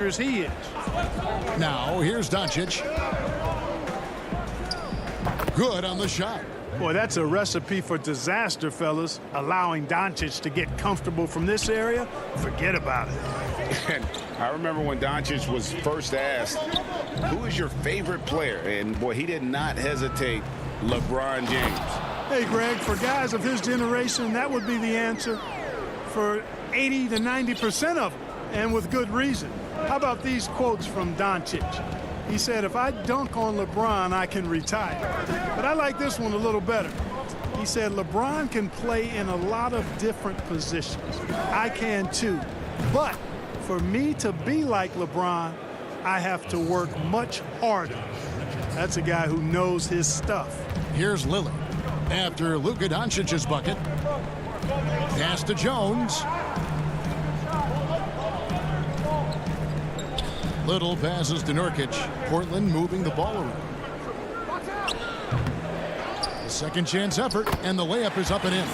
as he is. Now here's Doncic. Good on the shot. Boy, that's a recipe for disaster, fellas. Allowing Doncic to get comfortable from this area, forget about it. And I remember when Doncic was first asked, who is your favorite player? And, boy, he did not hesitate. LeBron James. Hey, Greg, for guys of his generation, that would be the answer for 80 to 90% of them, and with good reason. How about these quotes from Doncic? He said, if I dunk on LeBron, I can retire. But I like this one a little better. He said, LeBron can play in a lot of different positions. I can too. But for me to be like LeBron, I have to work much harder. That's a guy who knows his stuff. Here's Lillard. After Luka Doncic's bucket. Pass to Jones. Little passes to Nurkic. Portland moving the ball around. A second chance effort, and the layup is up and in.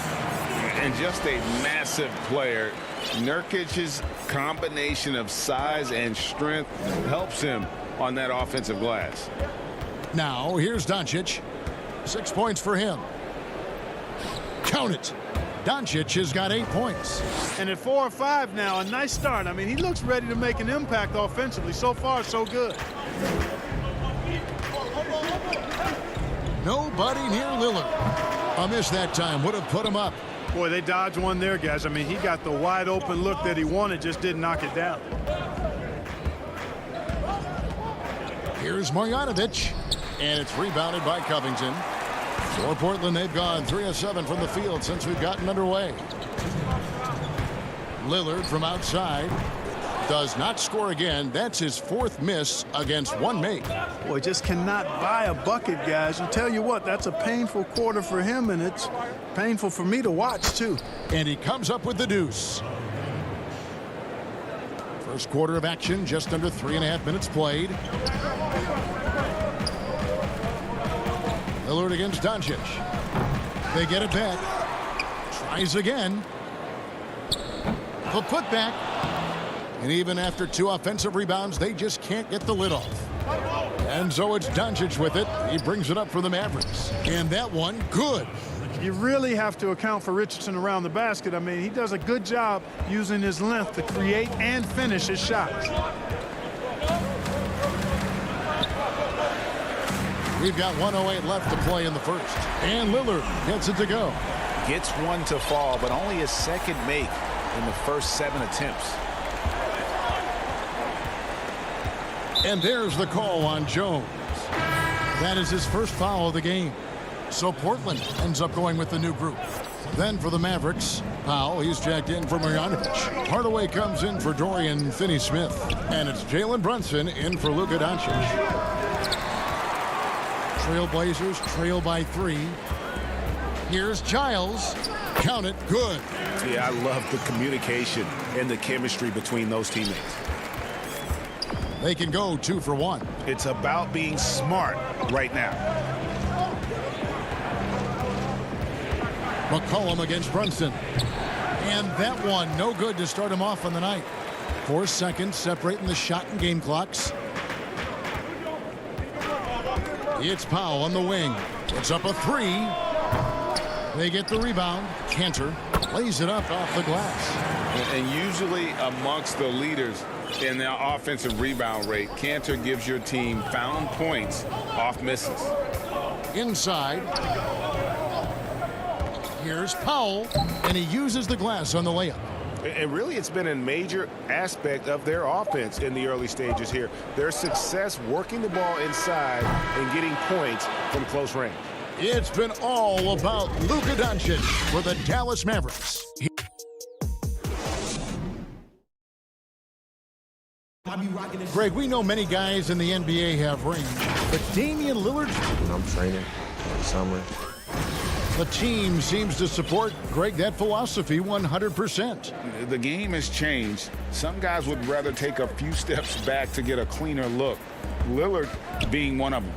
And just a massive player. Nurkic's combination of size and strength helps him on that offensive glass. Now here's Doncic. 6 points for him. Count it. Doncic has got 8 points. And at 4 or 5 now, a nice start. I mean, he looks ready to make an impact offensively. So far, so good. Nobody near Lillard. A miss that time would have put him up. Boy, they dodged one there, guys. I mean, he got the wide open look that he wanted, just didn't knock it down. Here's Marjanovic, and it's rebounded by Covington. For Portland, they've gone 3 of 7 from the field since we've gotten underway. Lillard from outside does not score again. That's his 4th miss against one make. Boy, just cannot buy a bucket, guys. And tell you what, that's a painful quarter for him, and it's painful for me to watch, too. And he comes up with the deuce. First quarter of action, just under 3.5 minutes played. Lillard against Doncic. They get it back. Tries again. The putback. And even after 2 offensive rebounds, they just can't get the lid off. And so it's Doncic with it. He brings it up for the Mavericks. And that one, good. You really have to account for Richardson around the basket. I mean, he does a good job using his length to create and finish his shots. We've got 1:08 left to play in the first. And Lillard gets it to go. Gets one to fall, but only his second make in the first 7 attempts. And there's the call on Jones. That is his first foul of the game. So Portland ends up going with the new group. Then for the Mavericks, Powell, he's jacked in for Marjanovic. Hardaway comes in for Dorian Finney-Smith. And it's Jalen Brunson in for Luka Doncic. Trailblazers trail by 3. Here's Giles. Count it. Good. Yeah, I love the communication and the chemistry between those teammates. They can go 2 for 1. It's about being smart right now. McCollum against Brunson. And that one, no good to start him off on the night. 4 seconds separating the shot and game clocks. It's Powell on the wing. It's up a 3. They get the rebound. Cantor lays it up off the glass. And usually amongst the leaders in the offensive rebound rate, Cantor gives your team found points off misses. Inside. Here's Powell, and he uses the glass on the layup. And really, it's been a major aspect of their offense in the early stages here. Their success working the ball inside and getting points from close range. It's been all about Luka Doncic for the Dallas Mavericks. Greg, we know many guys in the NBA have range, but Damian Lillard, I'm training in the summer. the team seems to support, Greg, that philosophy 100%. The game has changed. Some guys would rather take a few steps back to get a cleaner look. Lillard being one of them.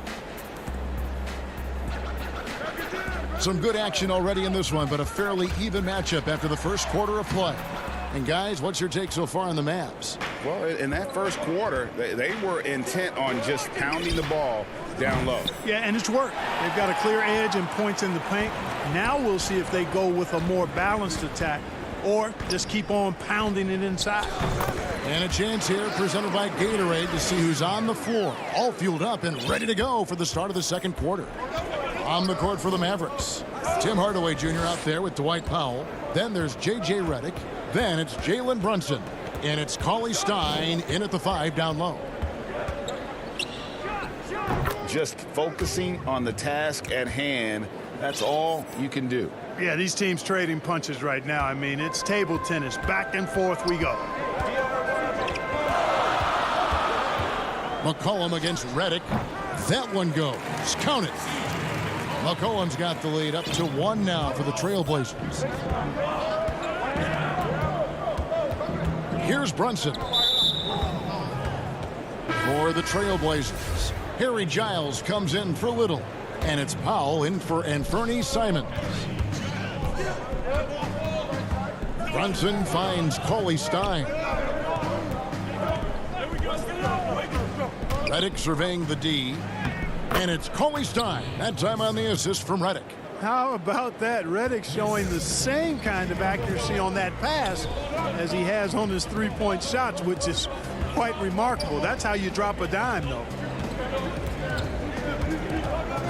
Some good action already in this one, but a fairly even matchup after the first quarter of play. And guys, what's your take so far on the Mavs? Well, in that first quarter, they were intent on just pounding the ball down low. Yeah, and it's worked. They've got a clear edge and points in the paint. Now we'll see if they go with a more balanced attack or just keep on pounding it inside. And a chance here presented by Gatorade to see who's on the floor, all fueled up and ready to go for the start of the second quarter. On the court for the Mavericks, Tim Hardaway Jr. out there with Dwight Powell. Then there's J.J. Redick. Then it's Jalen Brunson. And it's Kawhi Stein in at the 5 down low. Just focusing on the task at hand, that's all you can do. Yeah, these teams trading punches right now. I mean, it's table tennis. Back and forth we go. McCollum against Redick. That one goes. Count it. McCollum's got the lead up to 1 now for the Trailblazers. Here's Brunson. For the Trailblazers, Harry Giles comes in for Little. And it's Powell in for Anthony Simons. Brunson finds Kawhi Stein. Redick surveying the D. And it's Kawhi Stein. That time on the assist from Redick. How about that? Redick showing the same kind of accuracy on that pass as he has on his three-point shots, which is quite remarkable. That's how you drop a dime, though.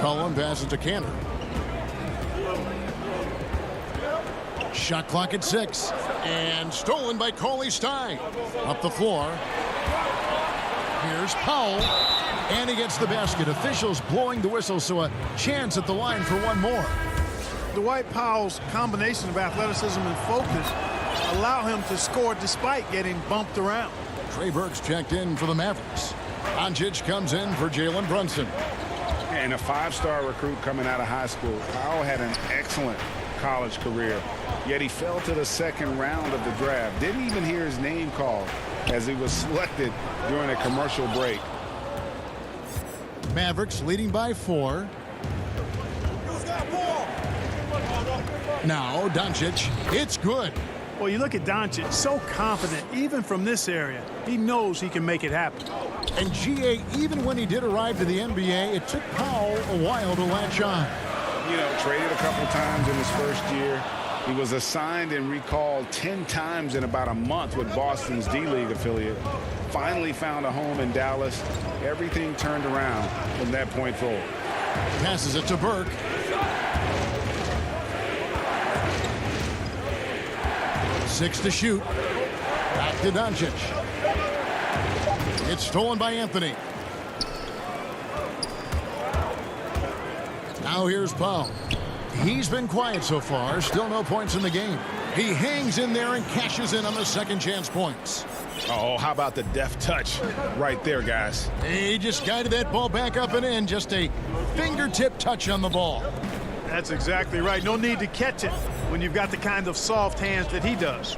Cullen passes to Cantor. Shot clock at 6. And stolen by Kawhi Stein. Up the floor. Here's Powell. And he gets the basket. Officials blowing the whistle, so a chance at the line for one more. Dwight Powell's combination of athleticism and focus allow him to score despite getting bumped around. Trey Burks checked in for the Mavericks. Doncic comes in for Jalen Brunson. And a 5-star recruit coming out of high school. Powell had an excellent college career, yet he fell to the second round of the draft. Didn't even hear his name called as he was selected during a commercial break. Mavericks leading by 4. Now Doncic, it's good. Well, you look at Doncic, so confident, even from this area. He knows he can make it happen. And GA, even when he did arrive to the NBA, it took Powell a while to latch on. You know, traded a couple times in his first year. He was assigned and recalled 10 times in about a month with Boston's D-League affiliate. Finally found a home in Dallas. Everything turned around from that point forward. Passes it to Burke. Six to shoot. Back to Doncic. It's stolen by Anthony. Now here's Powell. He's been quiet so far. Still no points in the game. He hangs in there and cashes in on the second chance points. Oh, how about the deft touch right there, guys? He just guided that ball back up and in. Just a fingertip touch on the ball. That's exactly right. No need to catch it when you've got the kind of soft hands that he does.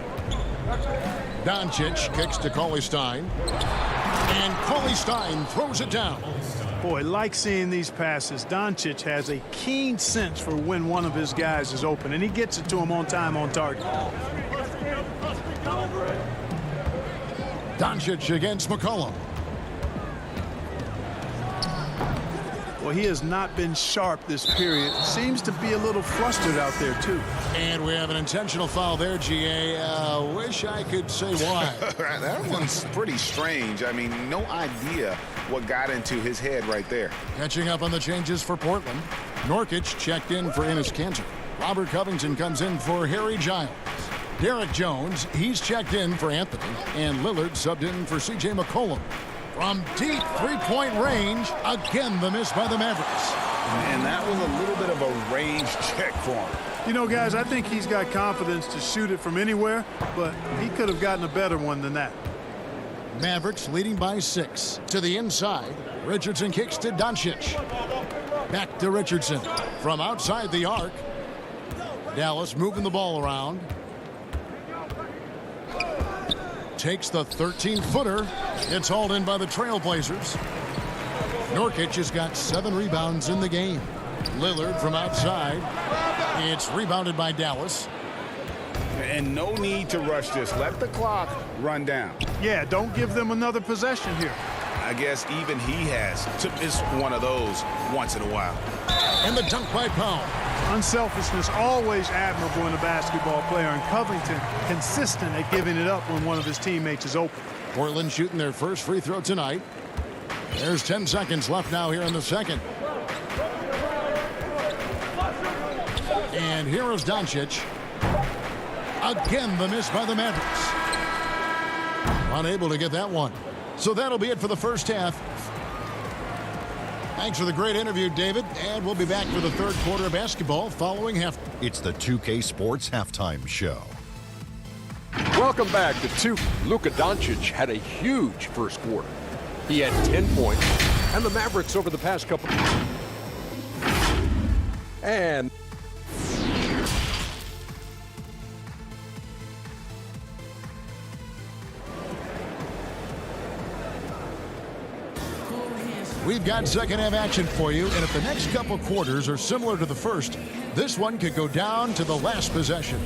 Doncic kicks to Kawhi Stein. And Kawhi Stein throws it down. Boy, like seeing these passes. Doncic has a keen sense for when one of his guys is open, and he gets it to him on time, on target. Doncic against McCollum. Well, he has not been sharp this period. Seems to be a little flustered out there, too. And we have an intentional foul there, GA. Wish I could say why. That one's pretty strange. I mean, no idea what got into his head right there. Catching up on the changes for Portland. Nurkic checked in for Enes Kanter. Robert Covington comes in for Harry Giles. Derek Jones, he's checked in for Anthony. And Lillard subbed in for C.J. McCollum. From deep three-point range, again the miss by the Mavericks. And that was a little bit of a range check for him. You know, guys, I think he's got confidence to shoot it from anywhere, but he could have gotten a better one than that. Mavericks leading by 6. To the inside, Richardson kicks to Doncic. Back to Richardson. From outside the arc. Dallas moving the ball around. Takes the 13-footer. It's hauled in by the Trailblazers. Nurkic has got 7 rebounds in the game. Lillard from outside. It's rebounded by Dallas. And no need to rush this. Let the clock run down. Yeah, don't give them another possession here. I guess even he has to miss one of those once in a while. And the dunk by Powell. Unselfishness always admirable in a basketball player, and Covington consistent at giving it up when one of his teammates is open. Portland shooting their first free throw tonight. There's 10 seconds left now here in the second. And here is Doncic. Again, the miss by the Mavericks. Unable to get that one. So that'll be it for the first half. Thanks for the great interview, David. And we'll be back for the third quarter of basketball following half. It's the 2K Sports Halftime Show. Welcome back to 2. Luka Doncic had a huge first quarter. He had 10 points, and the Mavericks over the past couple. And we've got second half action for you, and if the next couple quarters are similar to the first, this one could go down to the last possession.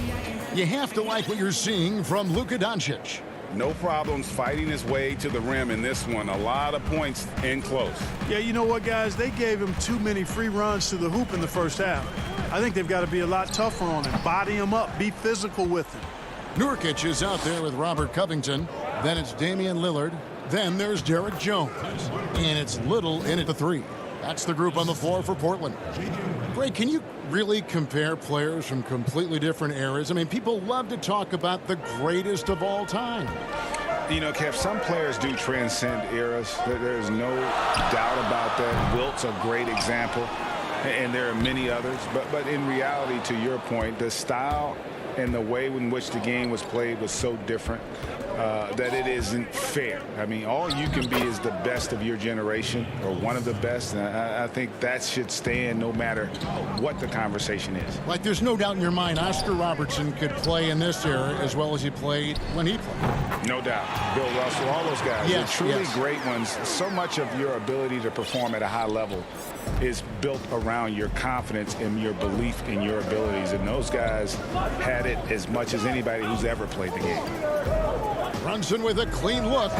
You have to like what you're seeing from Luka Doncic. No problems fighting his way to the rim in this one. A lot of points in close. Yeah, you know what, guys? They gave him too many free runs to the hoop in the first half. I think they've got to be a lot tougher on him. Body him up. Be physical with him. Nurkic is out there with Robert Covington. Then it's Damian Lillard. Then there's Derek Jones. And it's Little in at the 3. That's the group on the floor for Portland. Greg, can you really compare players from completely different eras? I mean, people love to talk about the greatest of all time. You know, Kev, some players do transcend eras. There's no doubt about that. Wilt's a great example, and there are many others. But in reality, to your point, the style and the way in which the game was played was so different that it isn't fair. I mean, all you can be is the best of your generation, or one of the best, and I think that should stand no matter what the conversation is. Like, there's no doubt in your mind Oscar Robertson could play in this era as well as he played when he played. No doubt. Bill Russell, all those guys. Yes, They're truly yes. great ones. So much of your ability to perform at a high level is built around your confidence and your belief in your abilities. And those guys had it as much as anybody who's ever played the game. Brunson with a clean look.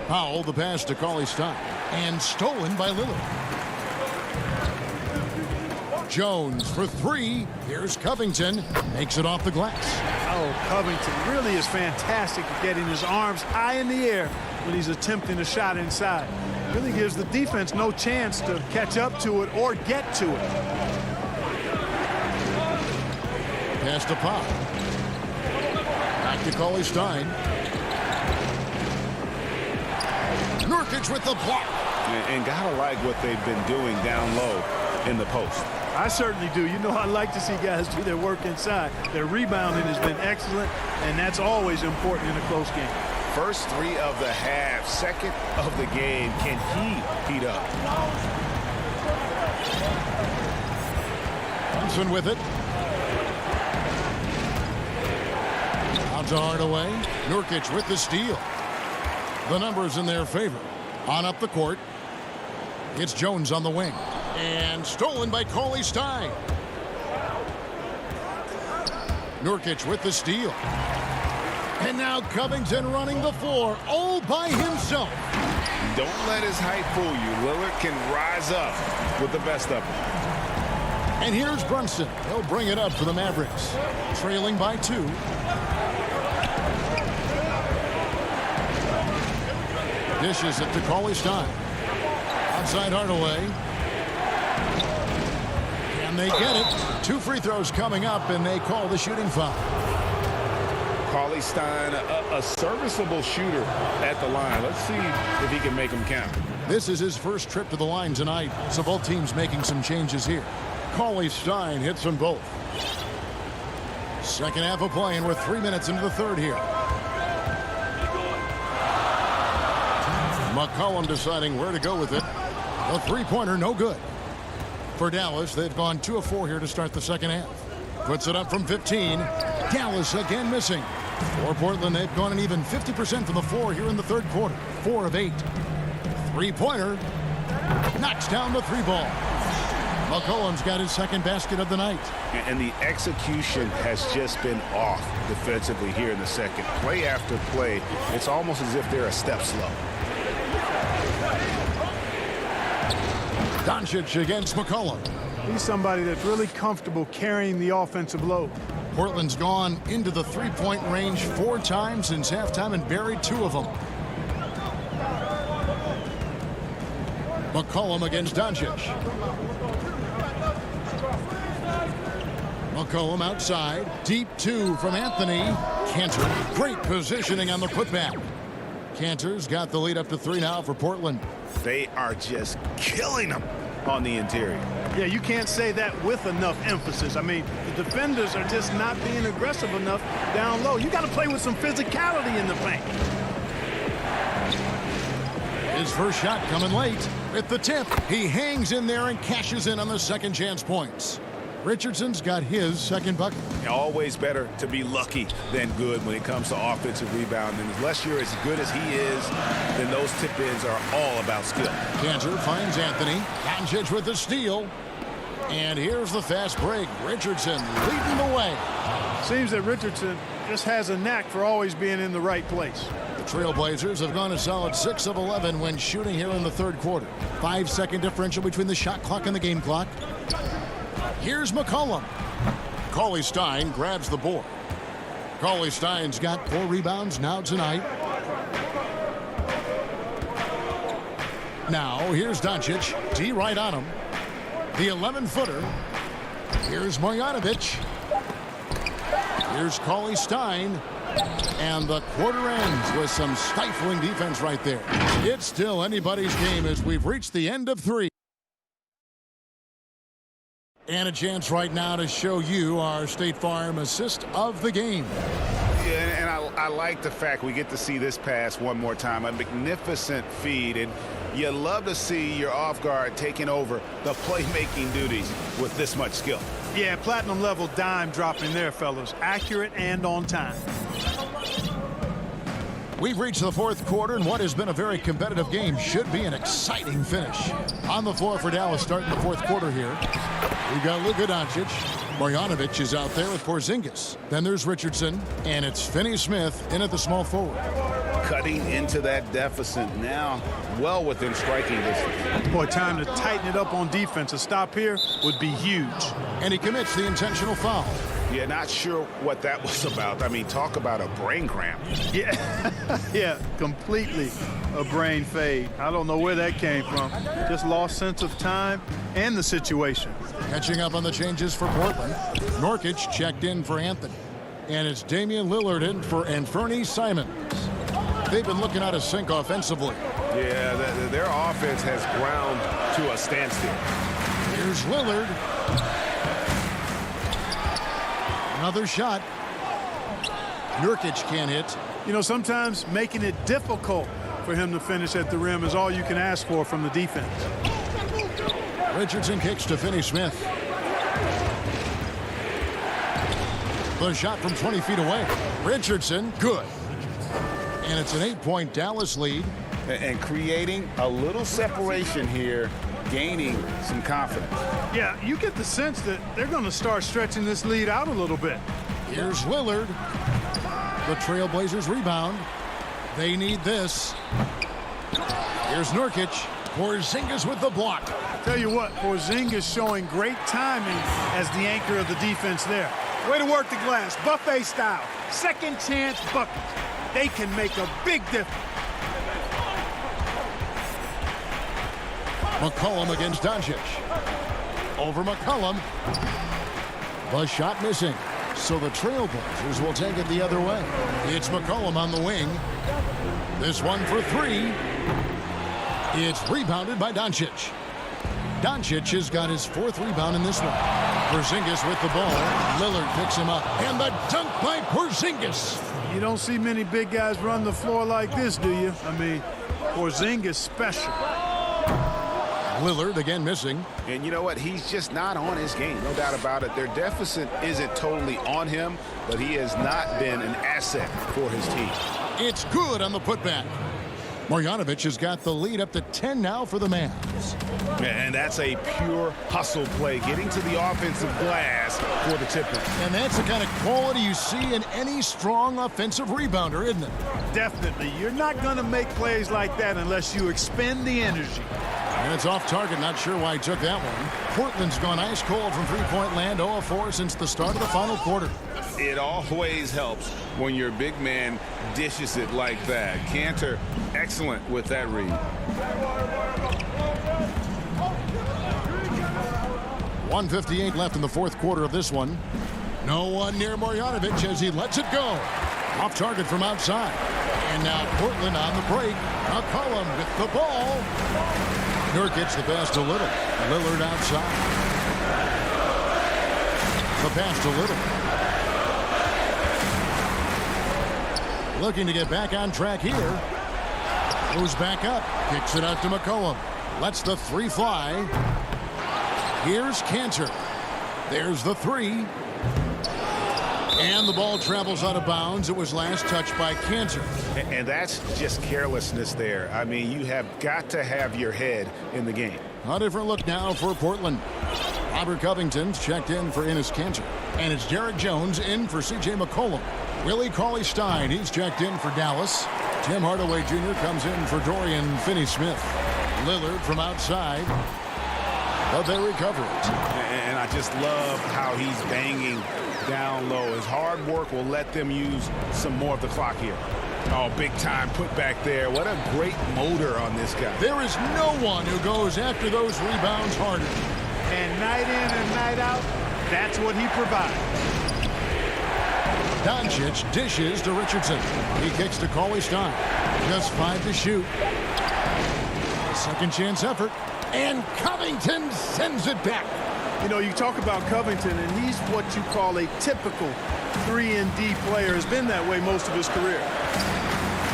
Powell, the pass to Kawhi Leonard. And stolen by Lillard. Jones for 3. Here's Covington. Makes it off the glass. Oh, Covington really is fantastic at getting his arms high in the air when he's attempting a shot inside. Really gives the defense no chance to catch up to it or get to it. Pass to Pop. Back to Kawhi Stein. Nurkic with the block. And gotta like what they've been doing down low in the post. I certainly do. You know, I like to see guys do their work inside. Their rebounding has been excellent, and that's always important in a close game. First 3 of the half, second of the game. Can he heat up? Brunson with it. Out to Hardaway. Nurkic with the steal. The numbers in their favor. On up the court. It's Jones on the wing. And stolen by Kawhi Stein. Nurkic with the steal. And now Covington running the floor all by himself. Don't let his height fool you. Lillard can rise up with the best of them. And here's Brunson. He'll bring it up for the Mavericks. Trailing by 2. Dishes it to Kawhi Stein. Outside Hardaway. And they get it. 2 free throws coming up, and they call the shooting foul. Kawhi Stein, a serviceable shooter at the line. Let's see if he can make them count. This is his first trip to the line tonight, so both teams making some changes here. Kawhi Stein hits them both. Second half of play, and we're 3 minutes into the third here. McCollum deciding where to go with it. The three-pointer, no good. For Dallas, they've gone 2 of 4 here to start the second half. Puts it up from 15. Dallas again missing. For Portland, they've gone an even 50% from the floor here in the third quarter. 4 of 8. Three-pointer. Knocks down the 3 ball. McCollum's got his second basket of the night. And the execution has just been off defensively here in the second. Play after play, it's almost as if they're a step slow. Doncic against McCollum. He's somebody that's really comfortable carrying the offensive load. Portland's gone into the three-point range 4 times since halftime and buried 2 of them. McCollum against Doncic. McCollum outside. Deep 2 from Anthony. Cantor. Great positioning on the putback. Cantor's got the lead up to 3 now for Portland. They are just killing them on the interior. Yeah, you can't say that with enough emphasis. I mean, the defenders are just not being aggressive enough down low. You got to play with some physicality in the paint. His first shot coming late. At the tip, he hangs in there and cashes in on the second chance points. Richardson's got his second bucket. Always better to be lucky than good when it comes to offensive rebounding. Unless you're as good as he is, then those tip-ins are all about skill. Cantor finds Anthony. Doncic with the steal. And here's the fast break. Richardson leading the way. Seems that Richardson just has a knack for always being in the right place. The Trailblazers have gone a solid 6 of 11 when shooting here in the third quarter. 5-second differential between the shot clock and the game clock. Here's McCollum. Cauley-Stein grabs the board. Cauley-Stein's got 4 rebounds now tonight. Now here's Doncic. D right on him. The 11-footer. Here's Marjanovic. Here's Cauley-Stein. And the quarter ends with some stifling defense right there. It's still anybody's game as we've reached the end of 3. And a chance right now to show you our State Farm assist of the game. Yeah, and I like the fact we get to see this pass one more time. A magnificent feed, and you love to see your off guard taking over the playmaking duties with this much skill. Yeah, platinum level dime dropping there, fellas. Accurate and on time. We've reached the fourth quarter, and what has been a very competitive game should be an exciting finish. On the floor for Dallas starting the fourth quarter here. We've got Luka Doncic. Marjanovic is out there with Porzingis. Then there's Richardson, and it's Finney-Smith in at the small forward. Cutting into that deficit now, well within striking distance. Boy, time to tighten it up on defense. A stop here would be huge. And he commits the intentional foul. Yeah, not sure what that was about. I mean, talk about a brain cramp. Yeah, yeah, completely a brain fade. I don't know where that came from. Just lost sense of time and the situation. Catching up on the changes for Portland. Nurkic checked in for Anthony. And it's Damian Lillard in for Anthony Simons. They've been looking out of sync offensively. Yeah, their offense has ground to a standstill. Here's Lillard. Another shot. Nurkic can't hit. You know, sometimes making it difficult for him to finish at the rim is all you can ask for from the defense. Richardson kicks to Finney-Smith. The shot from 20 feet away. Richardson, good. And it's an 8-point Dallas lead. And creating a little separation here, gaining some confidence. Yeah, you get the sense that they're going to start stretching this lead out a little bit. Here's Lillard. The Trailblazers rebound. They need this. Here's Nurkic. Porzingis with the block. Tell you what, Porzingis showing great timing as the anchor of the defense there. Way to work the glass, buffet style. Second chance buckets. They can make a big difference. McCollum against Doncic. Over McCollum. The shot missing. So the Trailblazers will take it the other way. It's McCollum on the wing. This one for 3. It's rebounded by Doncic. Doncic has got his 4th rebound in this one. Porzingis with the ball. Lillard picks him up. And the dunk by Porzingis. You don't see many big guys run the floor like this, do you? I mean, Porzingis special. Lillard again missing. And you know what? He's just not on his game. No doubt about it. Their deficit isn't totally on him, but he has not been an asset for his team. It's good on the putback. Marjanovic has got the lead up to 10 now for the Mavs. And that's a pure hustle play, getting to the offensive glass for the tip-in. And that's the kind of quality you see in any strong offensive rebounder, isn't it? Definitely. You're not going to make plays like that unless you expend the energy. And it's off target. Not sure why he took that one. Portland's gone ice cold from three-point land, 0-4 since the start of the final quarter. It always helps when your big man dishes it like that. Cantor, excellent with that read. 1:58 left in the fourth quarter of this one. No one near Marjanovic as he lets it go. Off target from outside. And now Portland on the break. McCollum with the ball. Nurkic the pass to Little. Lillard outside. The pass to Little. Looking to get back on track here. Moves back up. Kicks it out to McCollum. Lets the three fly. Here's Cantor. There's the three. And the ball travels out of bounds. It was last touched by Cantor. And that's just carelessness there. I mean, you have got to have your head in the game. A different look now for Portland. Robert Covington's checked in for Enes Kanter. And it's Derek Jones in for C.J. McCollum. Willie Cauley-Stein, he's checked in for Dallas. Tim Hardaway Jr. comes in for Dorian Finney-Smith. Lillard from outside. But they recover it. And I just love how he's banging down low. His hard work will let them use some more of the clock here. Oh, big time put back there. What a great motor on this guy. There is no one who goes after those rebounds harder. And night in and night out, that's what he provides. Doncic dishes to Richardson. He kicks to Cauley-Stein. Just 5 to shoot. Second chance effort. And Covington sends it back. You know, you talk about Covington, and he's what you call a typical 3-and-D player. Has been that way most of his career.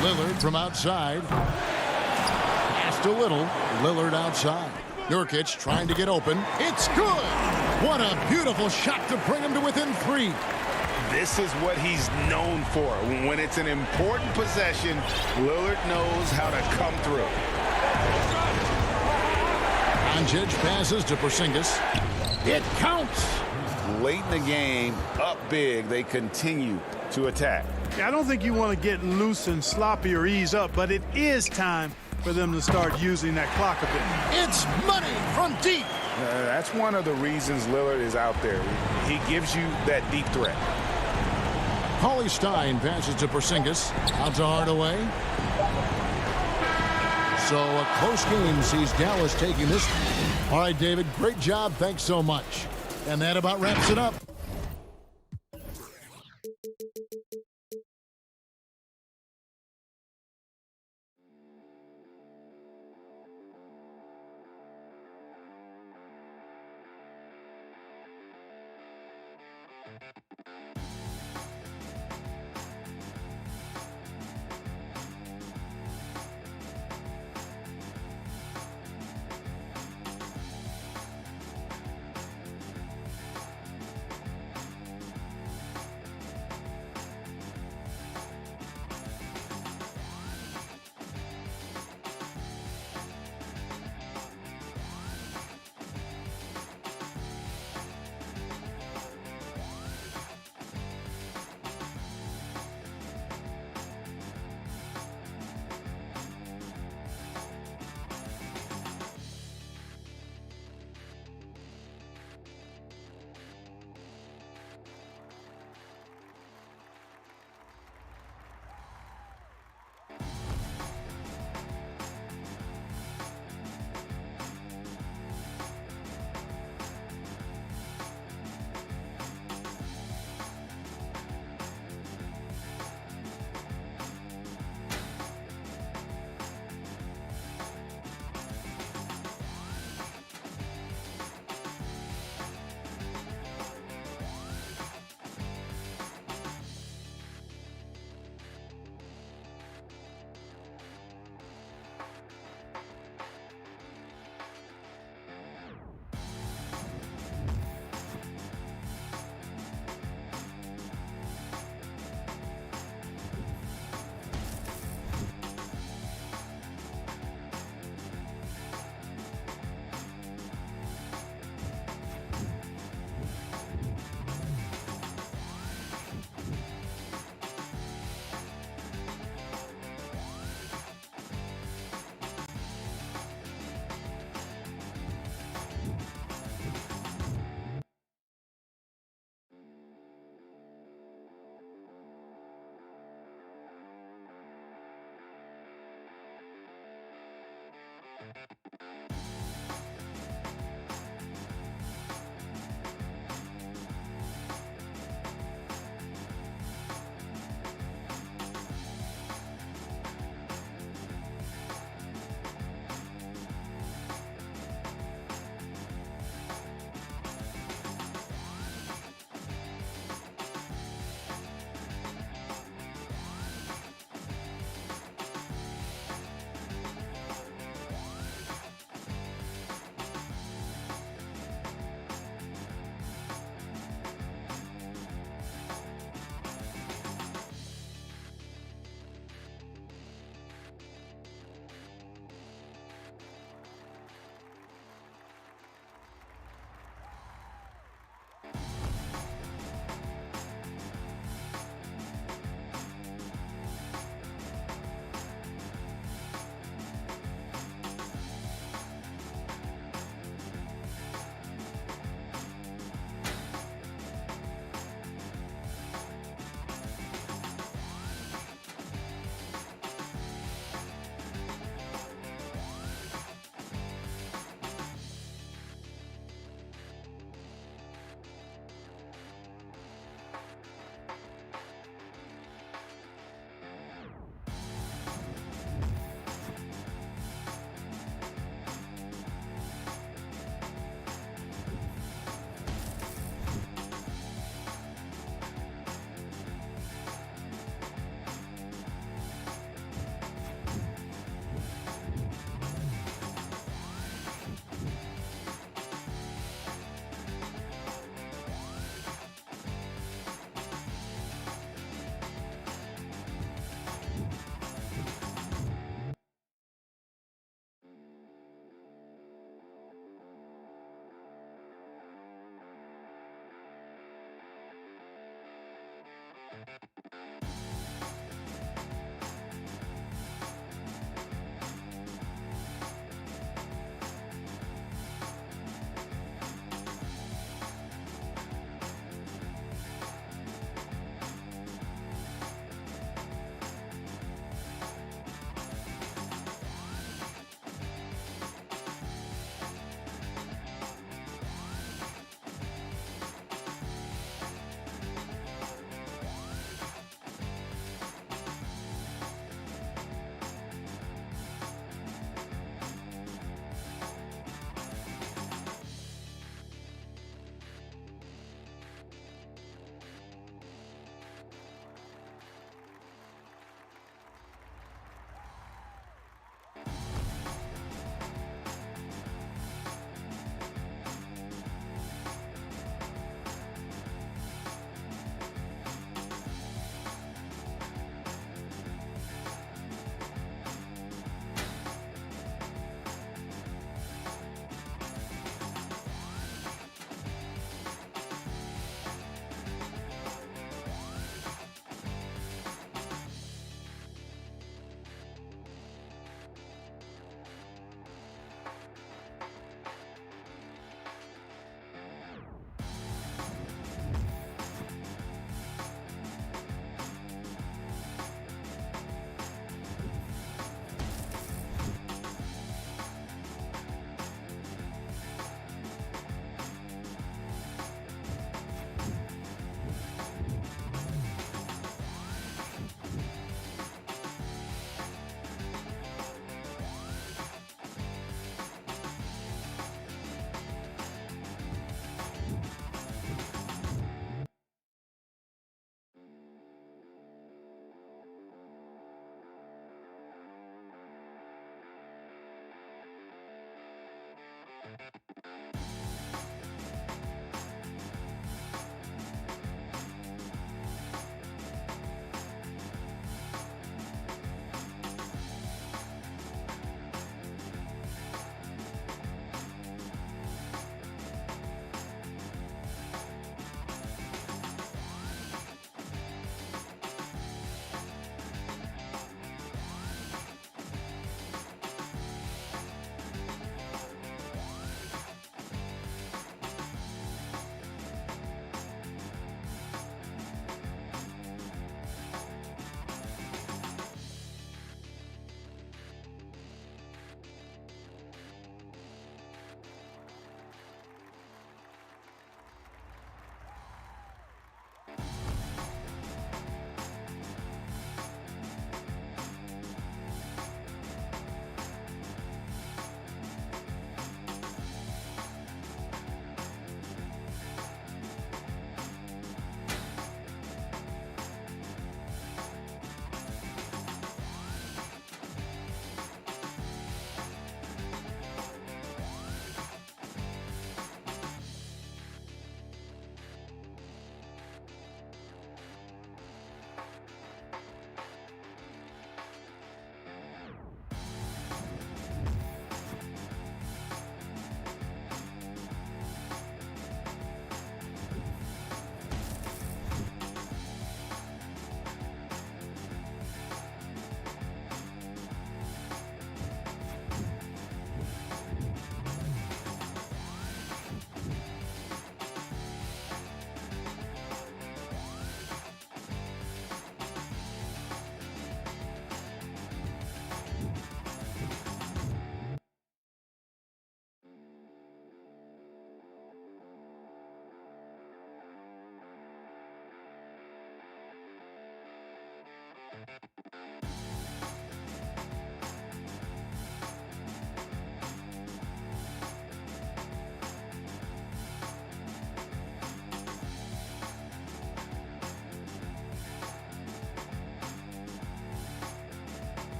Lillard from outside. Pass to Little. Lillard outside. Nurkic trying to get open. It's good. What a beautiful shot to bring him to within 3. This is what he's known for. When it's an important possession, Lillard knows how to come through. Doncic passes to Porzingis. It counts. Late in the game, up big, they continue to attack. I don't think you want to get loose and sloppy or ease up, but it is time for them to start using that clock a bit. It's money from deep. That's one of the reasons Lillard is out there. He gives you that deep threat. Cauley-Stein passes to Porzingis. Out to Hardaway. So a close game sees Dallas taking this. All right, David, great job. Thanks so much. And that about wraps it up.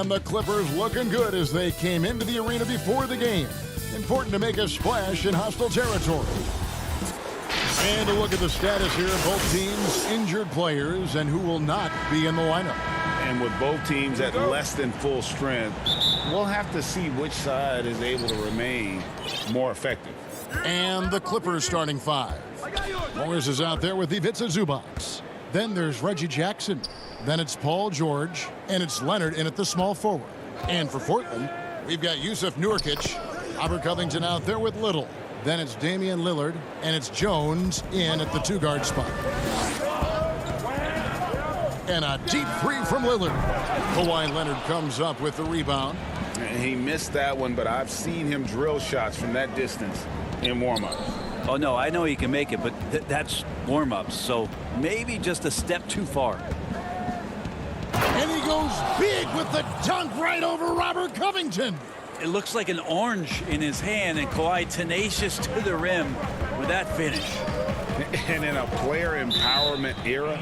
And the Clippers looking good as they came into the arena before the game. Important to make a splash in hostile territory. And a look at the status here of both teams' injured players and who will not be in the lineup. And with both teams at less than full strength, we'll have to see which side is able to remain more effective. And the Clippers starting five. Morris is out there with Ivica Zubac. Then there's Reggie Jackson. Then it's Paul George. And it's Leonard in at the small forward. And for Portland, we've got Yusuf Nurkic. Robert Covington out there with Little. Then it's Damian Lillard. And it's Jones in at the two-guard spot. And a deep three from Lillard. Kawhi Leonard comes up with the rebound. And he missed that one, but I've seen him drill shots from that distance in warm-ups. Oh, no, I know he can make it, but that's warm-ups, so maybe just a step too far. And he goes big with the dunk right over Robert Covington. It looks like an orange in his hand, and Kawhi tenacious to the rim with that finish. And in a player empowerment era,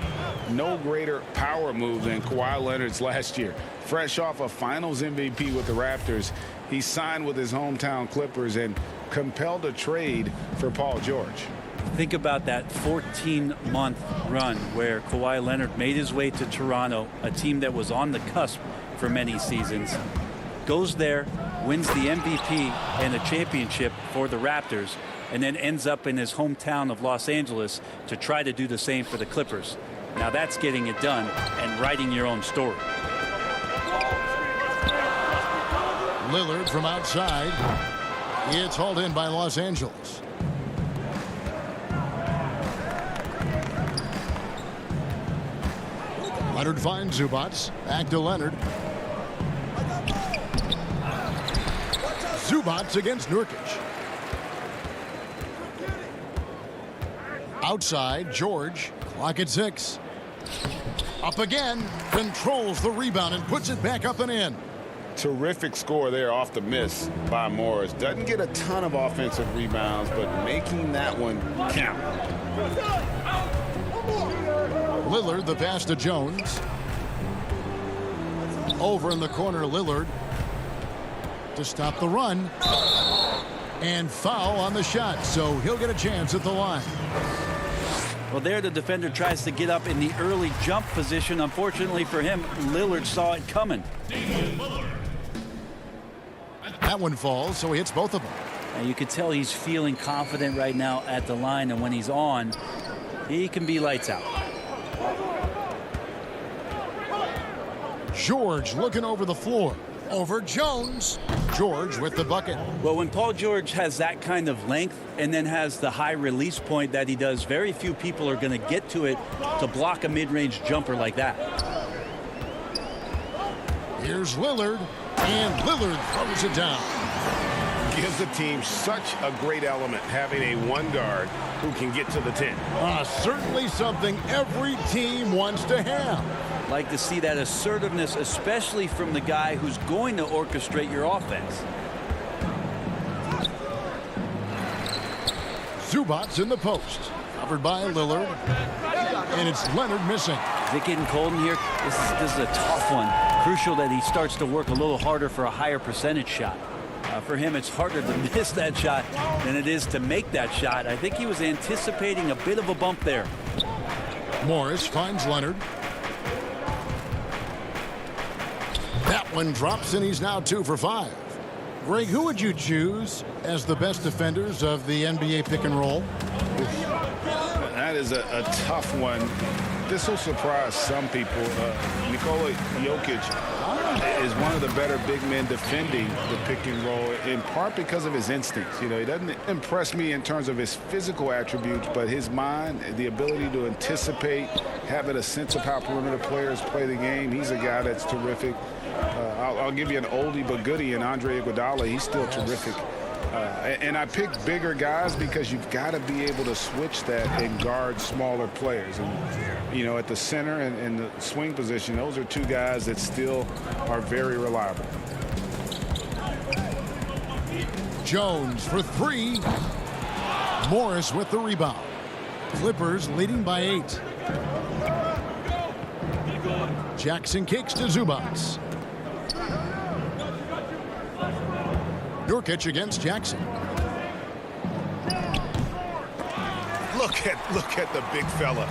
no greater power move than Kawhi Leonard's last year. Fresh off a Finals MVP with the Raptors, he signed with his hometown Clippers and compelled a trade for Paul George. Think about that 14-month run where Kawhi Leonard made his way to Toronto, a team that was on the cusp for many seasons. Goes there, wins the MVP and a championship for the Raptors, and then ends up in his hometown of Los Angeles to try to do the same for the Clippers. Now that's getting it done and writing your own story. Lillard from outside. It's hauled in by Los Angeles. Leonard finds Zubac. Back to Leonard. Zubac against Nurkic. Outside, George. Clock at 6. Up again. Controls the rebound and puts it back up and in. Terrific score there off the miss by Morris. Doesn't get a ton of offensive rebounds, but making that one count. Lillard, the pass to Jones. Over in the corner, Lillard to stop the run. And foul on the shot, so he'll get a chance at the line. Well, there the defender tries to get up in the early jump position. Unfortunately for him, Lillard saw it coming. That one falls, so he hits both of them. And you could tell he's feeling confident right now at the line, and when he's on, he can be lights out. George looking over the floor. Over Jones. George with the bucket. Well, when Paul George has that kind of length and then has the high release point that he does, very few people are going to get to it to block a mid-range jumper like that. Here's Lillard, and Lillard throws it down. Gives the team such a great element having a one guard who can get to the 10. Certainly something every team wants to have. Like to see that assertiveness, especially from the guy who's going to orchestrate your offense. Zubac in the post. Covered by Lillard. And it's Leonard missing. Is it getting cold in here? This is a tough one. Crucial that he starts to work a little harder for a higher percentage shot. For him, it's harder to miss that shot than it is to make that shot. I think he was anticipating a bit of a bump there. Morris finds Leonard. That one drops, and he's now 2 for 5. Greg, who would you choose as the best defenders of the NBA pick and roll? That is a tough one. This will surprise some people. Nikola Jokic is one of the better big men defending the pick and roll, in part because of his instincts. You know, he doesn't impress me in terms of his physical attributes, but his mind, the ability to anticipate, having a sense of how perimeter players play the game. He's a guy that's terrific. I'll give you an oldie but goodie in Andre Iguodala. He's still terrific. And I picked bigger guys because you've got to be able to switch that and guard smaller players. And, you know, at the center and the swing position, those are two guys that still are very reliable. Jones for 3. Morris with the rebound. Clippers leading by 8. Jackson kicks to Zubac. Nurkic against Jackson. Look at the big fella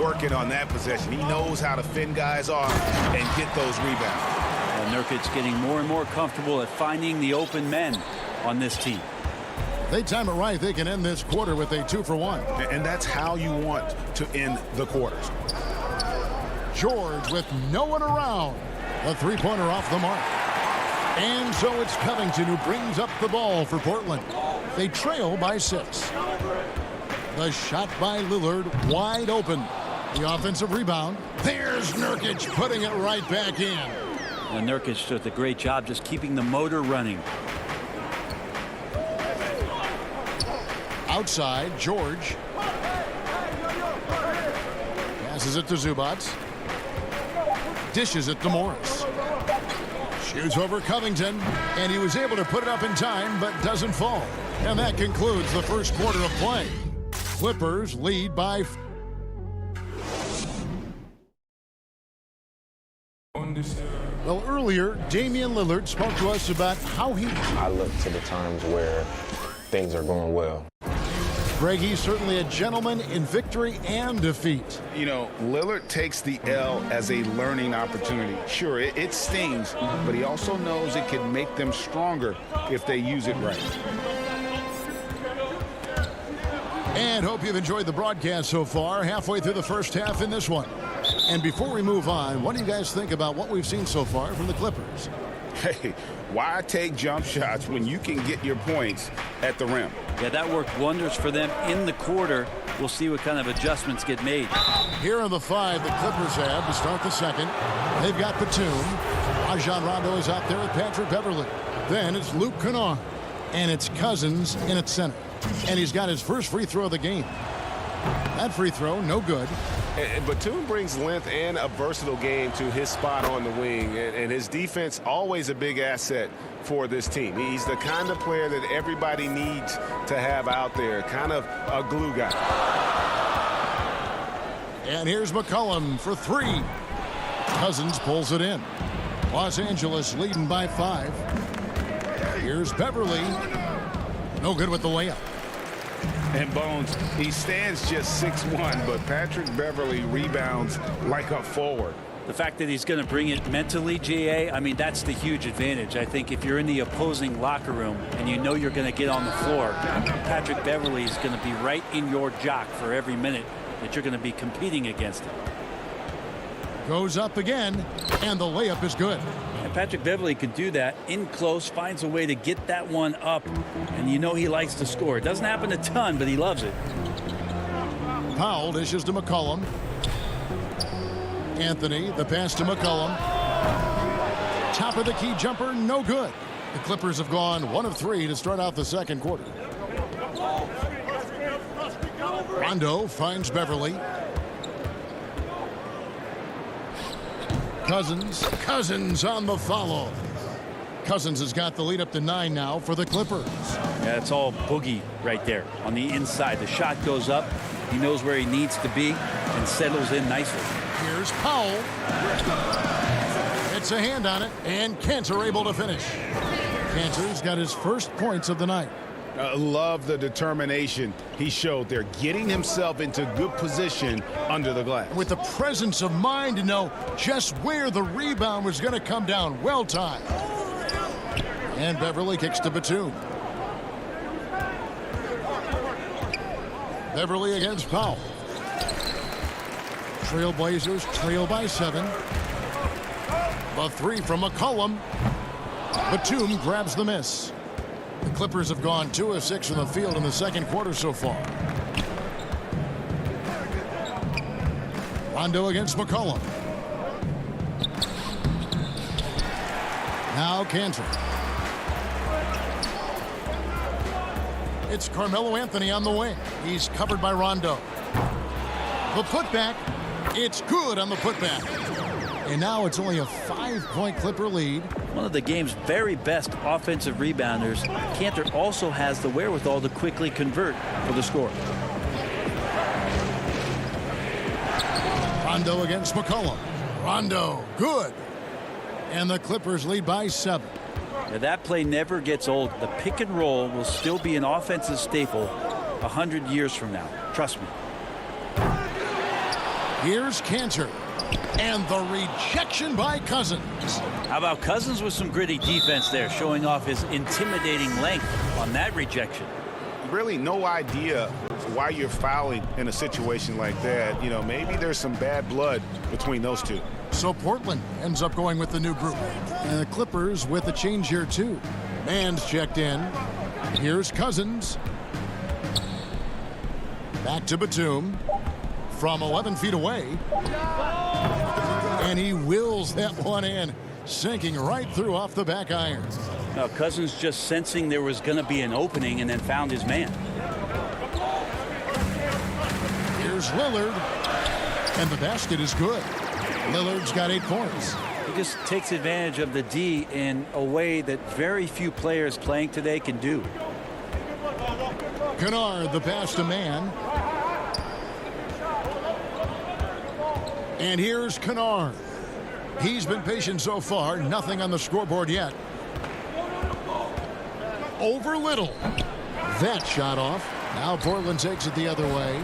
working on that possession. He knows how to fend guys off and get those rebounds. Nurkic getting more and more comfortable at finding the open men on this team. They time it right. They can end this quarter with a 2-for-1. And that's how you want to end the quarters. George with no one around. A three-pointer off the mark. And so it's Covington who brings up the ball for Portland. They trail by 6. The shot by Lillard wide open. The offensive rebound. There's Nurkic putting it right back in. And Nurkic does a great job just keeping the motor running. Outside, George. Passes it to Zubac. Dishes it to Morris. Shoots over Covington, and he was able to put it up in time, but doesn't fall. And that concludes the first quarter of play. Clippers lead by... Well, earlier, Damian Lillard spoke to us about how he... I look to the times where things are going well. Greg, he's certainly a gentleman in victory and defeat. You know, Lillard takes the L as a learning opportunity. Sure, it stings, but he also knows it can make them stronger if they use it right. And hope you've enjoyed the broadcast so far, halfway through the first half in this one. And before we move on, what do you guys think about what we've seen so far from the Clippers? Hey, why take jump shots when you can get your points at the rim? Yeah, that worked wonders for them in the quarter. We'll see what kind of adjustments get made. Here are the 5 the Clippers have to start the second. They've got Batum. Rajon Rondo is out there with Patrick Beverley. Then it's Luke Kennard. And it's Cousins in at center. And he's got his first free throw of the game. That free throw, no good. And Batum brings length and a versatile game to his spot on the wing. And his defense, always a big asset for this team. He's the kind of player that everybody needs to have out there, kind of a glue guy. And here's McCollum for 3. Cousins pulls it in. Los Angeles leading by 5. Here's Beverly. No good with the layup. And Bones, he stands just 6'1", but Patrick Beverley rebounds like a forward. The fact that he's going to bring it mentally, GA, I mean, that's the huge advantage. I think if you're in the opposing locker room and you know you're going to get on the floor, Patrick Beverley is going to be right in your jock for every minute that you're going to be competing against him. Goes up again, and the layup is good. And Patrick Beverley could do that in close, finds a way to get that one up, and you know he likes to score. It doesn't happen a ton, but he loves it. Powell dishes to McCollum. Anthony, the pass to McCollum. Top of the key jumper, no good. The Clippers have gone 1 of 3 to start out the second quarter. Rondo finds Beverly. Cousins on the follow. Cousins has got the lead up to 9 now for the Clippers. Yeah, it's all Boogie right there on the inside. The shot goes up. He knows where he needs to be and settles in nicely. Here's Powell. It's a hand on it, and Cantor able to finish. Cantor's got his first points of the night. Love the determination he showed there, getting himself into good position under the glass. With the presence of mind to know just where the rebound was going to come down. Well timed. And Beverly kicks to Batum. Beverly against Powell. Trailblazers trail by 7. The 3 from McCollum. Batum grabs the miss. The Clippers have gone 2 of 6 from the field in the second quarter so far. Rondo against McCollum. Now Cantor. It's Carmelo Anthony on the wing. He's covered by Rondo. The putback. It's good on the putback. And now it's only a 5-point Clipper lead. One of the game's very best offensive rebounders, Cantor also has the wherewithal to quickly convert for the score. Rondo against McCollum. Rondo, good. And the Clippers lead by 7. Now, that play never gets old. The pick and roll will still be an offensive staple 100 years from now. Trust me. Here's Cantor. And the rejection by Cousins. How about Cousins with some gritty defense there, showing off his intimidating length on that rejection. Really no idea why you're fouling in a situation like that. You know, maybe there's some bad blood between those two. So Portland ends up going with the new group. And the Clippers with a change here too. Man's checked in. Here's Cousins. Back to Batum. From 11 feet away. And he wills that one in, sinking right through off the back iron. Now, Cousins just sensing there was going to be an opening and then found his man. Here's Lillard. And the basket is good. Lillard's got 8 points. He just takes advantage of the D in a way that very few players playing today can do. Kennard, the pass to man. And here's Kennard. He's been patient so far. Nothing on the scoreboard yet. Over Little. That shot off. Now Portland takes it the other way.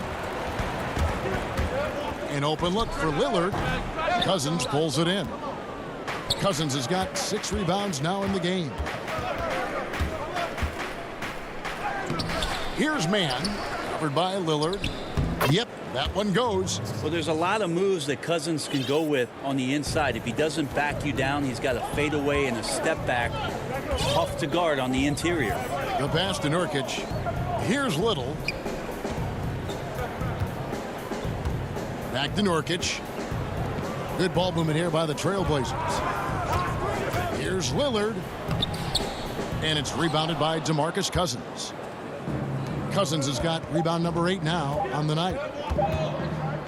An open look for Lillard. Cousins pulls it in. Cousins has got 6 rebounds now in the game. Here's man. Covered by Lillard. Yep, that one goes. Well, there's a lot of moves that Cousins can go with on the inside. If he doesn't back you down, he's got a fadeaway and a step back. Tough to guard on the interior. The pass to Nurkic. Here's Little. Back to Nurkic. Good ball movement here by the Trailblazers. Here's Lillard. And it's rebounded by DeMarcus Cousins. Cousins has got rebound number 8 now on the night.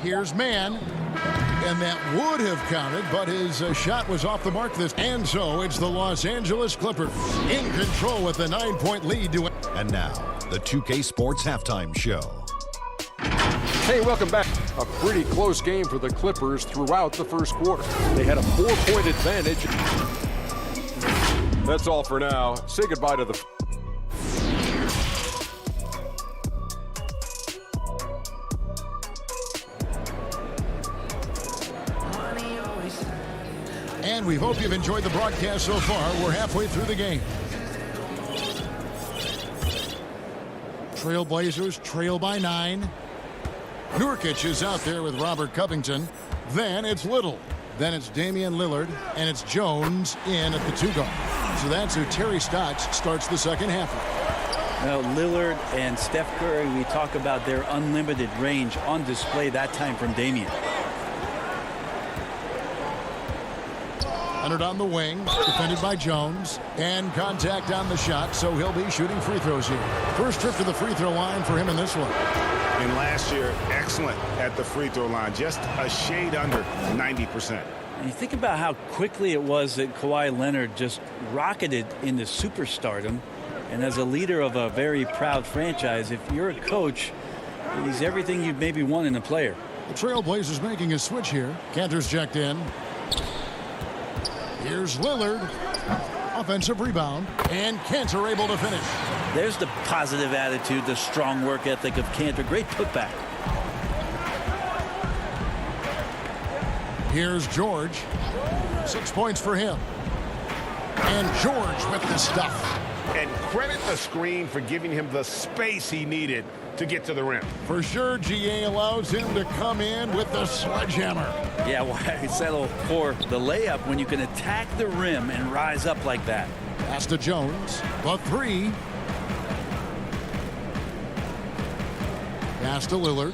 Here's man. And that would have counted, but his shot was off the mark this. And so it's the Los Angeles Clippers in control with a 9-point lead. And now, the 2K Sports Halftime Show. Hey, welcome back. A pretty close game for the Clippers throughout the first quarter. They had a 4-point advantage. That's all for now. Say goodbye to the... And we hope you've enjoyed the broadcast so far. We're halfway through the game. Trailblazers trail by 9. Nurkic is out there with Robert Covington. Then it's Little. Then it's Damian Lillard. And it's Jones in at the 2 guard. So that's who Terry Stotts starts the second half with. Now, Lillard and Steph Curry, we talk about their unlimited range on display that time from Damian. Leonard on the wing, defended by Jones, and contact on the shot, so he'll be shooting free throws here. First trip to the free throw line for him in this one. And last year, excellent at the free throw line, just a shade under 90%. And you think about how quickly it was that Kawhi Leonard just rocketed into superstardom. And as a leader of a very proud franchise, if you're a coach, he's everything you'd maybe want in a player. The Trailblazers making a switch here. Cantor's checked in. Here's Lillard. Offensive rebound. And Cantor able to finish. There's the positive attitude, the strong work ethic of Cantor. Great putback. Here's George. 6 points for him. And George with the stuff. And credit the screen for giving him the space he needed to get to the rim. For sure, GA allows him to come in with the sledgehammer. Yeah, why settle for the layup when you can attack the rim and rise up like that? Pass to Jones. The 3. Pass to Lillard.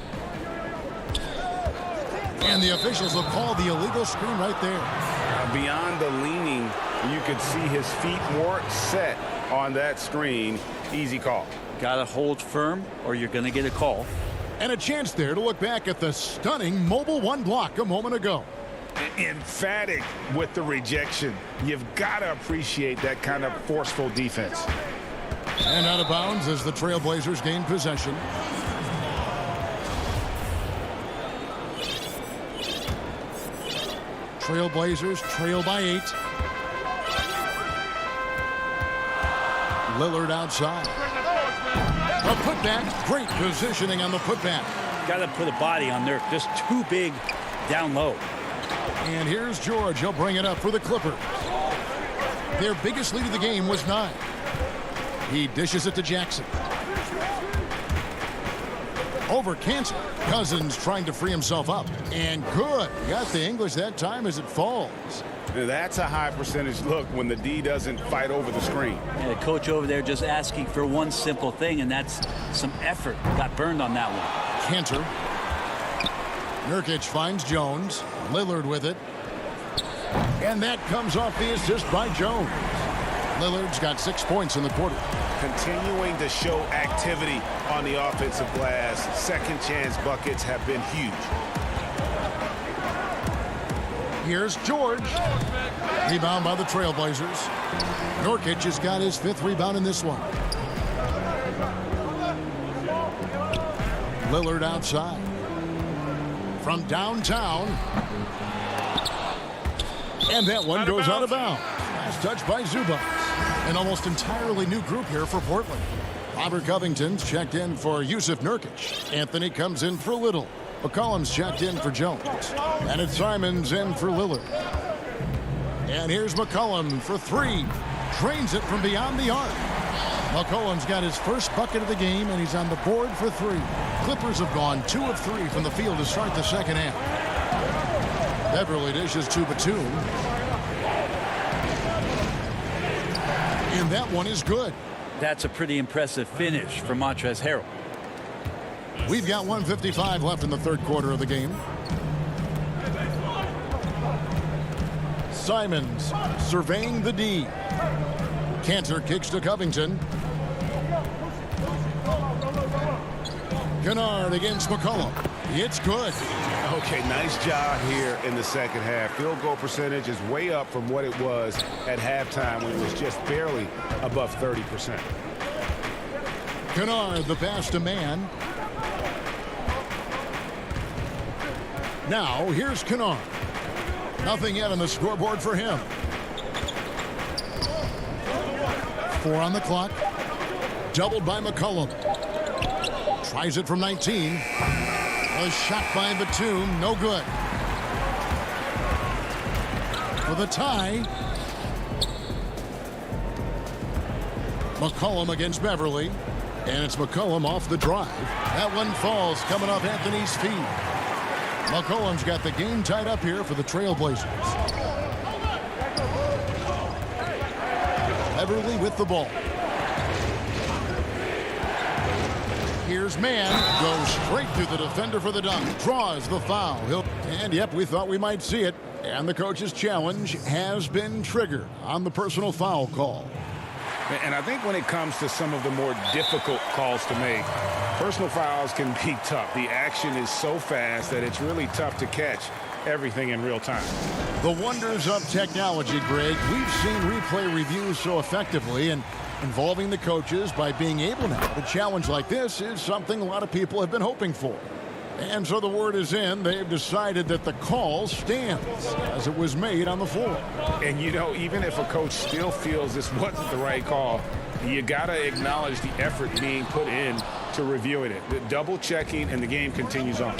And the officials will call the illegal screen right there. Beyond the leaning, you could see his feet more set on that screen. Easy call. Got to hold firm or you're going to get a call. And a chance there to look back at the stunning mobile 1 block a moment ago. Emphatic with the rejection. You've got to appreciate that kind of forceful defense. And out of bounds as the Trailblazers gain possession. Trailblazers trail by 8. Lillard outside. A putback. Great positioning on the putback. Got to put a body on Nurk. Just too big down low. And here's George. He'll bring it up for the Clippers. Their biggest lead of the game was 9. He dishes it to Jackson. Over Cantor. Cousins trying to free himself up. And good. Got the English that time as it falls. That's a high percentage look when the D doesn't fight over the screen. Yeah, the coach over there just asking for one simple thing, and that's some effort. Got burned on that one. Cantor. Nurkic finds Jones. Lillard with it. And that comes off the assist by Jones. Lillard's got 6 points in the quarter. Continuing to show activity on the offensive glass. Second chance buckets have been huge. Here's George. Rebound by the Trailblazers. Nurkic has got his 5th rebound in this one. Lillard outside. From downtown. And that one goes out of bounds. Last touch by Zubac. An almost entirely new group here for Portland. Robert Covington's checked in for Yusuf Nurkic. Anthony comes in for Little. McCollum's checked in for Jones. And it's Simons in for Lillard. And here's McCollum for 3. Drains it from beyond the arc. McCollum's got his first bucket of the game, and he's on the board for 3. Clippers have gone 2 of 3 from the field to start the second half. Beverly dishes to Batum. And that one is good. That's a pretty impressive finish for Montrezl Harrell. We've got 1:55 left in the third quarter of the game. Simons surveying the D. Cantor kicks to Covington. Kennard against McCollum. It's good. Okay, nice job here in the second half. Field goal percentage is way up from what it was at halftime when it was just barely above 30%. Kennard, the pass to Mann. Now, here's Kennard. Nothing yet on the scoreboard for him. 4 on the clock. Doubled by McCollum. Tries it from 19. A shot by Batum. No good. For the tie. McCollum against Beverly. And it's McCollum off the drive. That one falls coming off Anthony's feet. McCollum's got the game tied up here for the Trailblazers. Beverly with the ball. Here's Mann. Goes straight through the defender for the dunk. Draws the foul. And yep, we thought we might see it. And the coach's challenge has been triggered on the personal foul call. And I think when it comes to some of the more difficult calls to make, personal fouls can be tough. The action is so fast that it's really tough to catch everything in real time. The wonders of technology, Greg. We've seen replay reviews so effectively and involving the coaches by being able now. A challenge like this is something a lot of people have been hoping for. And so the word is in. They've decided that the call stands as it was made on the floor. And, you know, even if a coach still feels this wasn't the right call, you got to acknowledge the effort being put in to reviewing it. The double checking, and the game continues on.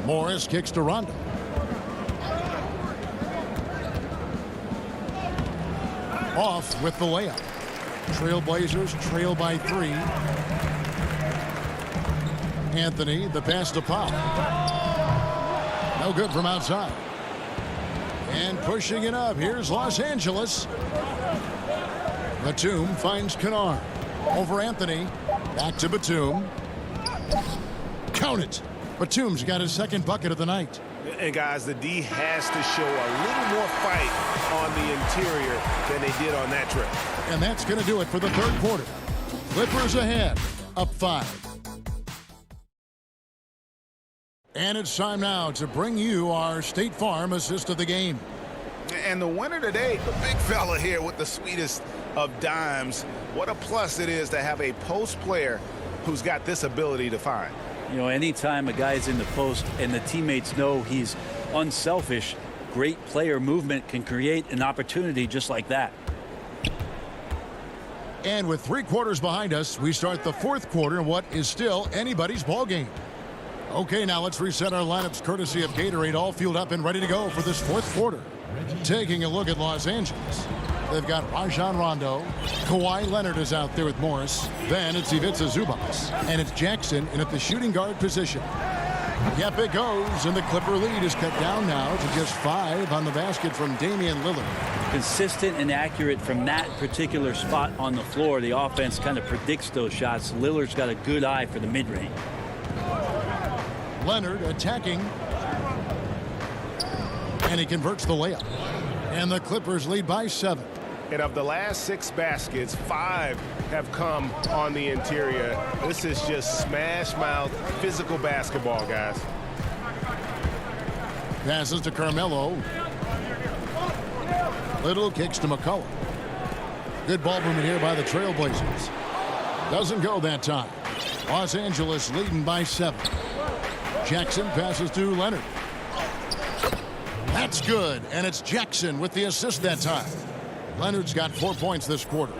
Morris kicks to Rondo. Off with the layup. Trailblazers trail by 3. Anthony, the pass to Pop. No good from outside. And pushing it up. Here's Los Angeles. Batum finds Kennard. Over Anthony. Back to Batum. Count it. Batum's got his second bucket of the night. And guys, the D has to show a little more fight on the interior than they did on that trip. And that's going to do it for the third quarter. Clippers ahead, up 5. And it's time now to bring you our State Farm assist of the game. And the winner today, the big fella here with the sweetest of dimes. What a plus it is to have a post player who's got this ability to find. You know, anytime a guy's in the post and the teammates know he's unselfish, great player movement can create an opportunity just like that. And with 3 quarters behind us, we start the 4th quarter in what is still anybody's ball game. Okay, now let's reset our lineups courtesy of Gatorade, all fueled up and ready to go for this 4th quarter. Taking a look at Los Angeles. They've got Rajon Rondo. Kawhi Leonard is out there with Morris. Then it's Ivica Zubac. And it's Jackson in at the shooting guard position. Yep, it goes, and the Clipper lead is cut down now to just 5 on the basket from Damian Lillard. Consistent and accurate from that particular spot on the floor. The offense kind of predicts those shots. Lillard's got a good eye for the mid-range. Leonard attacking. And he converts the layup. And the Clippers lead by 7. And of the last 6 baskets, 5 have come on the interior. This is just smash mouth physical basketball, guys. Passes to Carmelo. Little kicks to McCollum. Good ball movement here by the Trailblazers. Doesn't go that time. Los Angeles leading by 7. Jackson passes to Leonard. That's good, and it's Jackson with the assist that time. Leonard's got 4 points this quarter.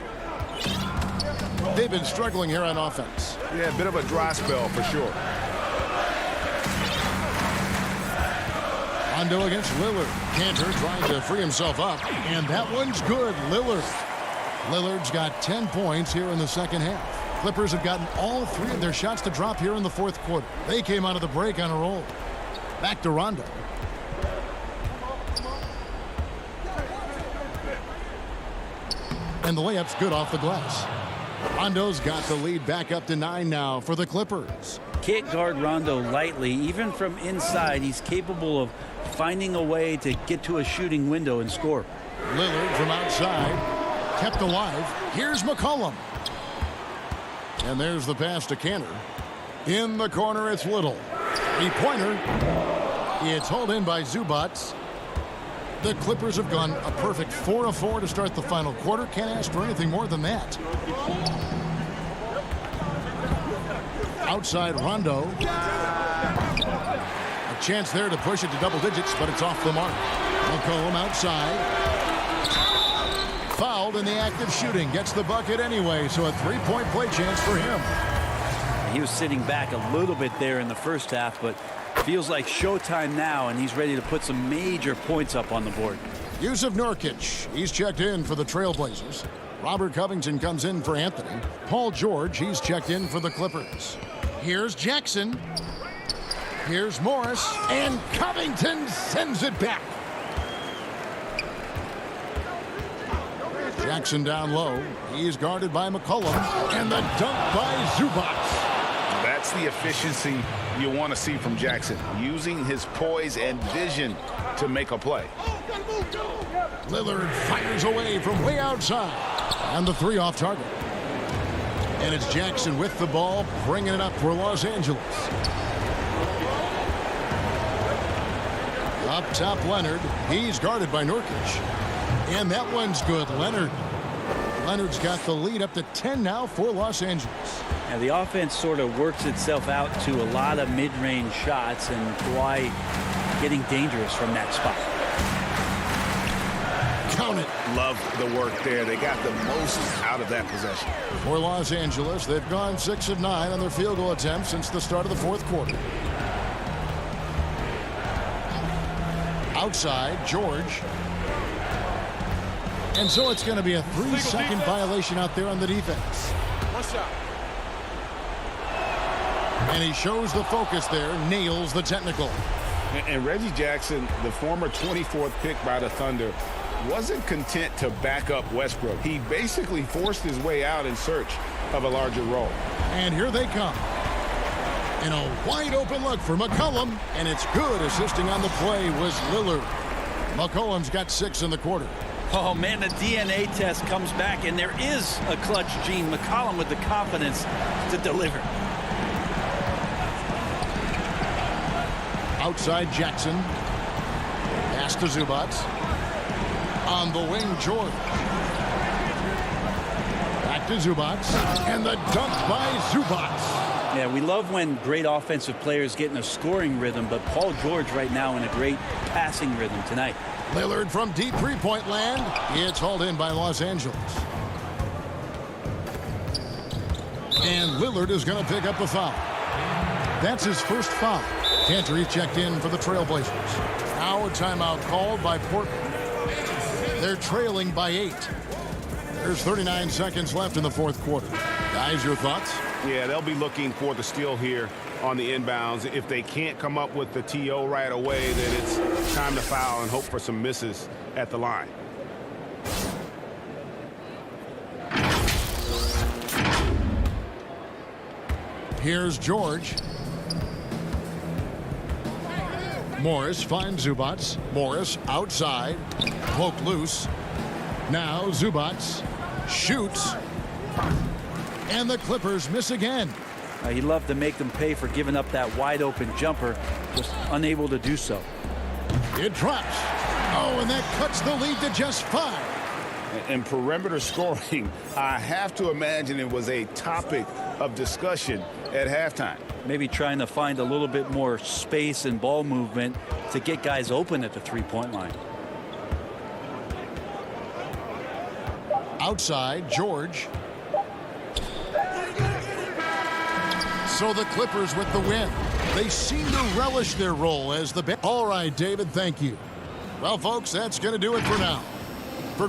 They've been struggling here on offense. Yeah, a bit of a dry spell for sure. Rondo against Lillard. Cantor trying to free himself up, and that one's good. Lillard's got 10 points here in the second half. Clippers have gotten all 3 of their shots to drop here in the 4th quarter. They came out of the break on a roll. Back to Rondo. And the layup's good off the glass. Rondo's got the lead back up to 9 now for the Clippers. Can't guard Rondo lightly. Even from inside, he's capable of finding a way to get to a shooting window and score. Lillard from outside. Kept alive. Here's McCollum. And there's the pass to Cantor. In the corner, it's Little. 3-pointer. It's hauled in by Zubac. The Clippers have gone a perfect 4 of 4 to start the final quarter. Can't ask for anything more than that. Outside Rondo. A chance there to push it to double digits, but it's off the mark. McCollum outside. Fouled in the act of shooting. Gets the bucket anyway, so a 3-point play chance for him. He was sitting back a little bit there in the first half, but feels like showtime now, and he's ready to put some major points up on the board. Yusuf Nurkic, he's checked in for the Trailblazers. Robert Covington comes in for Anthony. Paul George, he's checked in for the Clippers. Here's Jackson. Here's Morris. And Covington sends it back. Jackson down low. He's guarded by McCollum. And the dunk by Zubac. That's the efficiency you want to see from Jackson, using his poise and vision to make a play. Lillard fires away from way outside. And the 3 off target. And it's Jackson with the ball, bringing it up for Los Angeles. Up top, Leonard. He's guarded by Nurkic. And that one's good. Leonard's got the lead up to 10 now for Los Angeles. Now the offense sort of works itself out to a lot of mid-range shots, and Kawhi getting dangerous from that spot. Count it. Love the work there. They got the most out of that possession. For Los Angeles, they've gone 6 of 9 on their field goal attempts since the start of the 4th quarter. Outside, George. And so it's going to be a 3-second violation out there on the defense. One shot. And he shows the focus there, nails the technical. And Reggie Jackson, the former 24th pick by the Thunder, wasn't content to back up Westbrook. He basically forced his way out in search of a larger role. And here they come. And a wide open look for McCollum. And it's good. Assisting on the play was Lillard. McCollum's got 6 in the quarter. Oh, man, the DNA test comes back, and there is a clutch gene. McCollum with the confidence to deliver. Outside Jackson. Pass to Zubac. On the wing, George. Back to Zubac. And the dunk by Zubac. Yeah, we love when great offensive players get in a scoring rhythm, but Paul George right now in a great passing rhythm tonight. Lillard from deep 3-point land. It's hauled in by Los Angeles. And Lillard is going to pick up the foul. That's his first foul. Cantor checked in for the Trailblazers. Now a timeout called by Portland. They're trailing by 8. There's 39 seconds left in the fourth quarter. Guys, your thoughts? Yeah, they'll be looking for the steal here on the inbounds. If they can't come up with the TO right away, then it's time to foul and hope for some misses at the line. Here's George. Morris finds Zubats. Morris outside. Poked loose. Now Zubats shoots. And the Clippers miss again. He loved to make them pay for giving up that wide open jumper. Just unable to do so. It drops. Oh, and that cuts the lead to just 5. And perimeter scoring, I have to imagine it was a topic of discussion at halftime. Maybe trying to find a little bit more space and ball movement to get guys open at the three-point line. Outside, George. So the Clippers with the win. They seem to relish their role as the... All right, David, thank you. Well, folks, that's going to do it for now. For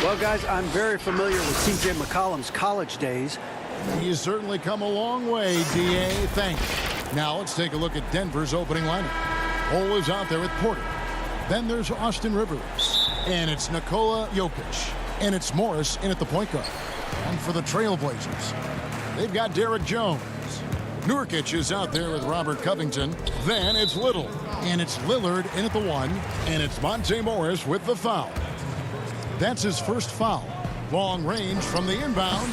Well, guys, I'm very familiar with T.J. McCollum's college days. He's certainly come a long way, D.A. Thanks. Now let's take a look at Denver's opening lineup. Cole is out there with Porter. Then there's Austin Rivers. And it's Nikola Jokic. And it's Morris in at the point guard. And for the Trailblazers, they've got Derek Jones. Nurkic is out there with Robert Covington. Then it's Little. And it's Lillard in at the 1. And it's Monte Morris with the foul. That's his first foul. Long range from the inbound.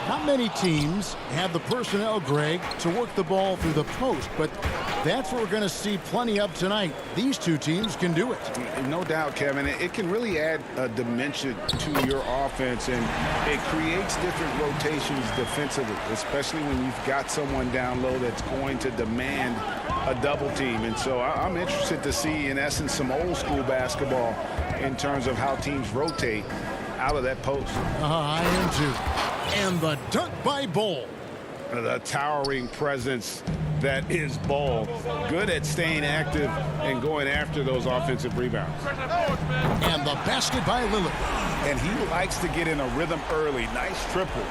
Not many teams have the personnel, Greg, to work the ball through the post, but that's what we're going to see plenty of tonight. These two teams can do it. No doubt, Kevin. It can really add a dimension to your offense, and it creates different rotations defensively, especially when you've got someone down low that's going to demand a double team. And so I'm interested to see, in essence, some old school basketball in terms of how teams rotate out of that post. I am too. And the dunk by Bol. The towering presence that is Bol. Good at staying active and going after those offensive rebounds. And the basket by Lillard. And he likes to get in a rhythm early. Nice triple.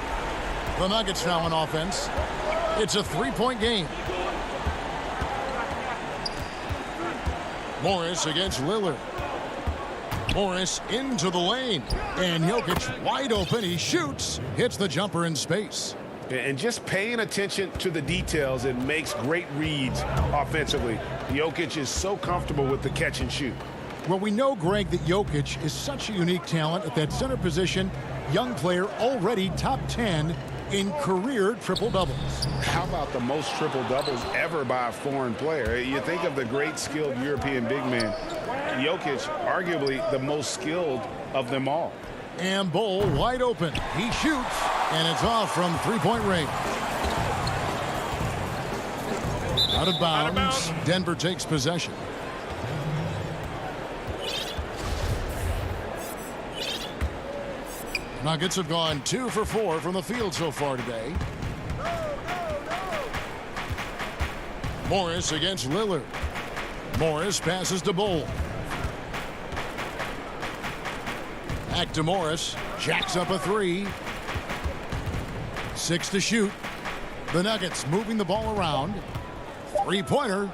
The Nuggets now on offense. It's a three-point game. Morris against Lillard. Morris into the lane. And Jokic wide open. He shoots. Hits the jumper in space. And just paying attention to the details, it makes great reads offensively. Jokic is so comfortable with the catch and shoot. Well, we know, Greg, that Jokic is such a unique talent at that center position. Young player, already top 10 in career triple-doubles. How about the most triple-doubles ever by a foreign player? You think of the great skilled European big man. Jokic, arguably the most skilled of them all. And Bol wide open. He shoots, and it's off from three-point range. Out of bounds. Denver takes possession. Nuggets have gone 2 for 4 from the field so far today. Morris against Lillard. Morris passes to Bol. Back to Morris. Jacks up a 3. 6 to shoot. The Nuggets moving the ball around. Three-pointer.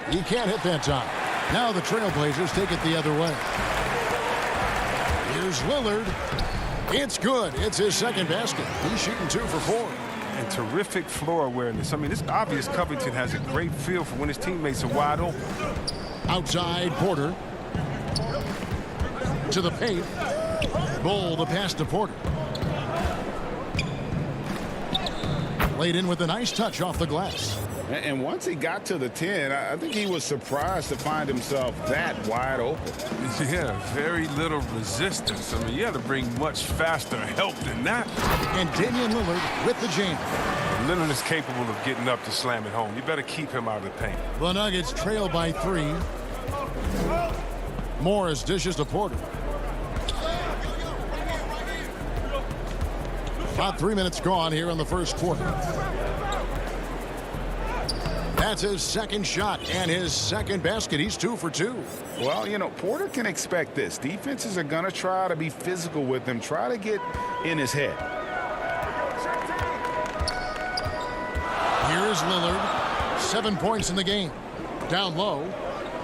He can't hit that time. Now the Trailblazers take it the other way. Here's Lillard. It's good. It's his second basket. He's shooting 2 for 4. And terrific floor awareness. I mean, it's obvious Covington has a great feel for when his teammates are wide open. Outside Porter. To the paint. Bol the pass to Porter. Laid in with a nice touch off the glass. And once he got to the 10, I think he was surprised to find himself that wide open. Yeah, very little resistance. I mean, you had to bring much faster help than that. And Damian Lillard with the jam. Lillard is capable of getting up to slam it home. You better keep him out of the paint. The Nuggets trail by 3. Morris dishes to Porter. About 3 minutes gone here in the first quarter. That's his second shot and his second basket. He's 2 for 2. Well, you know, Porter can expect this. Defenses are going to try to be physical with him, try to get in his head. Here's Lillard. 7 points in the game. Down low.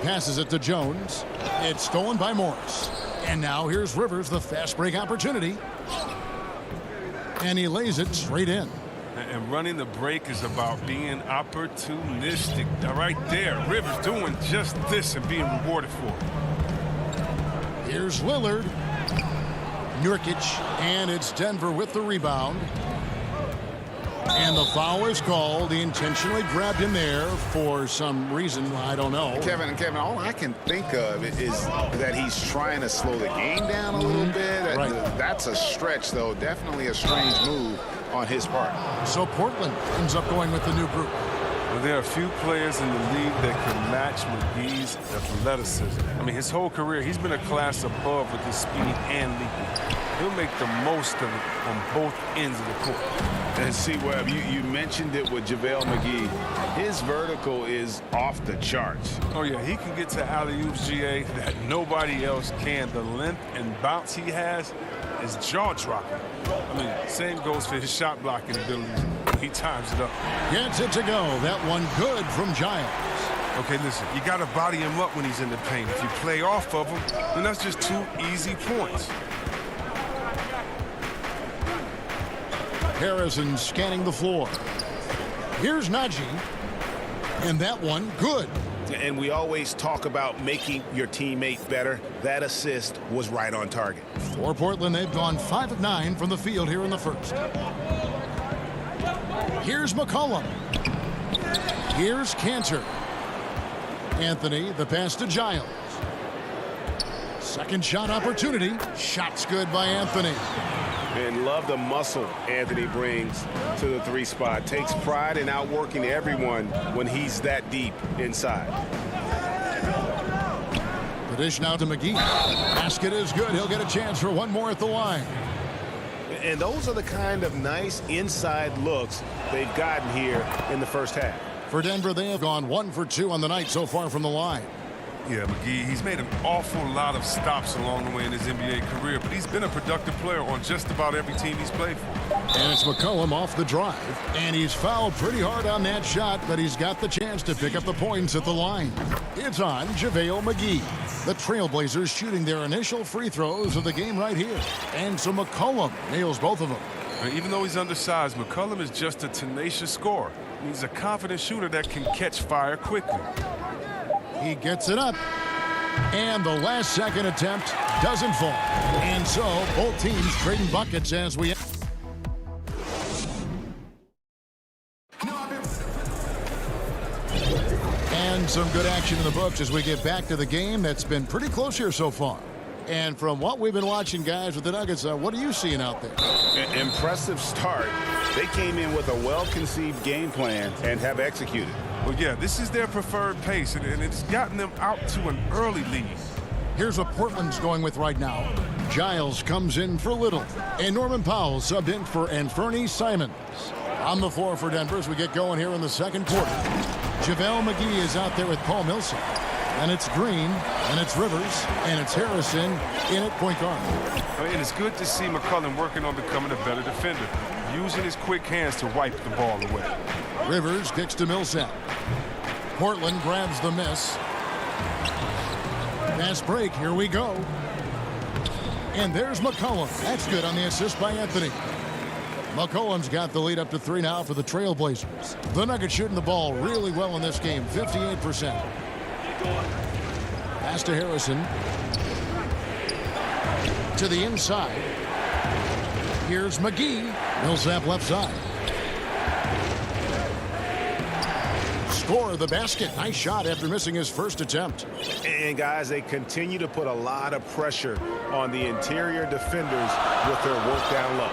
Passes it to Jones. It's stolen by Morris. And now here's Rivers, the fast break opportunity. And he lays it straight in. And running the break is about being opportunistic. Right there, Rivers doing just this and being rewarded for it. Here's Lillard. Nurkic, and it's Denver with the rebound. And the foul is called. He intentionally grabbed him there for some reason. I don't know. Kevin, all I can think of is that he's trying to slow the game down a little bit. Right. That's a stretch, though. Definitely a strange move on his part. So Portland ends up going with the new group. Well, there are a few players in the league that can match McGee's athleticism. I mean, his whole career, he's been a class above with his speed and leaping. He'll make the most of it on both ends of the court. And see, Webb, you mentioned it with JaVale McGee. His vertical is off the charts. Oh, yeah, he can get to alley-oops, GA, that nobody else can. The length and bounce he has is jaw-dropping. I mean, same goes for his shot-blocking abilities. He times it up. Gets it to go. That one good from Giles. Okay, listen, you got to body him up when he's in the paint. If you play off of him, then that's just 2 easy points. Harrison scanning the floor. Here's Najee. And that one, good. And we always talk about making your teammate better. That assist was right on target. For Portland, they've gone 5 of 9 from the field here in the first. Here's McCollum. Here's Cantor. Anthony, the pass to Giles. Second shot opportunity. Shot's good by Anthony. And love the muscle Anthony brings to the 3 spot. Takes pride in outworking everyone when he's that deep inside. The dish now to McGee. Basket is good. He'll get a chance for one more at the line. And those are the kind of nice inside looks they've gotten here in the first half. For Denver, they have gone 1 for 2 on the night so far from the line. Yeah, McGee, he's made an awful lot of stops along the way in his NBA career, but he's been a productive player on just about every team he's played for. And it's McCollum off the drive. And he's fouled pretty hard on that shot, but he's got the chance to pick up the points at the line. It's on JaVale McGee. The Trailblazers shooting their initial free throws of the game right here. And so McCollum nails both of them. And even though he's undersized, McCollum is just a tenacious scorer. He's a confident shooter that can catch fire quickly. He gets it up. And the last second attempt doesn't fall. And so both teams trading buckets as we... And some good action in the books as we get back to the game that's been pretty close here so far. And from what we've been watching, guys, with the Nuggets, what are you seeing out there? Impressive start. They came in with a well-conceived game plan and have executed. Well, yeah, this is their preferred pace, and it's gotten them out to an early lead. Here's what Portland's going with right now. Giles comes in for Little, and Norman Powell subbed in for Anthony Simons. On the floor for Denver as we get going here in the second quarter. JaVale McGee is out there with Paul Millsap. And it's Green, and it's Rivers, and it's Harrison in at point guard. And it's good to see McCollum working on becoming a better defender, using his quick hands to wipe the ball away. Rivers kicks to Millsap. Portland grabs the miss. Fast break, here we go. And there's McCollum. That's good on the assist by Anthony. McCollum's got the lead up to 3 now for the Trailblazers. The Nuggets shooting the ball really well in this game, 58%. Pass to Harrison. To the inside. Here's McGee. Millsap left side. Score the basket. Nice shot after missing his first attempt. And guys, they continue to put a lot of pressure on the interior defenders with their work down low.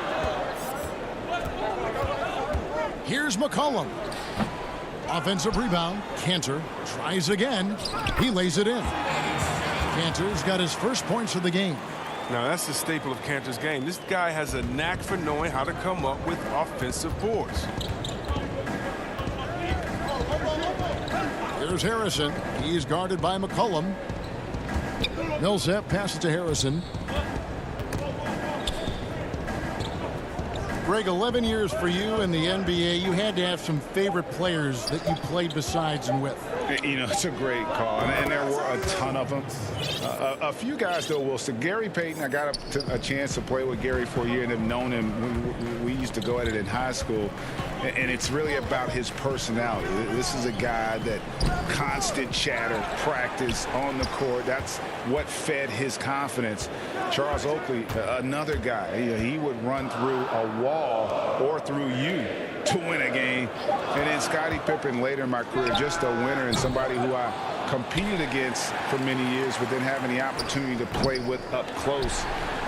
Here's McCollum. Offensive rebound. Cantor tries again. He lays it in. Cantor's got his first points of the game. Now, that's the staple of Cantor's game. This guy has a knack for knowing how to come up with offensive boards. Here's Harrison. He's guarded by McCollum. Millsap passes to Harrison. Greg, 11 years for you in the NBA. You had to have some favorite players that you played besides and with. You know, it's a great call, and there were a ton of them. A few guys, though, Wilson. Gary Payton, I got a chance to play with Gary for a year and have known him. We used to go at it in high school, and it's really about his personality. This is a guy that constant chatter, practice on the court. That's what fed his confidence. Charles Oakley, another guy, he would run through a wall or through you to win a game. And then Scottie Pippen later in my career, just a winner and somebody who I competed against for many years, but then having the opportunity to play with up close,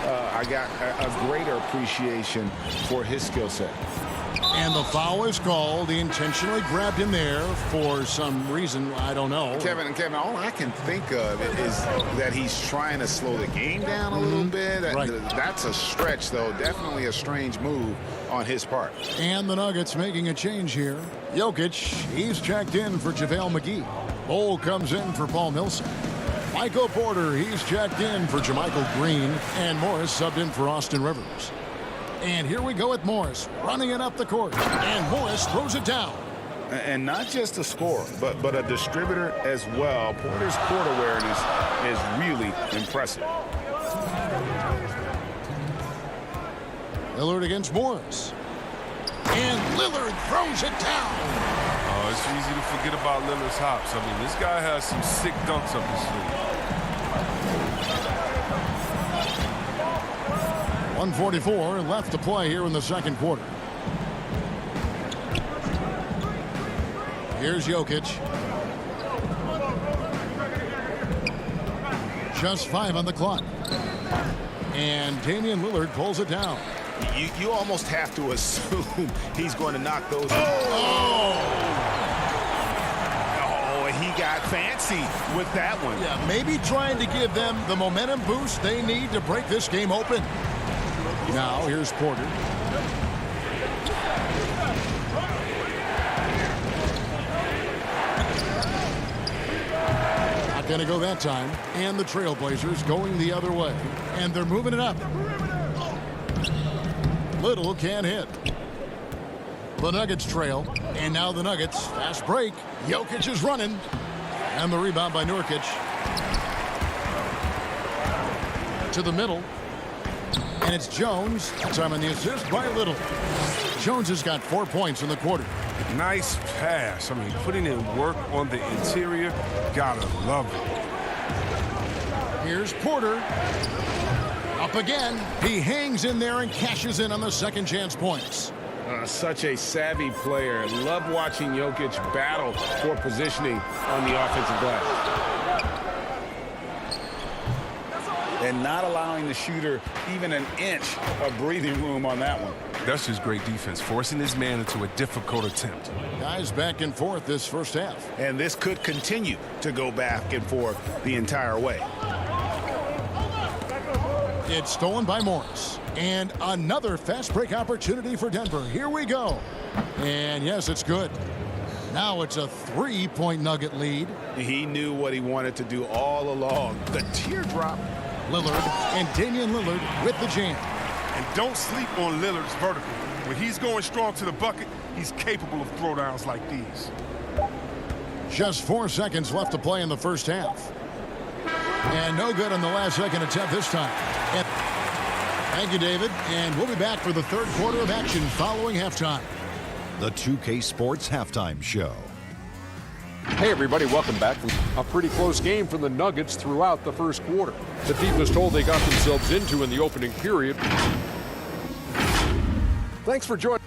I got a greater appreciation for his skill set. And the foul is called. He intentionally grabbed him there for some reason. I don't know. Kevin, all I can think of is that he's trying to slow the game down a little bit. Right. That's a stretch, though. Definitely a strange move on his part. And the Nuggets making a change here. Jokic, he's checked in for JaVale McGee. Bol comes in for Paul Millsap. Michael Porter, he's checked in for JaMychal Green. And Morris subbed in for Austin Rivers. And here we go with Morris running it up the court. And Morris throws it down. And not just a scorer, but a distributor as well. Porter's court awareness is really impressive. Lillard against Morris. And Lillard throws it down. Oh, it's easy to forget about Lillard's hops. I mean, this guy has some sick dunks up his sleeve. 1:44 left to play here in the second quarter. Here's Jokic. Just 5 on the clock. And Damian Lillard pulls it down. You almost have to assume he's going to knock those. Oh, he got fancy with that one. yeah, maybe trying to give them the momentum boost they need to break this game open. Now here's Porter. Not going to go that time. And the Trailblazers going the other way. And they're moving it up. Little can't hit. The Nuggets trail. And now the Nuggets. Fast break. Jokic is running. And the rebound by Nurkic. To the middle. And it's Jones. That time on the assist by Little. Jones has got 4 points in the quarter. Nice pass. I mean, putting in work on the interior. Gotta love it. Here's Porter. Up again. He hangs in there and cashes in on the second chance points. Such a savvy player. Love watching Jokic battle for positioning on the offensive glass. And not allowing the shooter even an inch of breathing room on that one. That's just great defense, forcing his man into a difficult attempt. Guys back and forth this first half. And this could continue to go back and forth the entire way. It's stolen by Morris. And another fast break opportunity for Denver. Here we go. And yes, it's good. Now it's a 3-point Nugget lead. He knew what he wanted to do all along. The teardrop. Lillard and Damian Lillard with the jam. And don't sleep on Lillard's vertical. When he's going strong to the bucket, he's capable of throwdowns like these. Just 4 seconds left to play in the first half. And no good on the last second attempt this time. And thank you, David. And we'll be back for the third quarter of action following halftime. The 2K Sports Halftime Show. Hey everybody, welcome back. A pretty close game for the Nuggets throughout the first quarter. The deepest hole they got themselves into in the opening period. Thanks for joining.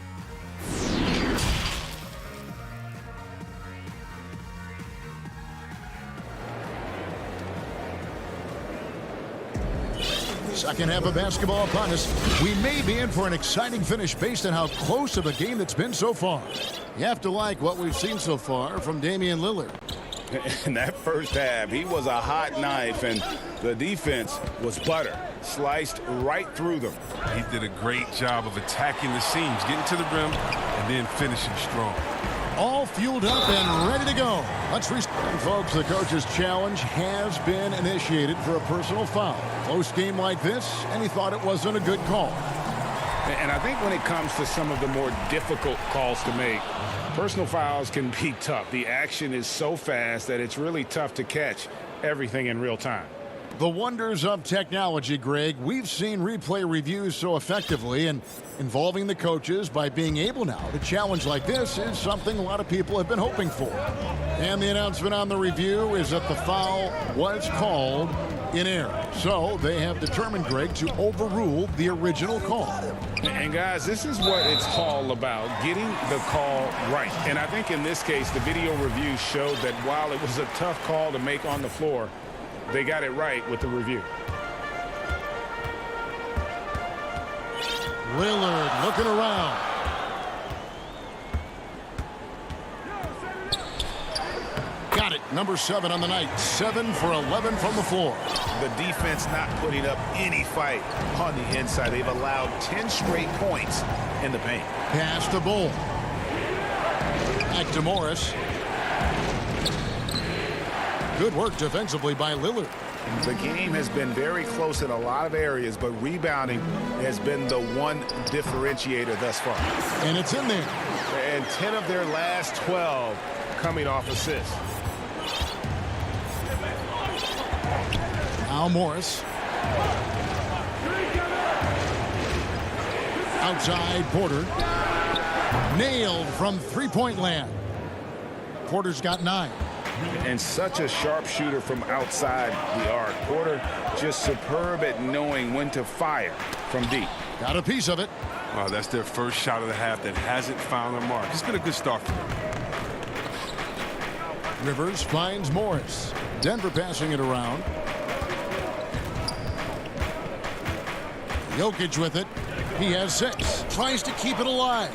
Second half of basketball upon us. We may be in for an exciting finish based on how close of a game that's been so far. You have to like what we've seen so far from Damian Lillard. In that first half, he was a hot knife, and the defense was butter. Sliced right through them. He did a great job of attacking the seams, getting to the rim, and then finishing strong. All fueled up and ready to go. Let's restart. Folks, the coach's challenge has been initiated for a personal foul. Close game like this, and he thought it wasn't a good call. And I think when it comes to some of the more difficult calls to make, personal fouls can be tough. The action is so fast that it's really tough to catch everything in real time. The wonders of technology, Greg. We've seen replay reviews so effectively, and involving the coaches by being able now to challenge like this is something a lot of people have been hoping for. And the announcement on the review is that the foul was called in error. So they have determined, Greg, to overrule the original call. And guys, this is what it's all about, getting the call right. And I think in this case, the video review showed that while it was a tough call to make on the floor, they got it right with the review. Lillard looking around. Got it. Number 7 on the night. 7 for 11 from the floor. The defense not putting up any fight on the inside. They've allowed 10 straight points in the paint. Pass to Bull. Back to Morris. Good work defensively by Lillard. The game has been very close in a lot of areas, but rebounding has been the one differentiator thus far. And it's in there. And 10 of their last 12 coming off assists. Al Morris. Outside Porter. Nailed from three-point land. Porter's got 9. And such a sharp shooter from outside the arc. Porter just superb at knowing when to fire from deep. Got a piece of it. Oh, that's their first shot of the half that hasn't found their mark. It's been a good start for them. Rivers finds Morris. Denver passing it around. Jokic with it. He has 6. Tries to keep it alive.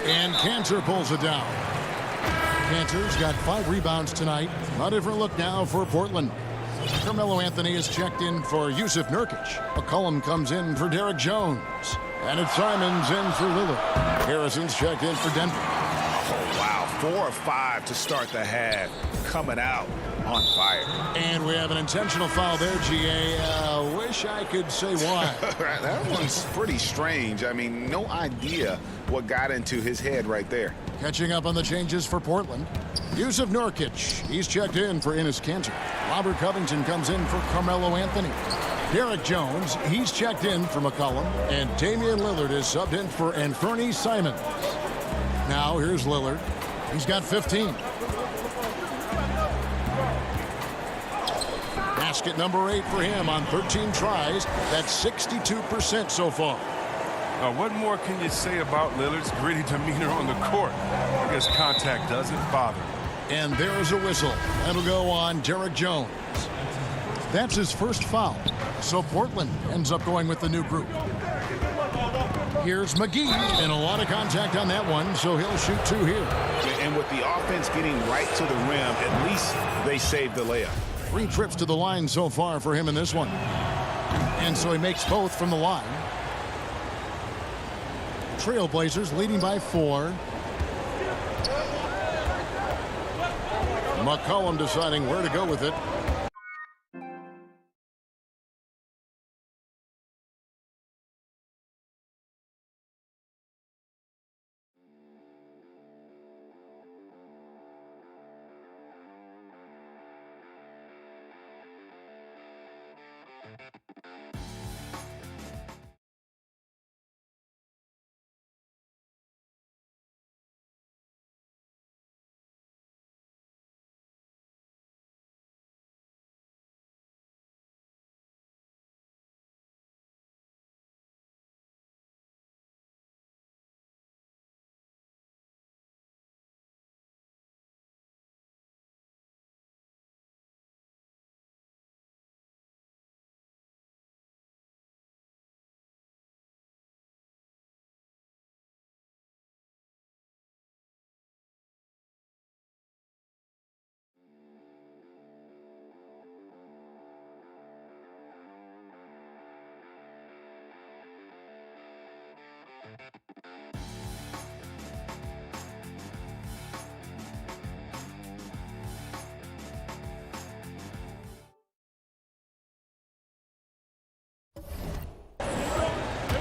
And Cantor pulls it down. Cantor's got 5 rebounds tonight. A different look now for Portland. Carmelo Anthony is checked in for Yusuf Nurkic. McCollum comes in for Derek Jones. And it's Simons in for Lillard. Harrison's checked in for Denver. Oh, wow. 4 of 5 to start the half. Coming out on fire. And we have an intentional foul there, GA. Wish I could say why. That one's pretty strange. I mean, no idea what got into his head right there. Catching up on the changes for Portland. Yusuf Nurkic. He's checked in for Enes Kanter. Robert Covington comes in for Carmelo Anthony. Derek Jones, he's checked in for McCollum. And Damian Lillard is subbed in for Anthony Simons. Now here's Lillard. He's got 15. Basket number 8 for him on 13 tries. That's 62% so far. What more can you say about Lillard's gritty demeanor on the court? I guess contact doesn't bother him. And there's a whistle. That'll go on Derek Jones. That's his first foul. So Portland ends up going with the new group. Here's McGee, and a lot of contact on that one, so he'll shoot 2 here. And with the offense getting right to the rim, at least they saved the layup. 3 trips to the line so far for him in this one. And so he makes both from the line. Trailblazers leading by 4. McCollum deciding where to go with it.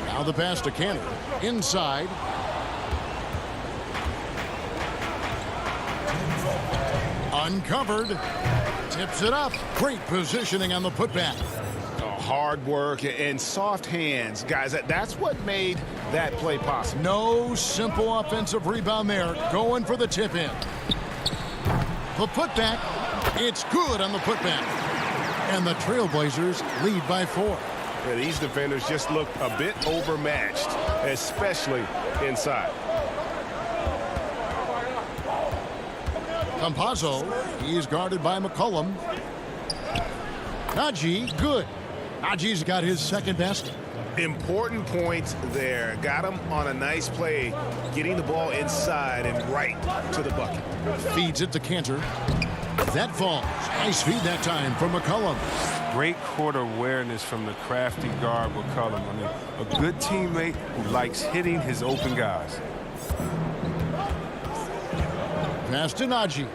Now the pass to Cantor. Inside. Uncovered. Tips it up. Great positioning on the putback. Hard work and soft hands. Guys, that's what made that play possible. No simple offensive rebound there. Going for the tip in. The putback. It's good on the putback. And the Trailblazers lead by 4. Yeah, these defenders just look a bit overmatched, especially inside. Campazzo, he's guarded by McCollum. Najee, good. Najee's got his second basket. Important points there. Got him on a nice play, getting the ball inside and right to the bucket. Feeds it to Cantor. That falls. Nice feed that time from McCollum. Great court awareness from the crafty guard McCollum. I mean, a good teammate who likes hitting his open guys. Pass to Najee.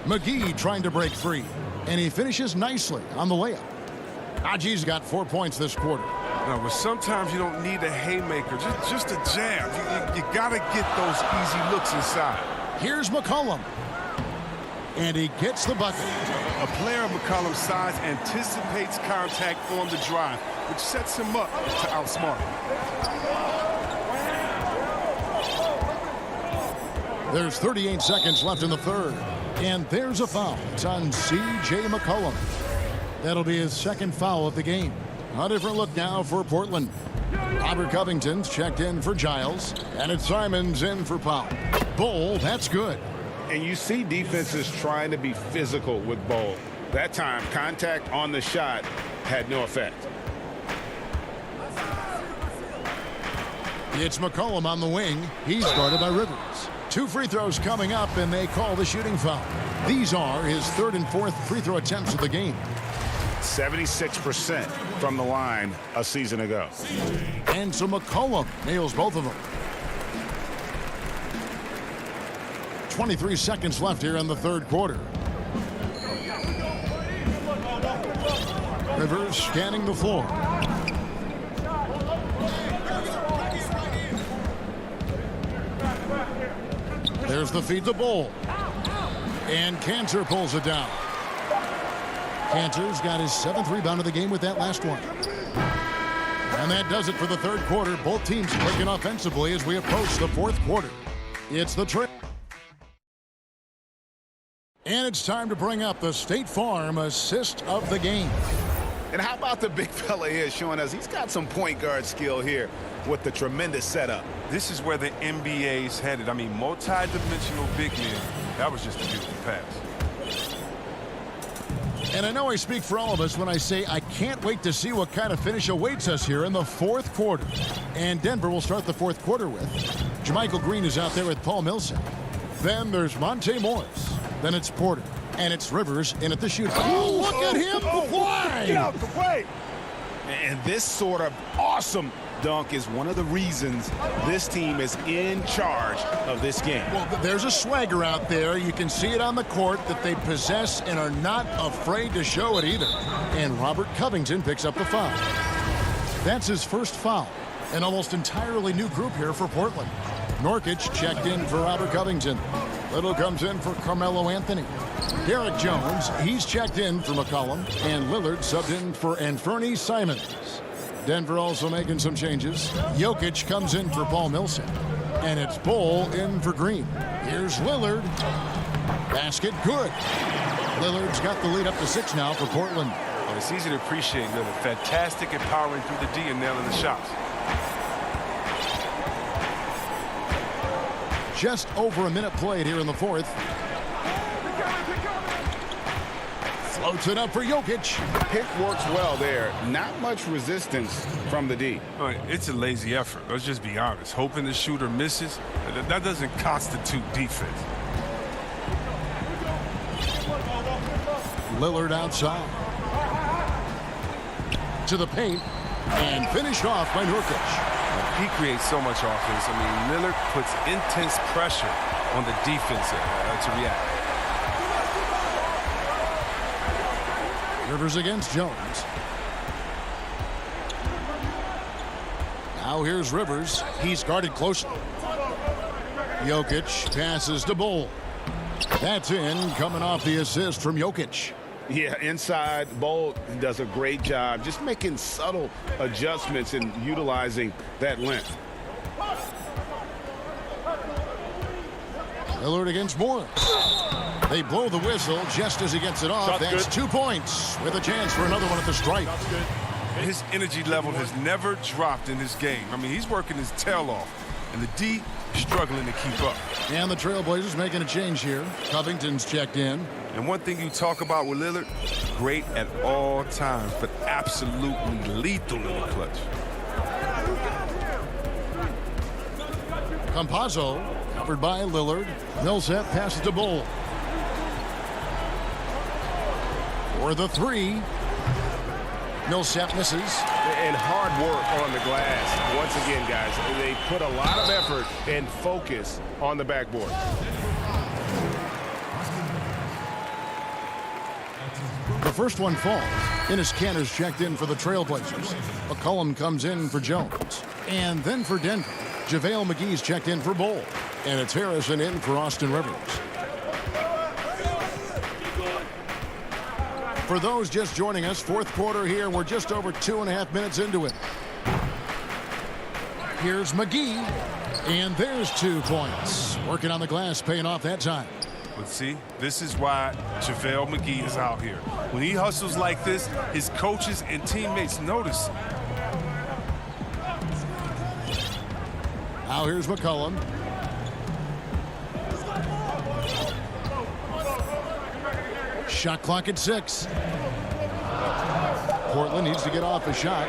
McGee trying to break free. And he finishes nicely on the layup. Najee's got 4 points this quarter. No, but sometimes you don't need a haymaker, just a jab. You got to get those easy looks inside. Here's McCollum. And he gets the bucket. A player of McCollum's size anticipates contact on the drive, which sets him up to outsmart him. There's 38 seconds left in the third. And there's a foul. It's on C.J. McCollum. That'll be his second foul of the game. A different look now for Portland. Robert Covington's checked in for Giles. And it's Simons in for Powell. Bull, that's good. And you see defenses trying to be physical with Bull. That time, contact on the shot had no effect. It's McCollum on the wing. He's guarded by Rivers. 2 free throws coming up, and they call the shooting foul. These are his third and fourth free throw attempts of the game. 76% from the line a season ago. And so McCollum nails both of them. 23 seconds left here in the third quarter. Rivers scanning the floor. There's the feed to Bull. And Cantor pulls it down. Cantor's got his 7th rebound of the game with that last one. And that does it for the third quarter. Both teams clicking offensively as we approach the fourth quarter. It's the trip. And it's time to bring up the State Farm assist of the game. And how about the big fella here showing us he's got some point guard skill here with the tremendous setup. This is where the NBA's headed. I mean, multi-dimensional big men. That was just a beautiful pass. And I know I speak for all of us when I say I can't wait to see what kind of finish awaits us here in the fourth quarter. And Denver will start the fourth quarter with Jermichael Green is out there with Paul Millsap. Then there's Monte Morris. Then it's Porter. And it's Rivers in at the shooting. Oh, look at him fly! Get out the way! And this sort of awesome dunk is one of the reasons this team is in charge of this game. Well, there's a swagger out there. You can see it on the court that they possess and are not afraid to show it either. And Robert Covington picks up the foul. That's his first foul. An almost entirely new group here for Portland. Nurkic checked in for Robert Covington. Little comes in for Carmelo Anthony. Derek Jones, he's checked in for McCollum. And Lillard subbed in for Anfernee Simons. Denver also making some changes. Jokic comes in for Paul Millsap. And it's Bull in for Green. Here's Lillard. Basket good. Lillard's got the lead up to 6 now for Portland. Well, it's easy to appreciate Lillard. Fantastic at powering through the D and nailing the shots. Just over a minute played here in the fourth. Floats it up for Jokic. Pick works well there. Not much resistance from the D. It's a lazy effort. Let's just be honest. Hoping the shooter misses, that doesn't constitute defense. Lillard outside. To the paint. And finished off by Nurkic. He creates so much offense. I mean, Lillard puts intense pressure on the defense to react. Rivers against Jones. Now here's Rivers. He's guarded closely. Jokic passes to Bull. That's in, coming off the assist from Jokic. Yeah, inside, Bull does a great job just making subtle adjustments and utilizing that length. Lillard against Morris. They blow the whistle just as he gets it off. Shot That's good. 2 points with a chance for another one at the stripe. His energy level has never dropped in this game. I mean, he's working his tail off, and the D struggling to keep up. And the Trailblazers making a change here. Covington's checked in. And one thing you talk about with Lillard, great at all times, but absolutely lethal in the clutch. Campazzo, covered by Lillard. Millsap passes to Bull. For the three. Millsap misses. And hard work on the glass. Once again, guys, they put a lot of effort and focus on the backboard. The first one falls. Ennis Cantor's checked in for the Trailblazers. McCollum comes in for Jones. And then for Denver, JaVale McGee's checked in for Bull. And it's Harrison in for Austin Rivers. For those just joining us, fourth quarter here. We're just over 2.5 minutes into it. Here's McGee. And there's 2 points. Working on the glass, paying off that time. But see, this is why JaVale McGee is out here. When he hustles like this, his coaches and teammates notice. Now here's McCollum. Shot clock at 6. Portland needs to get off a shot.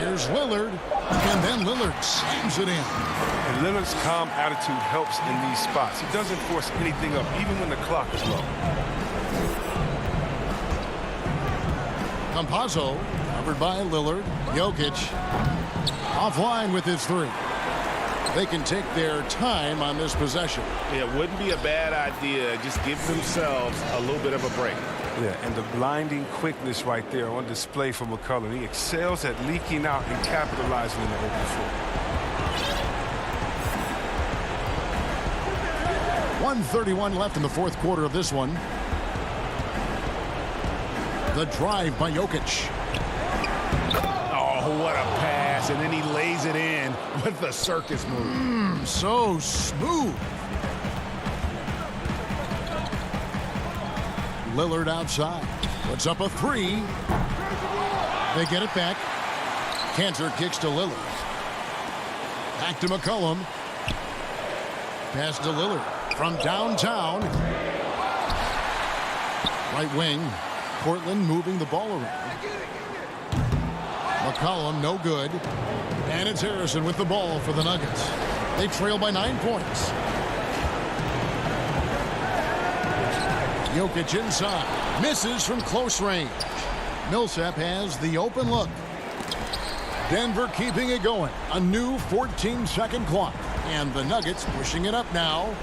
Here's Lillard. And then Lillard slams it in. And Lillard's calm attitude helps in these spots. He doesn't force anything up, even when the clock is low. Campazzo, covered by Lillard. Jokic, offline with his 3. They can take their time on this possession. Yeah, it wouldn't be a bad idea. Just give themselves a little bit of a break. Yeah, and the blinding quickness right there on display for McCollum. He excels at leaking out and capitalizing in the open floor. 1:31 left in the fourth quarter of this one. The drive by Jokic. Oh, what a pass. And then he lays it in with the circus move. So smooth. Lillard outside. Puts up a 3. They get it back. Cantor kicks to Lillard. Back to McCollum. Pass to Lillard from downtown. Right wing. Portland moving the ball around. McCollum no good. And it's Harrison with the ball for the Nuggets. They trail by 9 points. Jokic inside. Misses from close range. Millsap has the open look. Denver keeping it going. A new 14-second clock. And the Nuggets pushing it up now.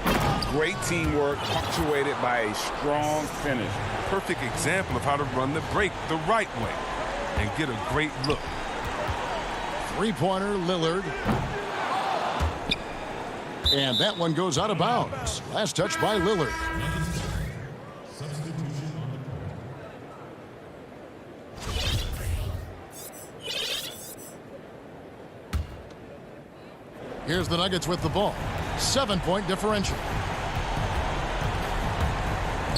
Great teamwork punctuated by a strong finish. Perfect example of how to run the break the right way and get a great look. Three-pointer, Lillard. And that one goes out of bounds. Last touch by Lillard. Here's the Nuggets with the ball. 7-point differential.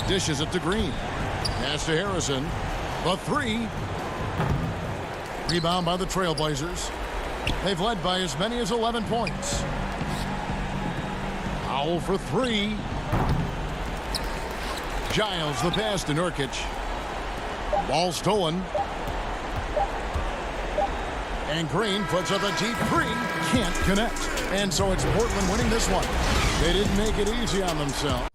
Dishes it to Green. Pass to Harrison. The 3. Rebound by the Trailblazers. They've led by as many as 11 points. Powell for 3. Giles the pass to Nurkic. Ball stolen. And Green puts up a deep 3. Can't connect. And so it's Portland winning this one. They didn't make it easy on themselves.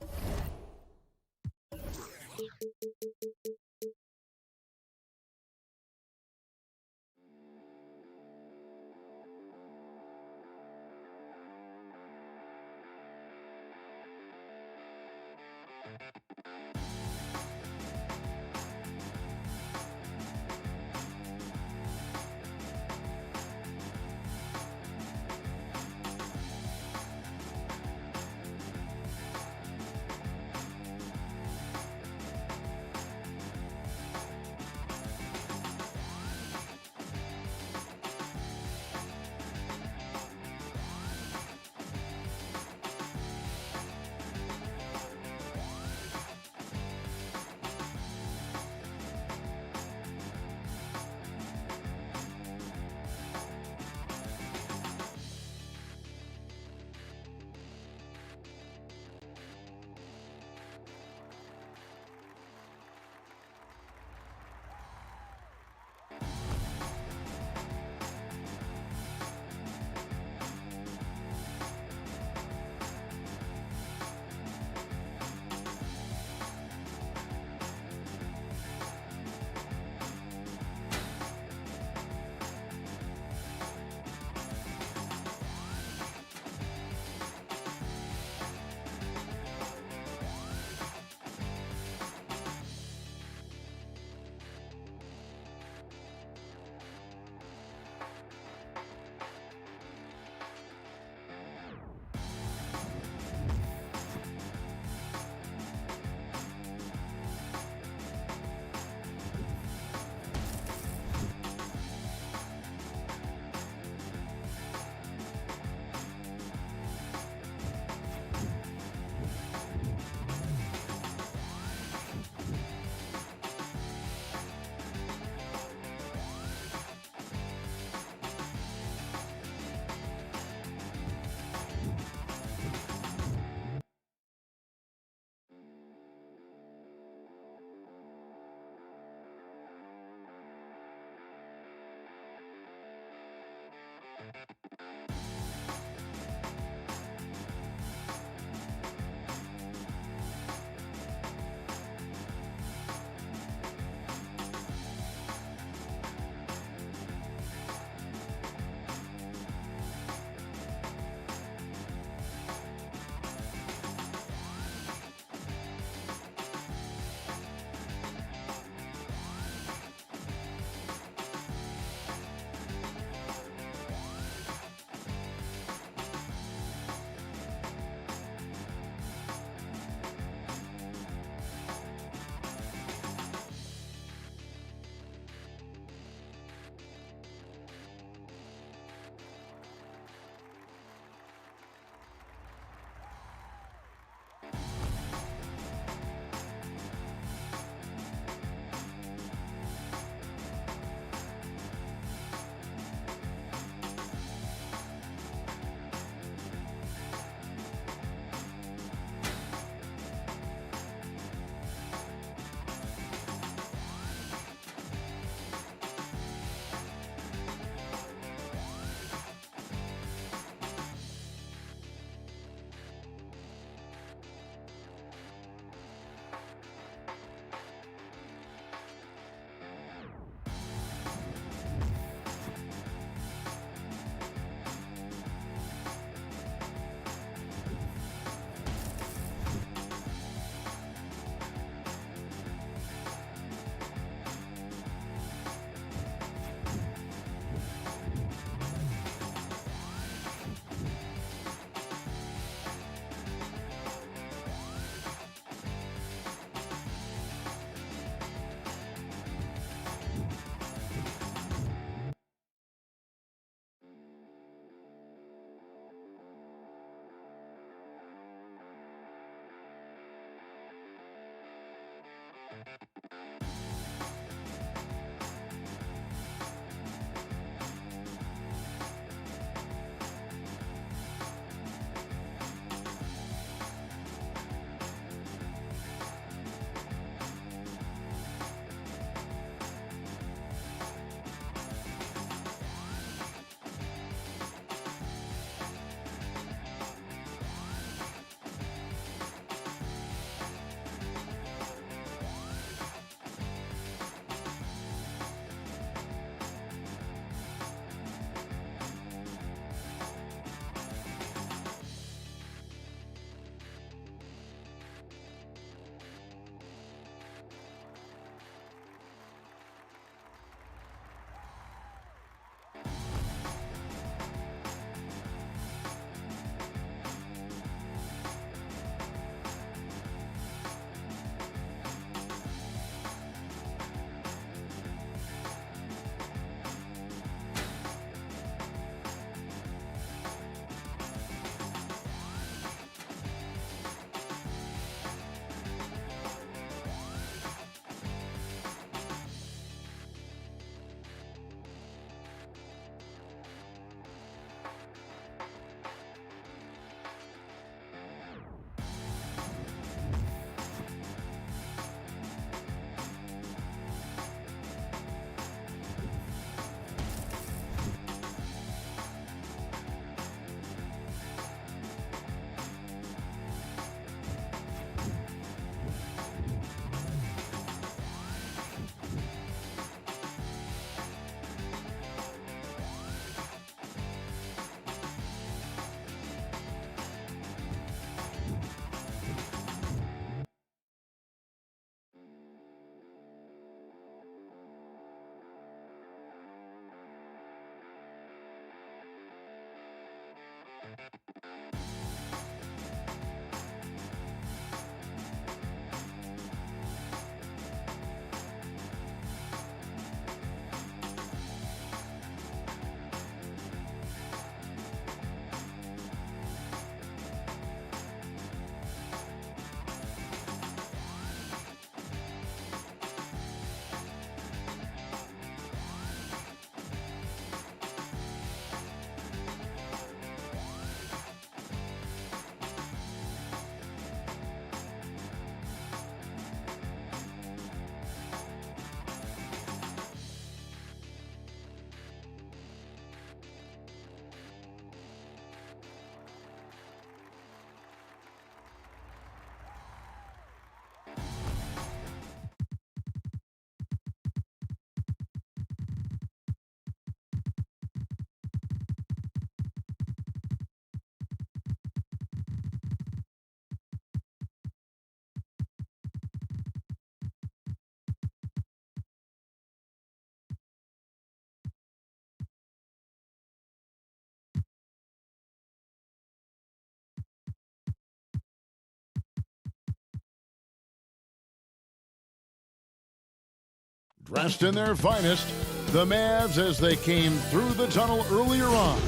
Dressed in their finest, the Mavs as they came through the tunnel earlier on.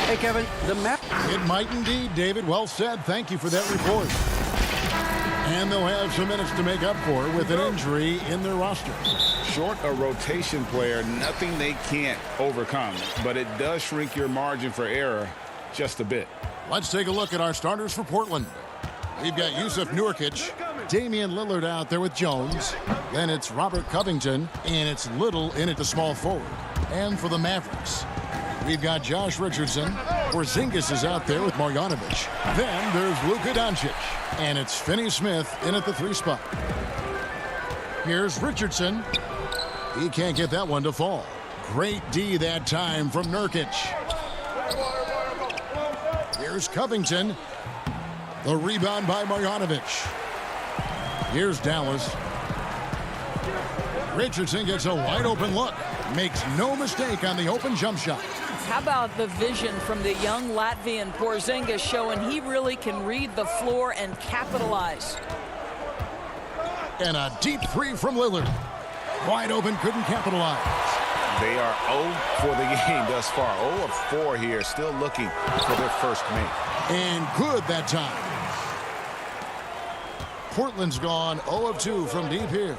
Hey, Kevin, It might indeed, David. Well said. Thank you for that report. And they'll have some minutes to make up for with an injury in their roster. Short a rotation player, nothing they can't overcome, but it does shrink your margin for error just a bit. Let's take a look at our starters for Portland. We've got Yusuf Nurkic, Damian Lillard out there with Jones. Then it's Robert Covington, and it's Little in at the small forward. And for the Mavericks, we've got Josh Richardson. Porzingis is out there with Marjanovic. Then there's Luka Doncic, and it's Finney Smith in at the 3 spot. Here's Richardson. He can't get that one to fall. Great D that time from Nurkic. Here's Covington. The rebound by Marjanovic. Here's Dallas. Richardson gets a wide open look. Makes no mistake on the open jump shot. How about the vision from the young Latvian Porzingis showing he really can read the floor and capitalize. And a deep 3 from Lillard. Wide open, couldn't capitalize. They are 0 for the game thus far. 0 of 4 here, still looking for their first make. And good that time. Portland's gone 0 of 2 from deep here.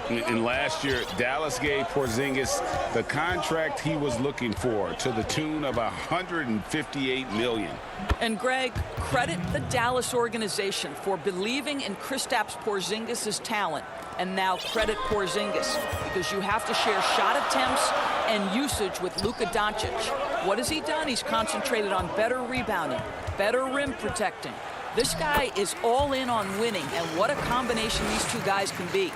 And last year, Dallas gave Porzingis the contract he was looking for to the tune of $158 million. And Greg, credit the Dallas organization for believing in Kristaps Porzingis' talent. And now credit Porzingis because you have to share shot attempts and usage with Luka Doncic. What has he done? He's concentrated on better rebounding, better rim protecting. This guy is all in on winning, and what a combination these two guys can be.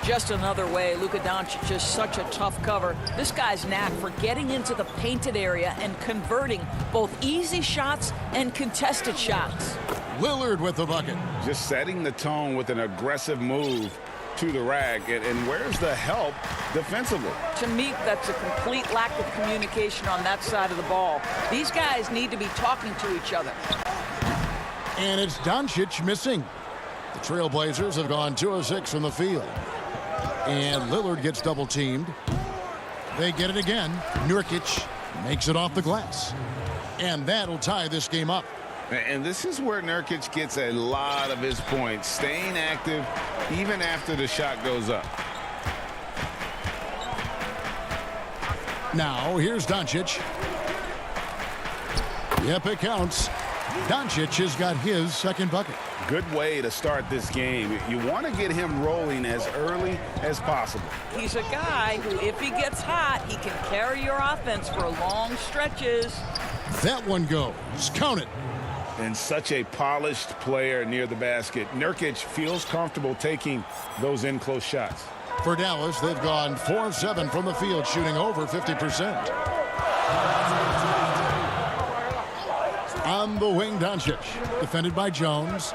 Just another way, Luka Doncic is such a tough cover. This guy's knack for getting into the painted area and converting both easy shots and contested shots. Lillard with the bucket. Just setting the tone with an aggressive move to the rack. And where's the help defensively? To me, that's a complete lack of communication on that side of the ball. These guys need to be talking to each other. And it's Doncic missing. The Trailblazers have gone 2 of 6 from the field. And Lillard gets double teamed. They get it again. Nurkic makes it off the glass. And that'll tie this game up. And this is where Nurkic gets a lot of his points, staying active even after the shot goes up. Now here's Doncic. Yep, it counts. Doncic has got his second bucket. Good way to start this game. You want to get him rolling as early as possible. He's a guy who, if he gets hot, he can carry your offense for long stretches. That one goes. Count it. And such a polished player near the basket. Nurkic feels comfortable taking those in-close shots. For Dallas, they've gone 4 of 7 from the field, shooting over 50%. On the wing, Doncic, defended by Jones.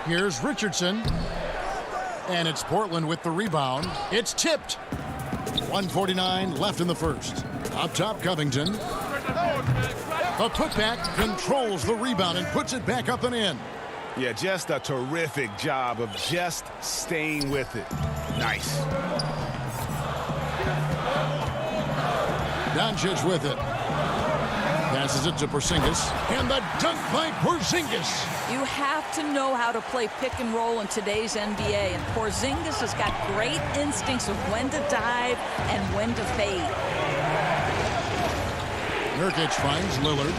Here's Richardson. And it's Portland with the rebound. It's tipped. 1:49 left in the first. Up top, Covington. The putback controls the rebound and puts it back up and in. Yeah, just a terrific job of just staying with it. Nice. Doncic with it. Passes it to Porzingis. And the dunk by Porzingis. You have to know how to play pick and roll in today's NBA. And Porzingis has got great instincts of when to dive and when to fade. Nurkic finds Lillard.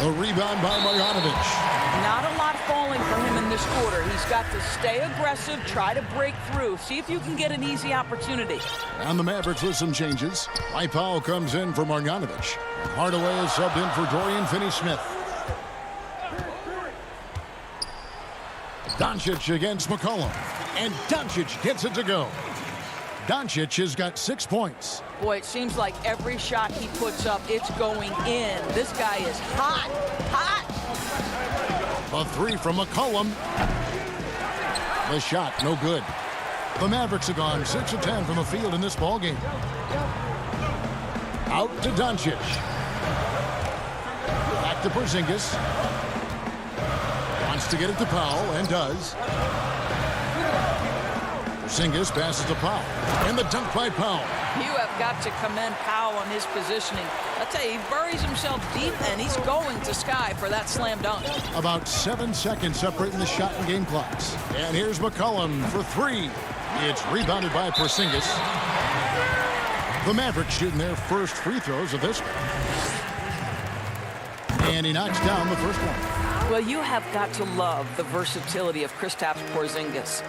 A rebound by Marjanovic. Not a lot falling for him in this quarter. He's got to stay aggressive, try to break through, see if you can get an easy opportunity. And the Mavericks with some changes. Dwight Powell comes in for Marjanovic. Hardaway is subbed in for Dorian Finney-Smith. Doncic against McCollum. And Doncic gets it to go. Doncic has got 6 points. Boy, it seems like every shot he puts up, it's going in. This guy is hot, hot. A 3 from McCollum. The shot, no good. The Mavericks have gone 6 of 10 from the field in this ballgame. Out to Doncic. Back to Porzingis. Wants to get it to Powell, and does. Porzingis passes to Powell. And the dunk by Powell. You have got to commend Powell on his positioning. I'll tell you, he buries himself deep, and he's going to sky for that slam dunk. About 7 seconds separating the shot and game clocks. And here's McCollum for three. It's rebounded by Porzingis. The Mavericks shooting their first free throws of this one. And he knocks down the first one. Well, you have got to love the versatility of Kristaps Porzingis.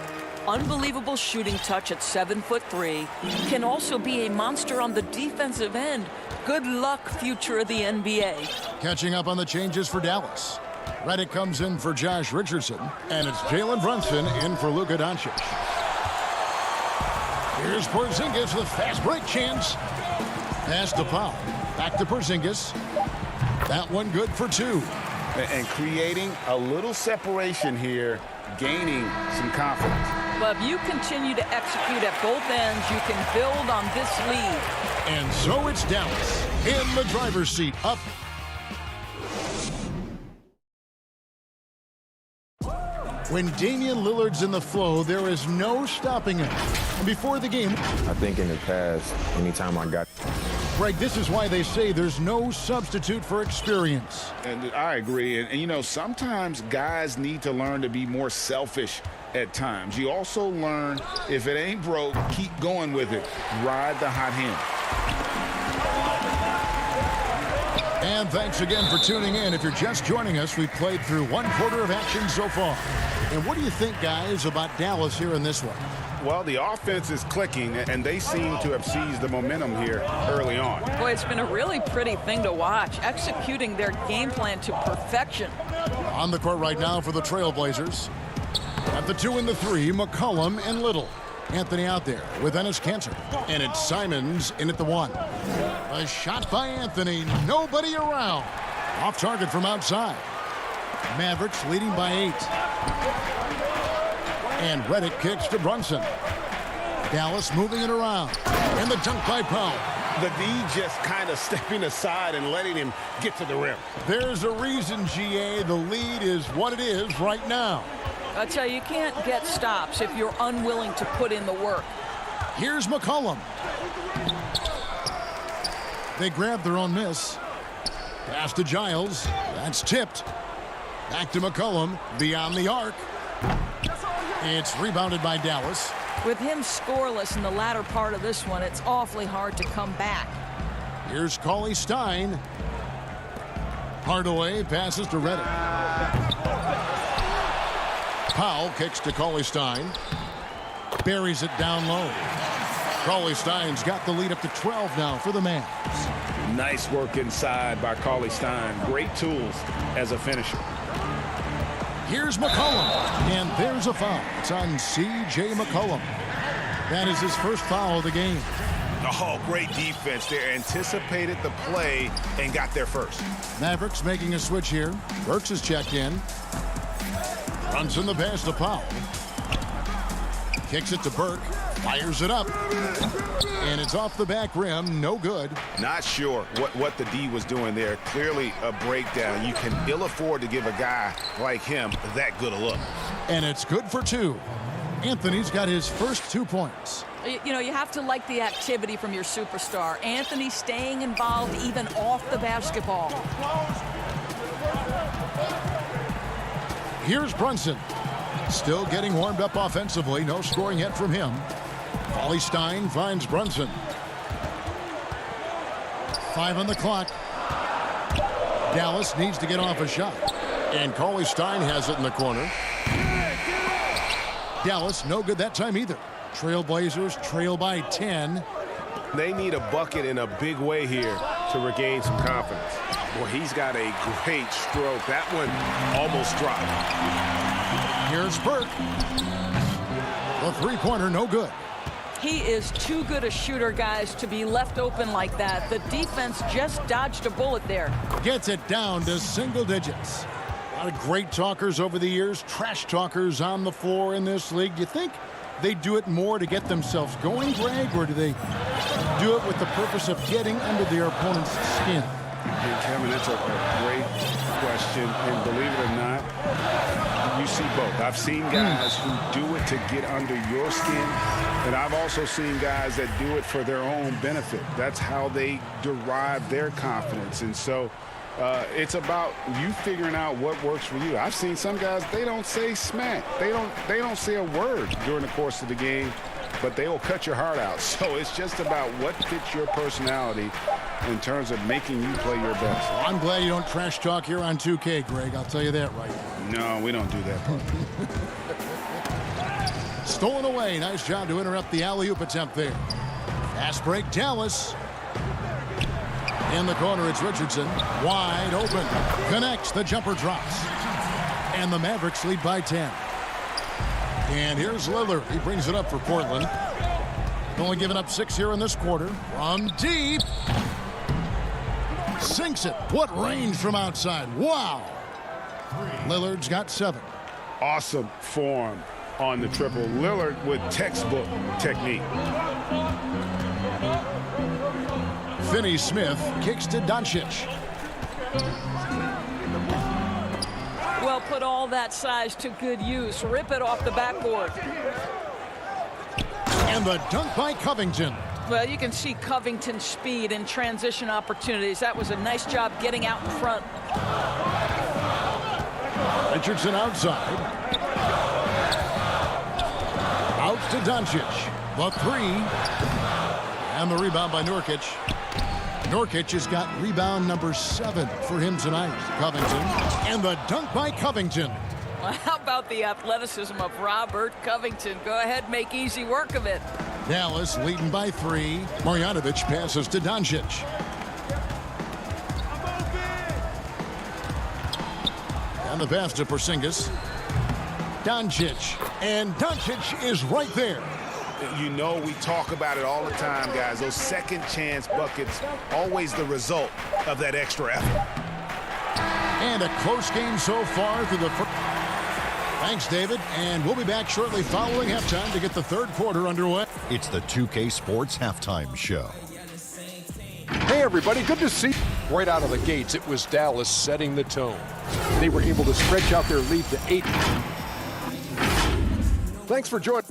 Unbelievable shooting touch at 7'3", can also be a monster on the defensive end. Good luck, future of the NBA. Catching up on the changes for Dallas. Redick comes in for Josh Richardson, and it's Jalen Brunson in for Luka Doncic. Here's Porzingis with fast break chance. Pass to Powell. Back to Porzingis. That one good for two. And creating a little separation here, gaining some confidence. But if you continue to execute at both ends, you can build on this lead. And so it's Dallas in the driver's seat, up. When Damian Lillard's in the flow, there is no stopping him. And before the game, I think in the past, anytime I got... Greg, this is why they say there's no substitute for experience. And I agree. And you know, sometimes guys need to learn to be more selfish at times. You also learn, if it ain't broke, keep going with it. Ride the hot hand. And thanks again for tuning in. If you're just joining us, we've played through 1/4 of action so far. And what do you think, guys, about Dallas here in this one? Well, the offense is clicking, and they seem to have seized the momentum here early on. Boy, it's been a really pretty thing to watch, executing their game plan to perfection. On the court right now for the Trailblazers. At the 2 and the 3, McCollum and Little. Anthony out there with Enes Kanter. And it's Simons in at the 1. A shot by Anthony. Nobody around. Off target from outside. Mavericks leading by 8. And Redick kicks to Brunson. Dallas moving it around. And the dunk by Powell. The D just kind of stepping aside and letting him get to the rim. There's a reason, GA, the lead is what it is right now. I tell you, you can't get stops if you're unwilling to put in the work. Here's McCollum. They grab their own miss. Pass to Giles. That's tipped. Back to McCollum. Beyond the arc. It's rebounded by Dallas. With him scoreless in the latter part of this one, it's awfully hard to come back. Here's Kawhi Stein. Hardaway passes to Redick. Powell kicks to Kawhi Stein. Buries it down low. Kawhi Stein's got the lead up to 12 now for the Mavs. Nice work inside by Kawhi Stein. Great tools as a finisher. Here's McCollum, and there's a foul. It's on C.J. McCollum. That is his first foul of the game. Oh, great defense there. Anticipated the play and got there first. Mavericks making a switch here. Burks is checked in. Brunson the pass to Powell. Kicks it to Burke. Fires it up. And it's off the back rim. No good. Not sure what the D was doing there. Clearly a breakdown. You can ill afford to give a guy like him that good a look. And it's good for 2. Anthony's got his first 2 points. You know, you have to like the activity from your superstar. Anthony staying involved even off the basketball. Here's Brunson. Still getting warmed up offensively. No scoring yet from him. Kawhi Stein finds Brunson. 5 on the clock. Dallas needs to get off a shot. And Kawhi Stein has it in the corner. Dallas no good that time either. Trailblazers trail by 10. They need a bucket in a big way here to regain some confidence. Boy, he's got a great stroke. That one almost dropped. Here's Burke. The three-pointer no good. He is too good a shooter, guys, to be left open like that. The defense just dodged a bullet there. Gets it down to single digits. A lot of great talkers over the years, trash talkers on the floor in this league. Do you think they do it more to get themselves going, Greg, or do they do it with the purpose of getting under their opponent's skin? Kevin, that's a great question, and believe it or not, you see both. I've seen guys who do it to get under your skin, and I've also seen guys that do it for their own benefit. That's how they derive their confidence. And so it's about you figuring out what works for you. I've seen some guys, they don't say smack. They don't say a word during the course of the game, but they will cut your heart out. So it's just about what fits your personality in terms of making you play your best. Well, I'm glad you don't trash talk here on 2K, Greg. I'll tell you that right. No, we don't do that part. Stolen away. Nice job to interrupt the alley-oop attempt there. Fast break, Dallas. In the corner, it's Richardson. Wide open. Connects. The jumper drops. And the Mavericks lead by 10. And here's Lillard. He brings it up for Portland. Only giving up 6 here in this quarter. From deep. Sinks it. What range from outside. Wow. Lillard's got 7. Awesome form on the triple. Lillard with textbook technique. Finney-Smith kicks to Doncic. Well, put all that size to good use. Rip it off the backboard. And the dunk by Covington. Well, you can see Covington's speed and transition opportunities. That was a nice job getting out in front. Richardson outside. Out to Doncic. The 3. And the rebound by Nurkic. Nurkic has got rebound number 7 for him tonight. Covington. And the dunk by Covington. Well, how about the athleticism of Robert Covington? Go ahead, make easy work of it. Dallas leading by 3. Marjanovic passes to Doncic. And the pass to Porzingis. Doncic. And Doncic is right there. You know, we talk about it all the time, guys. Those second chance buckets, always the result of that extra effort. And a close game so far through the first. Thanks, David. And we'll be back shortly following halftime to get the third quarter underway. It's the 2K Sports Halftime Show. Hey, everybody. Good to see you. Right out of the gates, it was Dallas setting the tone. They were able to stretch out their lead to 8. Thanks for joining.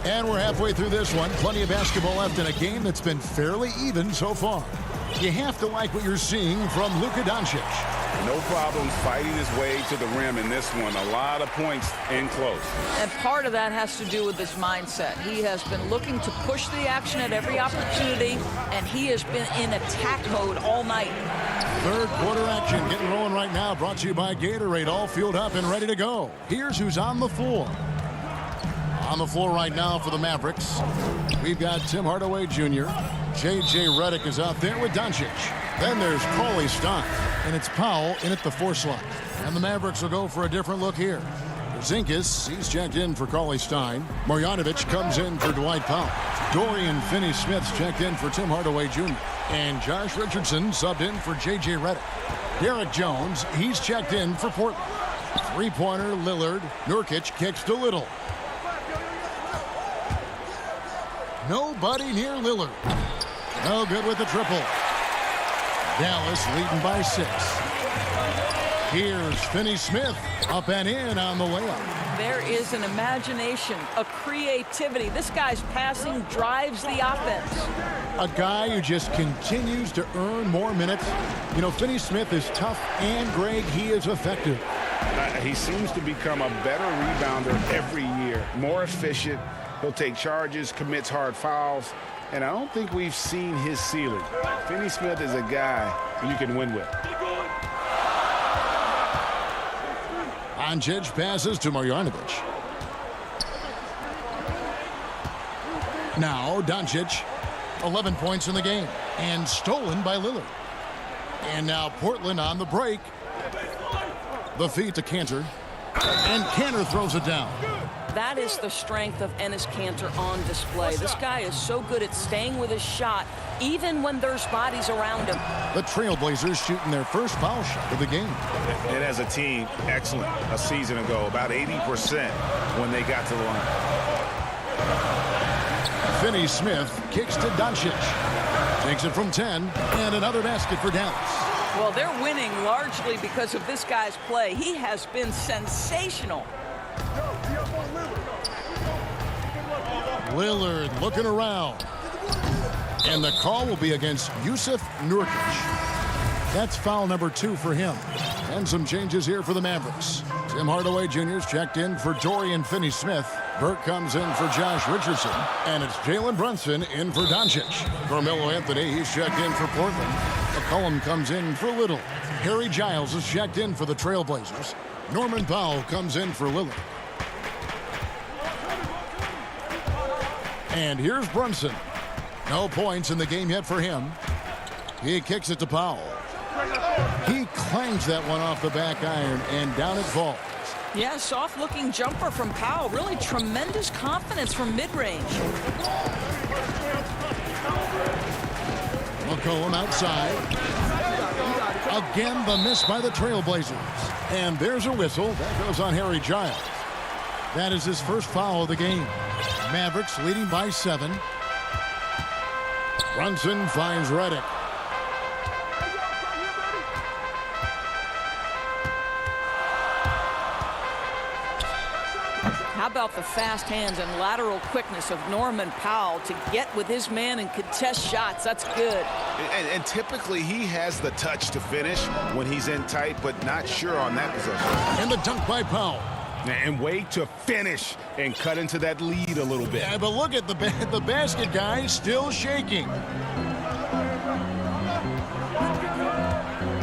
And we're halfway through this one. Plenty of basketball left in a game that's been fairly even so far. You have to like what you're seeing from Luka Doncic. No problem fighting his way to the rim in this one. A lot of points in close. And part of that has to do with his mindset. He has been looking to push the action at every opportunity, and he has been in attack mode all night. Third quarter action getting rolling right now. Brought to you by Gatorade. All fueled up and ready to go. Here's who's on the floor. On the floor right now for the Mavericks, we've got Tim Hardaway Jr. J.J. Redick is out there with Doncic. Then there's Kawhi Leonard, and it's Powell in at the 4 slot. And the Mavericks will go for a different look here. Porzingis, he's checked in for Kawhi Leonard. Marjanovic comes in for Dwight Powell. Dorian Finney-Smith's checked in for Tim Hardaway Jr. And Josh Richardson subbed in for J.J. Redick. Derek Jones, he's checked in for Portland. Three-pointer, Lillard. Nurkic kicks to Little. Nobody near Lillard. No good with the triple. Dallas leading by 6. Here's Finney-Smith up and in on the layup. There is an imagination, a creativity. This guy's passing drives the offense. A guy who just continues to earn more minutes. You know, Finney-Smith is tough, and Greg, he is effective. He seems to become a better rebounder every year, more efficient. He'll take charges, commits hard fouls, and I don't think we've seen his ceiling. Finney-Smith is a guy you can win with. Doncic passes to Marjanovic. Now Doncic, 11 points in the game, and stolen by Lillard. And now Portland on the break. The feed to Cantor. And Cantor throws it down. That is the strength of Enes Kanter on display. This guy is so good at staying with his shot, even when there's bodies around him. The Trailblazers shooting their first foul shot of the game. And as a team, excellent a season ago, about 80% when they got to the line. Finney-Smith kicks to Doncic. Takes it from 10, and another basket for Dallas. Well, they're winning largely because of this guy's play. He has been sensational. Lillard looking around. And the call will be against Jusuf Nurkic. That's foul number 2 for him. And some changes here for the Mavericks. Tim Hardaway Jr.'s checked in for Dorian Finney-Smith. Burke comes in for Josh Richardson. And it's Jalen Brunson in for Doncic. Carmelo Anthony, he's checked in for Portland. McCollum comes in for Little. Harry Giles is checked in for the Trailblazers. Norman Powell comes in for Lillard. And here's Brunson. No points in the game yet for him. He kicks it to Powell. He clangs that one off the back iron, and down it falls. Yeah, soft-looking jumper from Powell. Really tremendous confidence from mid-range. McCollum outside. Again, the miss by the Trailblazers. And there's a whistle. That goes on Harry Giles. That is his first foul of the game. Mavericks leading by 7. Brunson finds Redick. How about the fast hands and lateral quickness of Norman Powell to get with his man and contest shots? That's good. And typically he has the touch to finish when he's in tight, but not sure on that possession. And the dunk by Powell. And wait to finish and cut into that lead a little bit. Yeah, but look at the basket guy still shaking.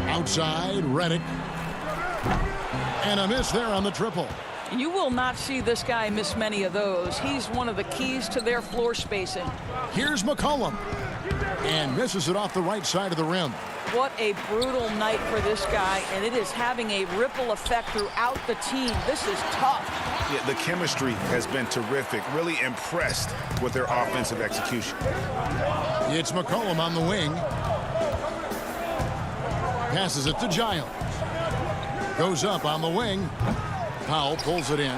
Outside, Redick. And a miss there on the triple. You will not see this guy miss many of those. He's one of the keys to their floor spacing. Here's McCollum. And misses it off the right side of the rim. What a brutal night for this guy, and it is having a ripple effect throughout the team. This is tough. Yeah, the chemistry has been terrific. Really impressed with their offensive execution. It's McCollum on the wing. Passes it to Giles. Goes up on the wing. Powell pulls it in.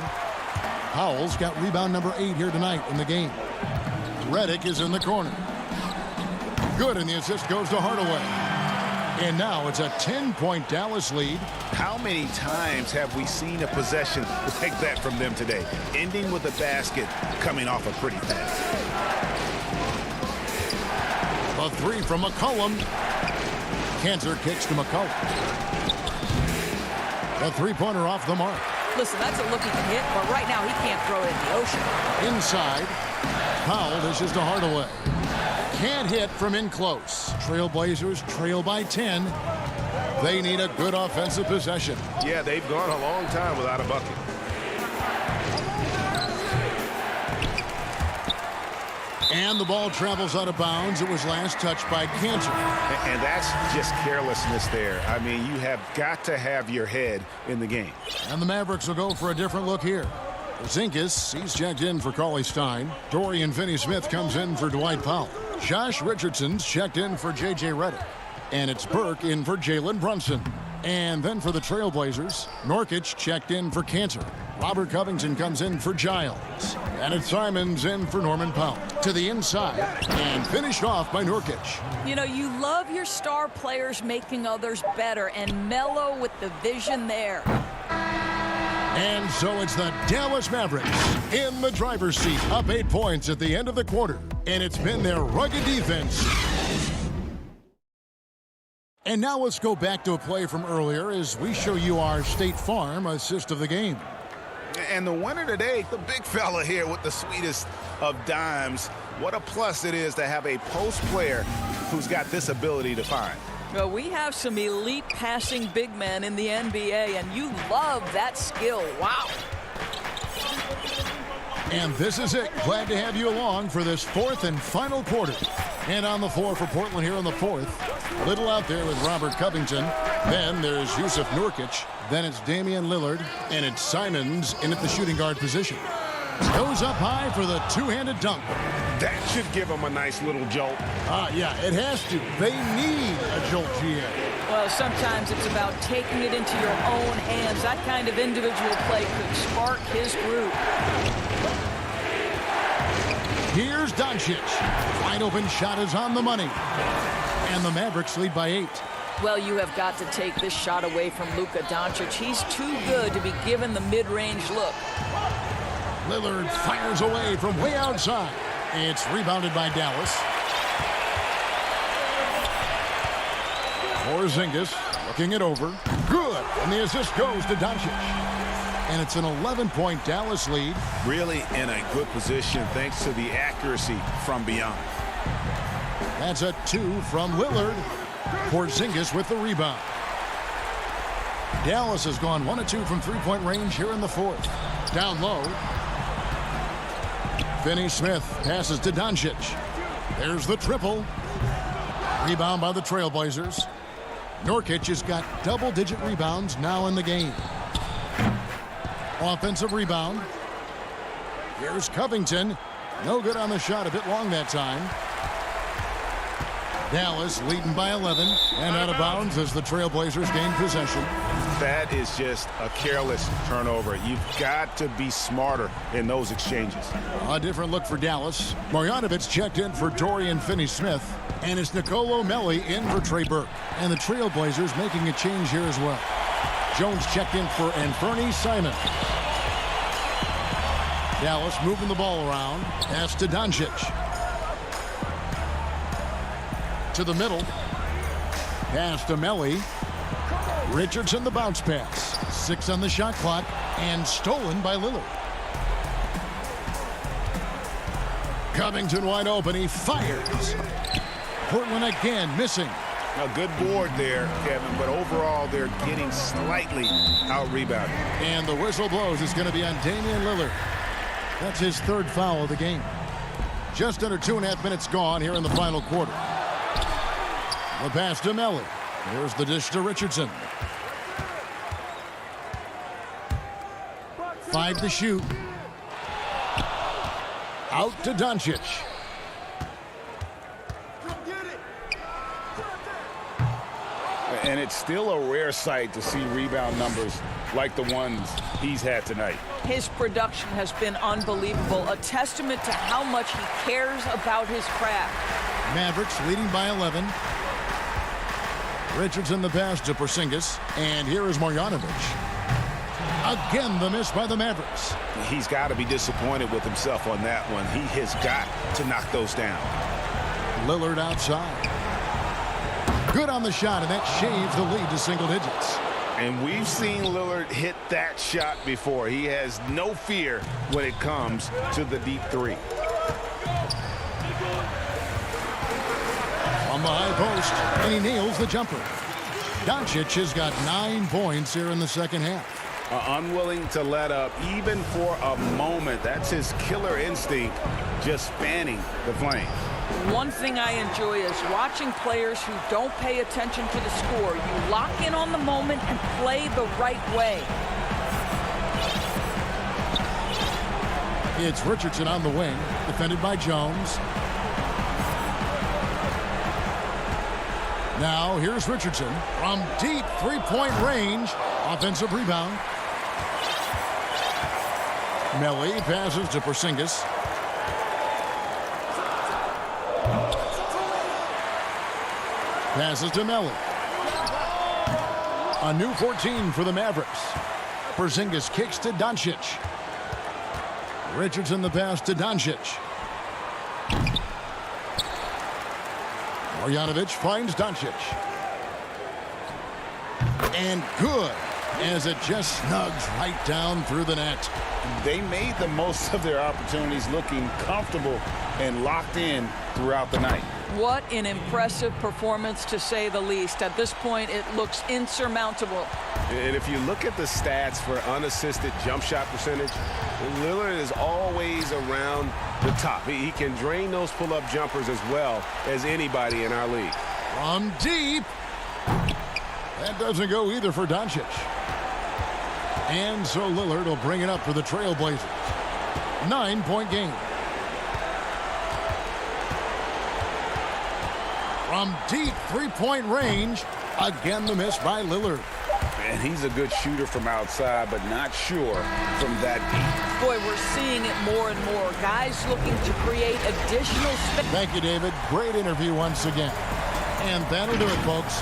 Powell's got rebound number 8 here tonight in the game. Redick is in the corner. Good, and the assist goes to Hardaway. And now it's a 10-point Dallas lead. How many times have we seen a possession like that from them today? Ending with a basket, coming off a pretty pass. A 3 from McCollum. Kanter kicks to McCollum. A 3-pointer off the mark. Listen, that's a look he can hit, but right now he can't throw it in the ocean. Inside. Powell dishes to Hardaway. Can't hit from in close. Trailblazers trail by 10. They need a good offensive possession. Yeah, they've gone a long time without a bucket. And the ball travels out of bounds. It was last touched by Kanter. And that's just carelessness there. I mean, you have got to have your head in the game. And the Mavericks will go for a different look here. Zinkas, he's checked in for Cauley Stein. Dorian Finney-Smith comes in for Dwight Powell. Josh Richardson's checked in for J.J. Redick. And it's Burke in for Jalen Brunson. And then for the Trailblazers, Nurkic checked in for Kanter. Robert Covington comes in for Giles. And it's Simons in for Norman Powell. To the inside and finished off by Nurkic. You know, you love your star players making others better, and Melo with the vision there. And so it's the Dallas Mavericks in the driver's seat, up 8 points at the end of the quarter. And it's been their rugged defense. And now let's go back to a play from earlier as we show you our State Farm assist of the game. And the winner today, the big fella here with the sweetest of dimes. What a plus it is to have a post player who's got this ability to find. Well, we have some elite passing big men in the NBA, and you love that skill. Wow. And this is it. Glad to have you along for this fourth and final quarter. And on the floor for Portland here in the fourth. Little out there with Robert Covington. Then there's Yusuf Nurkic. Then it's Damian Lillard. And it's Simons in at the shooting guard position. Goes up high for the two-handed dunk. That should give them a nice little jolt. Yeah, it has to. They need a jolt, GA. Well, sometimes it's about taking it into your own hands. That kind of individual play could spark his group. Here's Doncic. Wide open shot is on the money. And the Mavericks lead by 8. Well, you have got to take this shot away from Luka Doncic. He's too good to be given the mid-range look. Lillard fires away from way outside. It's rebounded by Dallas. Porzingis looking it over. Good. And the assist goes to Doncic. And it's an 11-point Dallas lead. Really in a good position thanks to the accuracy from beyond. That's a 2 from Lillard. Porzingis with the rebound. Dallas has gone 1 of 2 from three-point range here in the fourth. Down low. Finney Smith passes to Doncic. There's the triple. Rebound by the Trailblazers. Nurkic has got double-digit rebounds now in the game. Offensive rebound. Here's Covington. No good on the shot. A bit long that time. Dallas leading by 11 and out of bounds as the Trailblazers gain possession. That is just a careless turnover. You've got to be smarter in those exchanges. A different look for Dallas. Marjanovic checked in for Dorian Finney-Smith. And it's Nicolo Melli in for Trey Burke. And the Trailblazers making a change here as well. Jones checked in for Anthony Simons. Dallas moving the ball around. Pass to Doncic. To the middle. Pass to Melli. Richardson the bounce pass. 6 on the shot clock. And stolen by Lillard. Covington wide open. He fires. Portland again missing. A good board there, Kevin, but overall they're getting slightly out-rebounded. And the whistle blows. It's going to be on Damian Lillard. That's his 3rd foul of the game. Just under 2.5 minutes gone here in the final quarter. The pass to Melli. Here's the dish to Richardson. 5 to shoot. Out to Doncic. And it's still a rare sight to see rebound numbers like the ones he's had tonight. His production has been unbelievable, a testament to how much he cares about his craft. Mavericks leading by 11. Richardson the pass to Porzingis. And here is Marjanovic. Again, the miss by the Mavericks. He's got to be disappointed with himself on that one. He has got to knock those down. Lillard outside. Good on the shot, and that shaves the lead to single digits. And we've seen Lillard hit that shot before. He has no fear when it comes to the deep 3. On the high post, and he nails the jumper. Doncic has got 9 points here in the second half. Unwilling to let up even for a moment. That's his killer instinct, just fanning the flame. One thing I enjoy is watching players who don't pay attention to the score. You lock in on the moment and play the right way. It's Richardson on the wing, defended by Jones. Now here's Richardson from deep three-point range. Offensive rebound. Melli passes to Porzingis. Passes to Melli. A new 14 for the Mavericks. Porzingis kicks to Doncic. Richardson the pass to Doncic. Marjanovic finds Doncic. And good, as it just snugs right down through the net. They made the most of their opportunities, looking comfortable and locked in throughout the night. What an impressive performance, to say the least. At this point, it looks insurmountable. And if you look at the stats for unassisted jump shot percentage, Lillard is always around the top. He can drain those pull-up jumpers as well as anybody in our league. From deep. That doesn't go either for Doncic. And so Lillard will bring it up for the Trailblazers. 9-point game. From deep three-point range. Again, the miss by Lillard. And he's a good shooter from outside, but not sure from that deep. Boy, we're seeing it more and more. Guys looking to create additional space. Thank you, David. Great interview once again. And that'll do it, folks.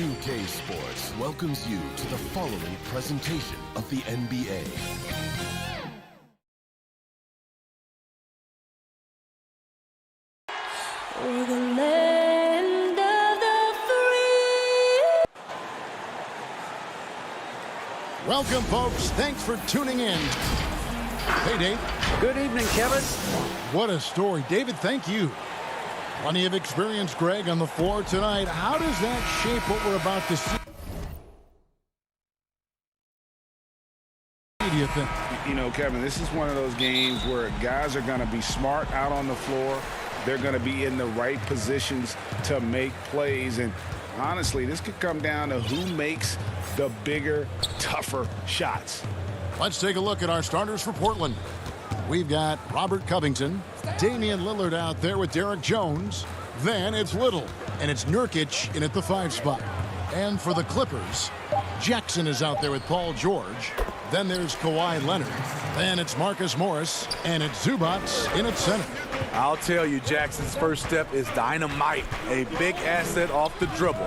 2K Sports welcomes you to the following presentation of the NBA. For the land of the free. Welcome, folks. Thanks for tuning in. Hey, Dave. Good evening, Kevin. What a story. David, thank you. Plenty of experience, Greg, on the floor tonight. How does that shape what we're about to see? What do you think? You know, Kevin, this is one of those games where guys are going to be smart out on the floor. They're going to be in the right positions to make plays. And honestly, this could come down to who makes the bigger, tougher shots. Let's take a look at our starters for Portland. We've got Robert Covington, Damian Lillard out there with Derek Jones. Then it's Little, and it's Nurkic in at the 5 spot. And for the Clippers, Jackson is out there with Paul George. Then there's Kawhi Leonard. Then it's Marcus Morris, and it's Zubac in at center. I'll tell you, Jackson's first step is dynamite. A big asset off the dribble.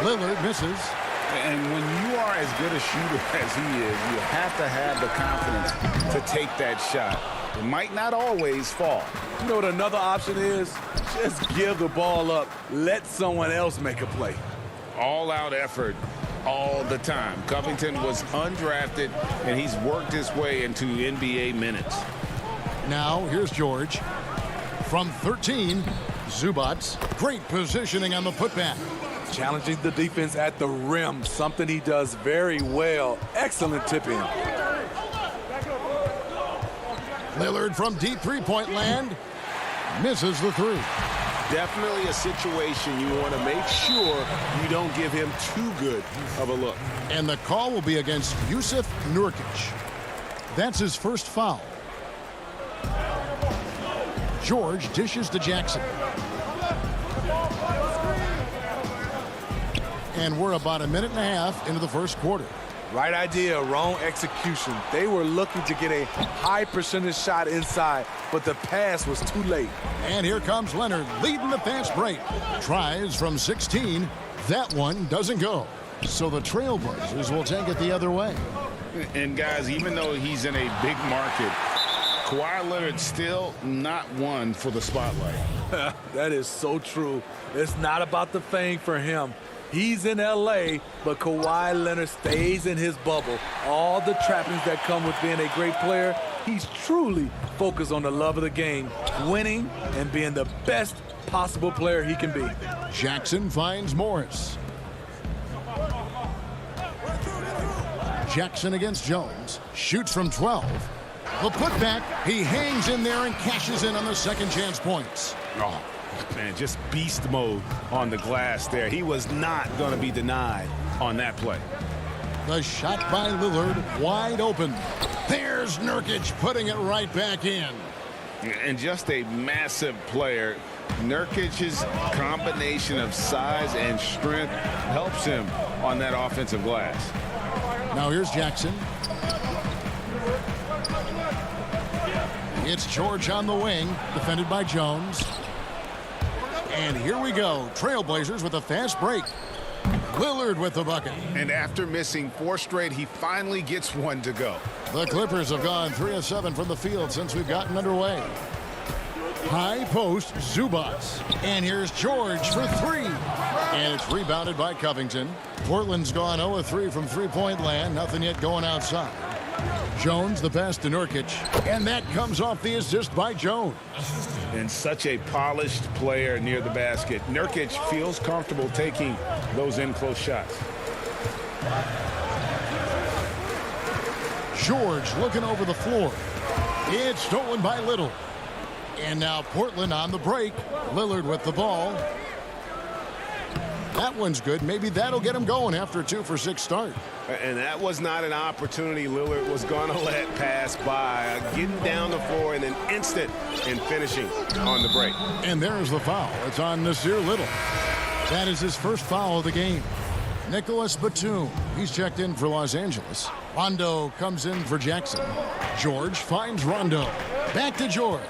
Lillard misses. And when you are as good a shooter as he is, you have to have the confidence to take that shot. It might not always fall. You know what another option is? Just give the ball up. Let someone else make a play. All-out effort all the time. Covington was undrafted, and he's worked his way into NBA minutes. Now, here's George. From 13, Zubac. Great positioning on the putback. Challenging the defense at the rim, something he does very well. Excellent tip-in. Lillard from deep three-point land. Misses the three. Definitely a situation you want to make sure you don't give him too good of a look. And the call will be against Jusuf Nurkic. That's his first foul. George dishes to Jackson. And we're about a minute and a half into the first quarter. Right idea, wrong execution. They were looking to get a high percentage shot inside, but the pass was too late. And here comes Leonard leading the fast break. Tries from 16. That one doesn't go. So the Trailblazers will take it the other way. And guys, even though he's in a big market, Kawhi Leonard's still not one for the spotlight. That is so true. It's not about the fame for him. He's in L.A., but Kawhi Leonard stays in his bubble. All the trappings that come with being a great player, he's truly focused on the love of the game, winning and being the best possible player he can be. Jackson finds Morris. Jackson against Jones. Shoots from 12. The putback, he hangs in there and cashes in on the second chance points. Oh, man, just beast mode on the glass there. He was not going to be denied on that play. The shot by Lillard, wide open. There's Nurkic putting it right back in. And just a massive player. Nurkic's combination of size and strength helps him on that offensive glass. Now here's Jackson. It's George on the wing, defended by Jones. And here we go. Trailblazers with a fast break. Lillard with the bucket. And after missing 4 straight, he finally gets one to go. The Clippers have gone 3 of 7 from the field since we've gotten underway. High post, Zubac. And here's George for 3. And it's rebounded by Covington. Portland's gone 0 of 3 from three-point land. Nothing yet going outside. Jones, the pass to Nurkic. And that comes off the assist by Jones. And such a polished player near the basket. Nurkic feels comfortable taking those in-close shots. George looking over the floor. It's stolen by Little. And now Portland on the break. Lillard with the ball. That one's good. Maybe that'll get him going after a 2 for 6 start. And that was not an opportunity Lillard was going to let pass by. Getting down the floor in an instant and finishing on the break. And there's the foul. It's on Nasir Little. That is his first foul of the game. Nicholas Batum. He's checked in for Los Angeles. Rondo comes in for Jackson. George finds Rondo. Back to George.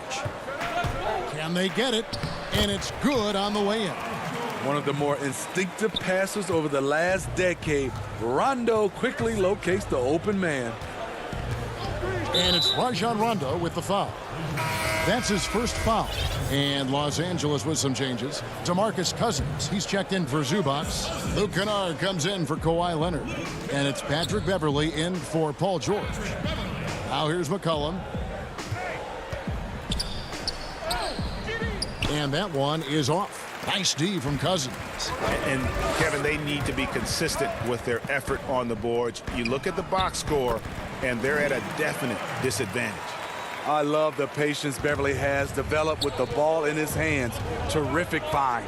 Can they get it? And it's good on the way in. One of the more instinctive passers over the last decade, Rondo quickly locates the open man. And it's Rajon Rondo with the foul. That's his first foul. And Los Angeles with some changes. DeMarcus Cousins, he's checked in for Zubac. Luke Kennard comes in for Kawhi Leonard. And it's Patrick Beverley in for Paul George. Now here's McCollum. And that one is off. Nice D from Cousins. And Kevin, they need to be consistent with their effort on the boards. You look at the box score, and they're at a definite disadvantage. I love the patience Beverley has developed with the ball in his hands. Terrific find.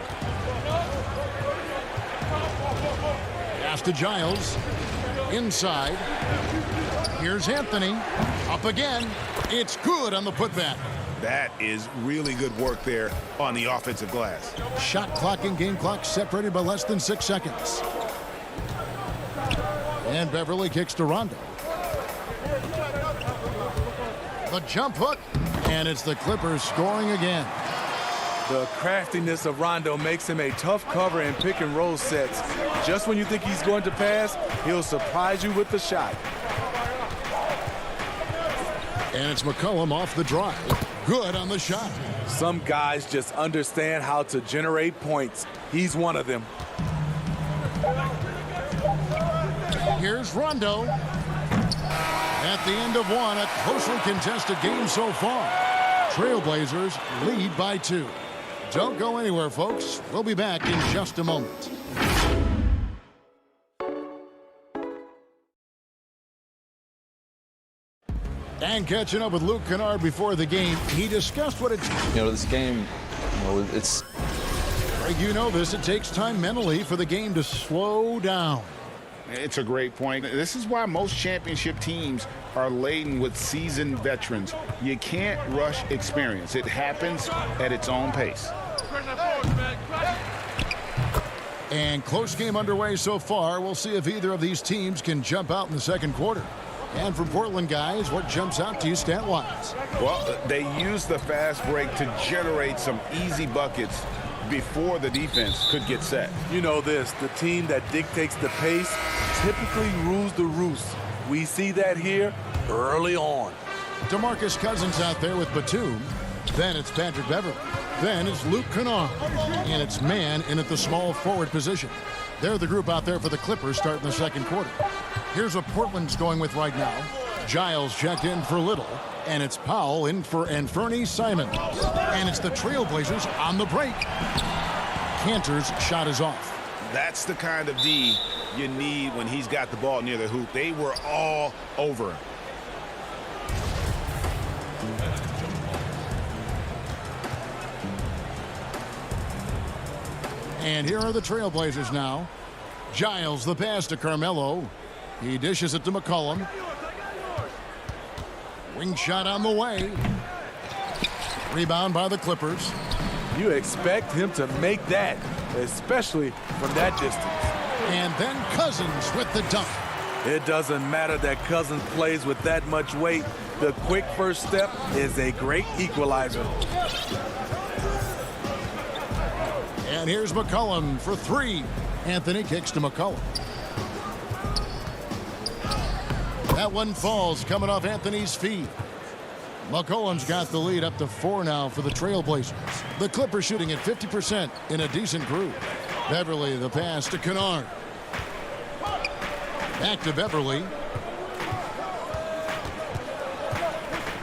Pass to Giles. Inside. Here's Anthony. Up again. It's good on the putback. That is really good work there on the offensive glass. Shot clock and game clock separated by less than 6 seconds. And Beverley kicks to Rondo. The jump hook, and it's the Clippers scoring again. The craftiness of Rondo makes him a tough cover in pick and roll sets. Just when you think he's going to pass, he'll surprise you with the shot. And it's McCollum off the drive. Good on the shot. Some guys just understand how to generate points. He's one of them. Here's Rondo. At the end of one, a closely contested game so far. Trailblazers lead by 2. Don't go anywhere, folks. We'll be back in just a moment. And catching up with Luke Kennard before the game, he discussed what it's... This game, it's... Greg, you know this. It takes time mentally for the game to slow down. It's a great point. This is why most championship teams are laden with seasoned veterans. You can't rush experience. It happens at its own pace. And close game underway so far. We'll see if either of these teams can jump out in the second quarter. And for Portland guys, what jumps out to you stat-wise? Well, they use the fast break to generate some easy buckets before the defense could get set. You know this, the team that dictates the pace typically rules the roost. We see that here early on. DeMarcus Cousins out there with Batum. Then it's Patrick Beverley. Then it's Luke Kennard. And it's man in at the small forward position. They're the group out there for the Clippers starting the second quarter. Here's what Portland's going with right now. Giles checked in for Little. And it's Powell in for Anthony Simons. And it's the Trailblazers on the break. Cantor's shot is off. That's the kind of D you need when he's got the ball near the hoop. They were all over him. And here are the Trailblazers now. Giles the pass to Carmelo. He dishes it to McCollum. Wing shot on the way. Rebound by the Clippers. You expect him to make that, especially from that distance. And then Cousins with the dunk. It doesn't matter that Cousins plays with that much weight. The quick first step is a great equalizer. And here's McCollum for 3. Anthony kicks to McCollum. That one falls coming off Anthony's feet. McCollum's got the lead up to 4 now for the Trailblazers. The Clippers shooting at 50% in a decent groove. Beverley the pass to Kennard. Back to Beverley.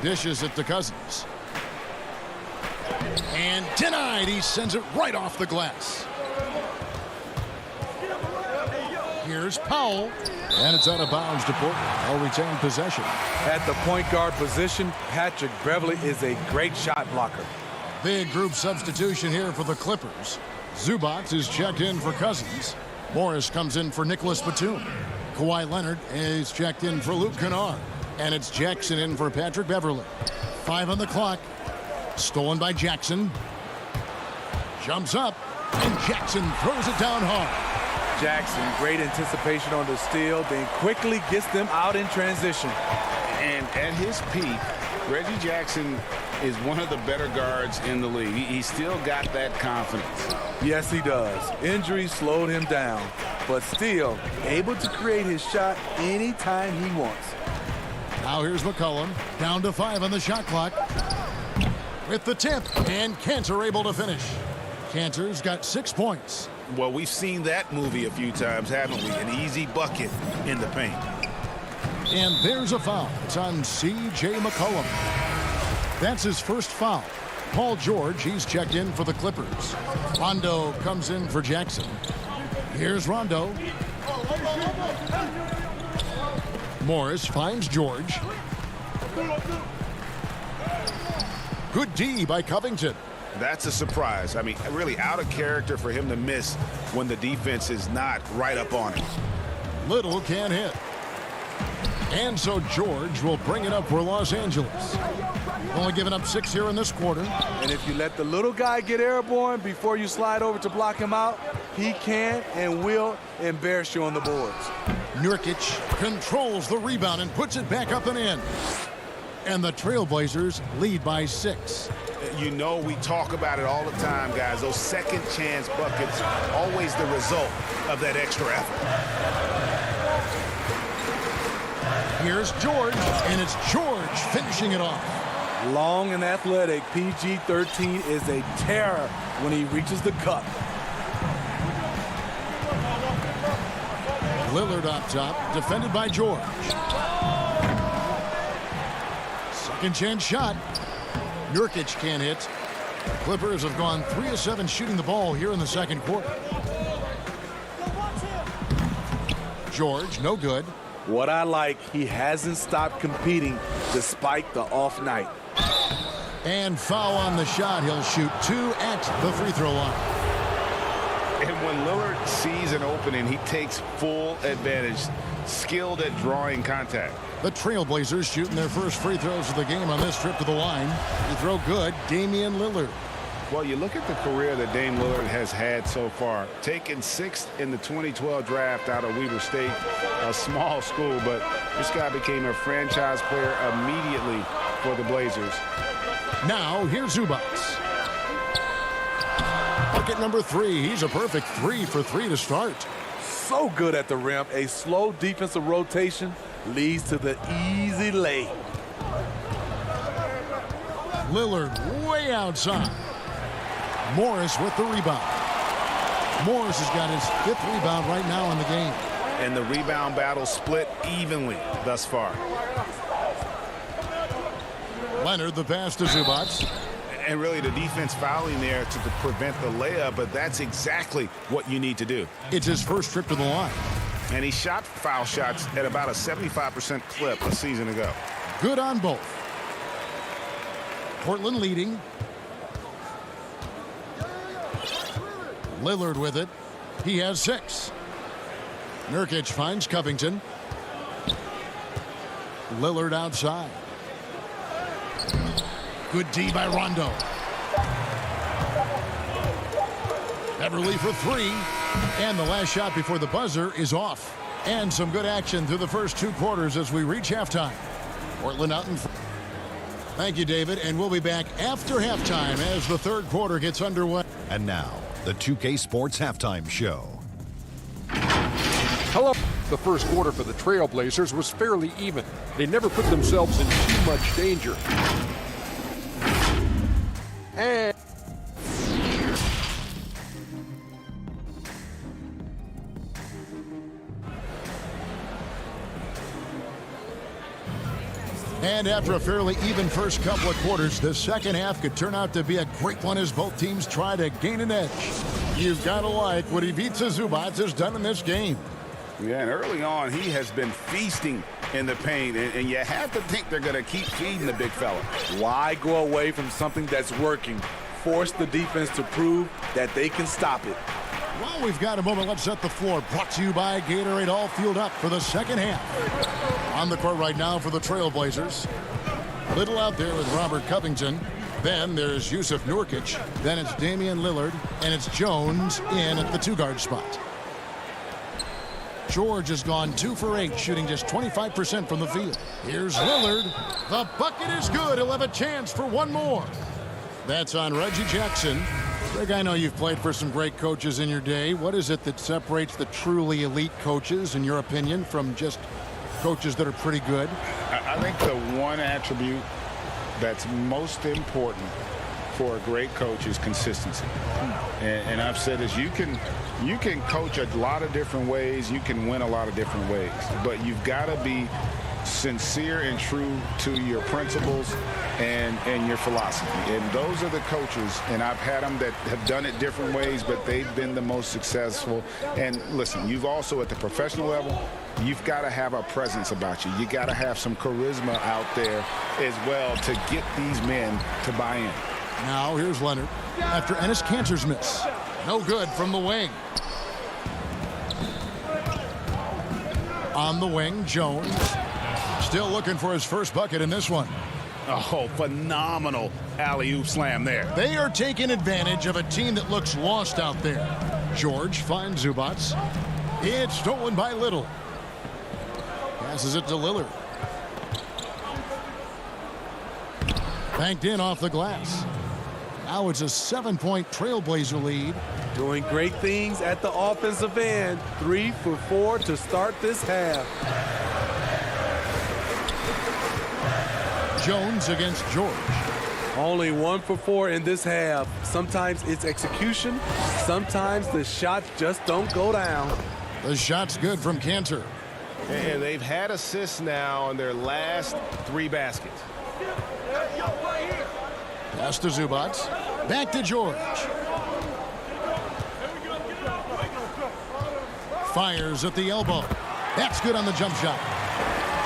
Dishes it to Cousins. And denied. He sends it right off the glass. Here's Powell. And it's out of bounds to Portland. They'll retain possession. At the point guard position, Patrick Beverley is a great shot blocker. Big group substitution here for the Clippers. Zubac is checked in for Cousins. Morris comes in for Nicholas Batum. Kawhi Leonard is checked in for Luke Kennard. And it's Jackson in for Patrick Beverley. 5 on the clock. Stolen by Jackson. Jumps up. And Jackson throws it down hard. Jackson, great anticipation on the steal, then quickly gets them out in transition. And at his peak, Reggie Jackson is one of the better guards in the league. He's still got that confidence. Yes, he does. Injuries slowed him down, but still able to create his shot anytime he wants. Now here's McCollum, down to 5 on the shot clock. With the tip, and Cantor able to finish. Cantor's got 6 points. Well, we've seen that movie a few times, haven't we? An easy bucket in the paint. And there's a foul. It's on C.J. McCollum. That's his first foul. Paul George, he's checked in for the Clippers. Rondo comes in for Jackson. Here's Rondo. Morris finds George. Good D by Covington. That's a surprise. I mean, really out of character for him to miss when the defense is not right up on him. Little can't hit. And so George will bring it up for Los Angeles. Only giving up 6 here in this quarter. And if you let the little guy get airborne before you slide over to block him out, he can and will embarrass you on the boards. Nurkic controls the rebound and puts it back up and in. And the Trailblazers lead by 6. You know, we talk about it all the time, guys. Those second chance buckets, always the result of that extra effort. Here's George, and it's George finishing it off. Long and athletic, PG-13 is a terror when he reaches the cup. Lillard up top, defended by George. Second chance shot. Nurkic can't hit. Clippers have gone 3 of 7 shooting the ball here in the second quarter. George, no good. What I like, he hasn't stopped competing despite the off night. And foul on the shot. He'll shoot 2 at the free throw line. And when Lillard sees an opening, he takes full advantage. Skilled at drawing contact. The Trailblazers shooting their first free throws of the game on this trip to the line. He throw good, Damian Lillard. Well, you look at the career that Dame Lillard has had so far. Taken 6th in the 2012 draft out of Weber State, a small school, but this guy became a franchise player immediately for the Blazers. Now, here's Zubac. Bucket number 3. He's a perfect 3 for 3 to start. So good at the rim. A slow defensive rotation leads to the easy lay. Lillard way outside. Morris with the rebound. Morris has got his 5th rebound right now in the game. And the rebound battle split evenly thus far. Leonard the pass to Zubac. And really the defense fouling there to prevent the layup, but that's exactly what you need to do. It's his first trip to the line. And he shot foul shots at about a 75% clip a season ago. Good on both. Portland leading. Lillard with it. He has 6. Nurkic finds Covington. Lillard outside. Good D by Rondo. Beverly for 3. And the last shot before the buzzer is off. And some good action through the first 2 quarters as we reach halftime. Portland out in front. Thank you, David. And we'll be back after halftime as the third quarter gets underway. And now, the 2K Sports Halftime Show. Hello. The first quarter for the Trailblazers was fairly even. They never put themselves in too much danger. And after a fairly even first couple of quarters, the second half could turn out to be a great one as both teams try to gain an edge. You've got to like what Ivica Zubac has done in this game. Yeah, and early on, he has been feasting in the paint, and you have to think they're going to keep feeding the big fella. Why go away from something that's working? Force the defense to prove that they can stop it. Well, we've got a moment. Let's set the floor. Brought to you by Gatorade, all fueled up for the second half. On the court right now for the Trailblazers. Little out there with Robert Covington. Then there's Yusuf Nurkic. Then it's Damian Lillard. And it's Jones in at the 2-guard spot. George has gone 2 for 8, shooting just 25% from the field. Here's Lillard. The bucket is good. He'll have a chance for one more. That's on Reggie Jackson. Greg, I know you've played for some great coaches in your day. What is it that separates the truly elite coaches, in your opinion, from just coaches that are pretty good? I think the one attribute that's most important for a great coach is consistency. And I've said this, you can coach a lot of different ways, you can win a lot of different ways, but you've got to be sincere and true to your principles and your philosophy. And those are the coaches, and I've had them that have done it different ways, but they've been the most successful. And listen, you've also at the professional level, you've got to have a presence about you. You got to have some charisma out there as well to get these men to buy in. Now here's Leonard after Enes Kanter's miss. No good from the wing. On the wing, Jones. Still looking for his first bucket in this one. Oh, phenomenal alley-oop slam there. They are taking advantage of a team that looks lost out there. George finds Zubac. It's stolen by Little. Passes it to Lillard. Banked in off the glass. Now it's a 7-point Trailblazer lead. Doing great things at the offensive end. 3 for 4 to start this half. Jones against George. Only 1 for 4 in this half. Sometimes it's execution. Sometimes the shots just don't go down. The shot's good from Kanter. And they've had assists now on their last 3 baskets. Pass to Zubac. Back to George. Fires at the elbow. That's good on the jump shot.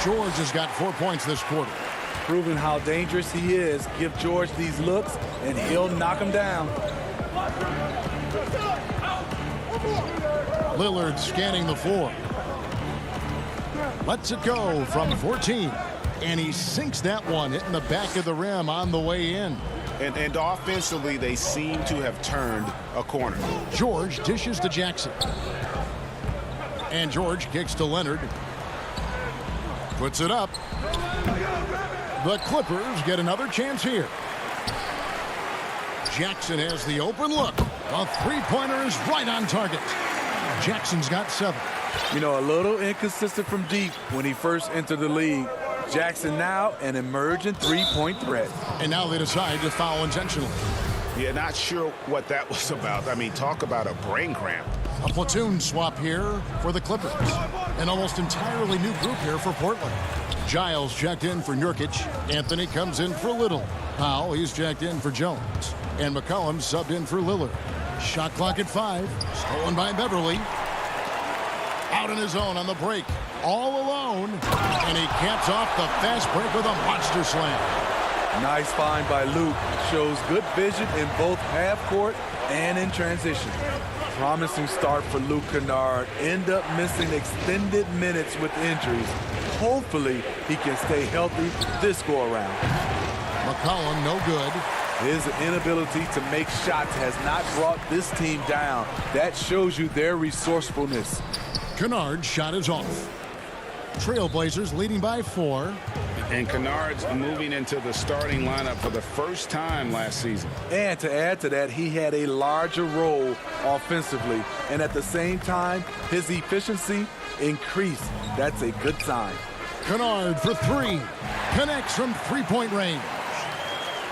George has got 4 points this quarter. Proving how dangerous he is. Give George these looks, and he'll knock him down. Lillard scanning the floor. Lets it go from 14. And he sinks that one, hitting the back of the rim on the way in. And offensively, they seem to have turned a corner. George dishes to Jackson. And George kicks to Leonard. Puts it up. The Clippers get another chance here. Jackson has the open look. A three-pointer is right on target. Jackson's got 7. You know, a little inconsistent from deep when he first entered the league. Jackson now an emerging three-point threat. And now they decide to foul intentionally. Yeah, not sure what that was about. I mean, talk about a brain cramp. A platoon swap here for the Clippers. An almost entirely new group here for Portland. Giles checked in for Nurkic. Anthony comes in for Little. Powell, he's checked in for Jones. And McCollum subbed in for Lillard. Shot clock at 5. Stolen by Beverly. Out on his own on the break. All alone. And he caps off the fast break with a monster slam. Nice find by Luke. Shows good vision in both half court and in transition. Promising start for Luke Kennard. End up missing extended minutes with injuries. Hopefully he can stay healthy this go around. McCollum no good. His inability to make shots has not brought this team down. That shows you their resourcefulness. Kennard's shot is off. Trailblazers leading by 4. And Kennard's moving into the starting lineup for the first time last season. And to add to that, he had a larger role offensively. And at the same time, his efficiency increased. That's a good sign. Kennard for 3. Connects from three-point range.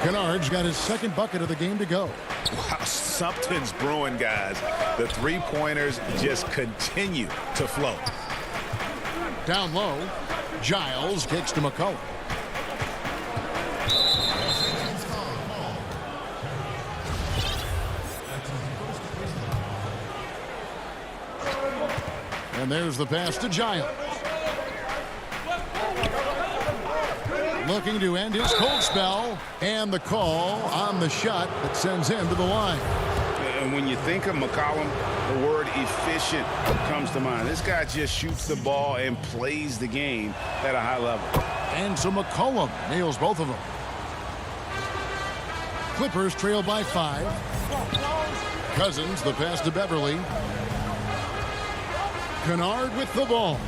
Kennard's got his second bucket of the game to go. Wow, something's brewing, guys. The three-pointers just continue to flow. Down low, Giles kicks to McCollum. And there's the pass to Giles. Looking to end his cold spell. And the call on the shot that sends him to the line. And when you think of McCollum, the word efficient comes to mind. This guy just shoots the ball and plays the game at a high level. And so McCollum nails both of them. Clippers trail by 5. Cousins, the pass to Beverly. Kennard with the ball.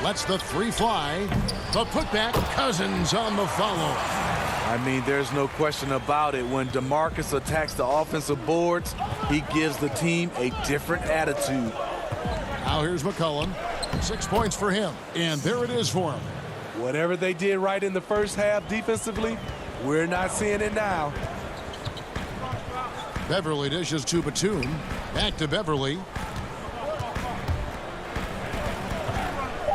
Lets the three fly. The putback, Cousins on the follow. I mean, there's no question about it. When DeMarcus attacks the offensive boards, he gives the team a different attitude. Now here's McCollum. 6 points for him. And there it is for him. Whatever they did right in the first half defensively, we're not seeing it now. Beverly dishes to Batum. Back to Beverly.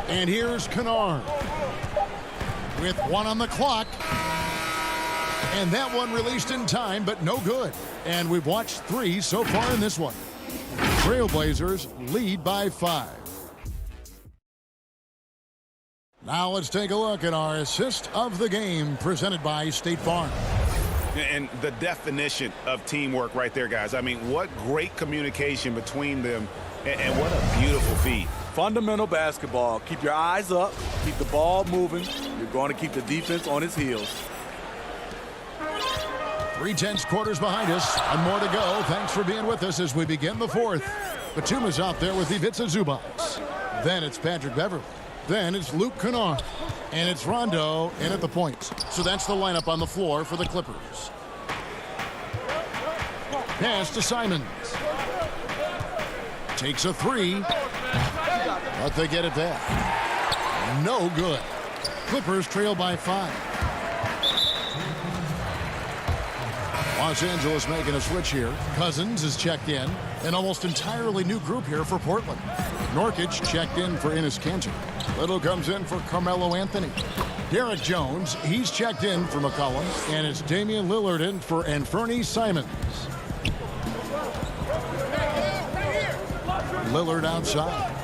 And here's Kennard. With 1 on the clock. And that one released in time, but no good. And we've watched 3 so far in this one. Trailblazers lead by 5. Now let's take a look at our assist of the game presented by State Farm. And the definition of teamwork right there, guys. I mean, what great communication between them, and what a beautiful feed. Fundamental basketball. Keep your eyes up. Keep the ball moving. You're going to keep the defense on its heels. 3/10 quarters behind us. One more to go. Thanks for being with us as we begin the fourth. Batum is out there with Ivica Zubac. Then it's Patrick Beverly. Then it's Luke Kennard. And it's Rondo in at the point. So that's the lineup on the floor for the Clippers. Pass to Simons. Takes a 3. But they get it back. No good. Clippers trail by 5. Los Angeles making a switch here. Cousins is checked in. An almost entirely new group here for Portland. Nurkic checked in for Enes Kanter. Little comes in for Carmelo Anthony. Derek Jones, he's checked in for McCollum. And it's Damian Lillard in for Anthony Simons. Lillard outside.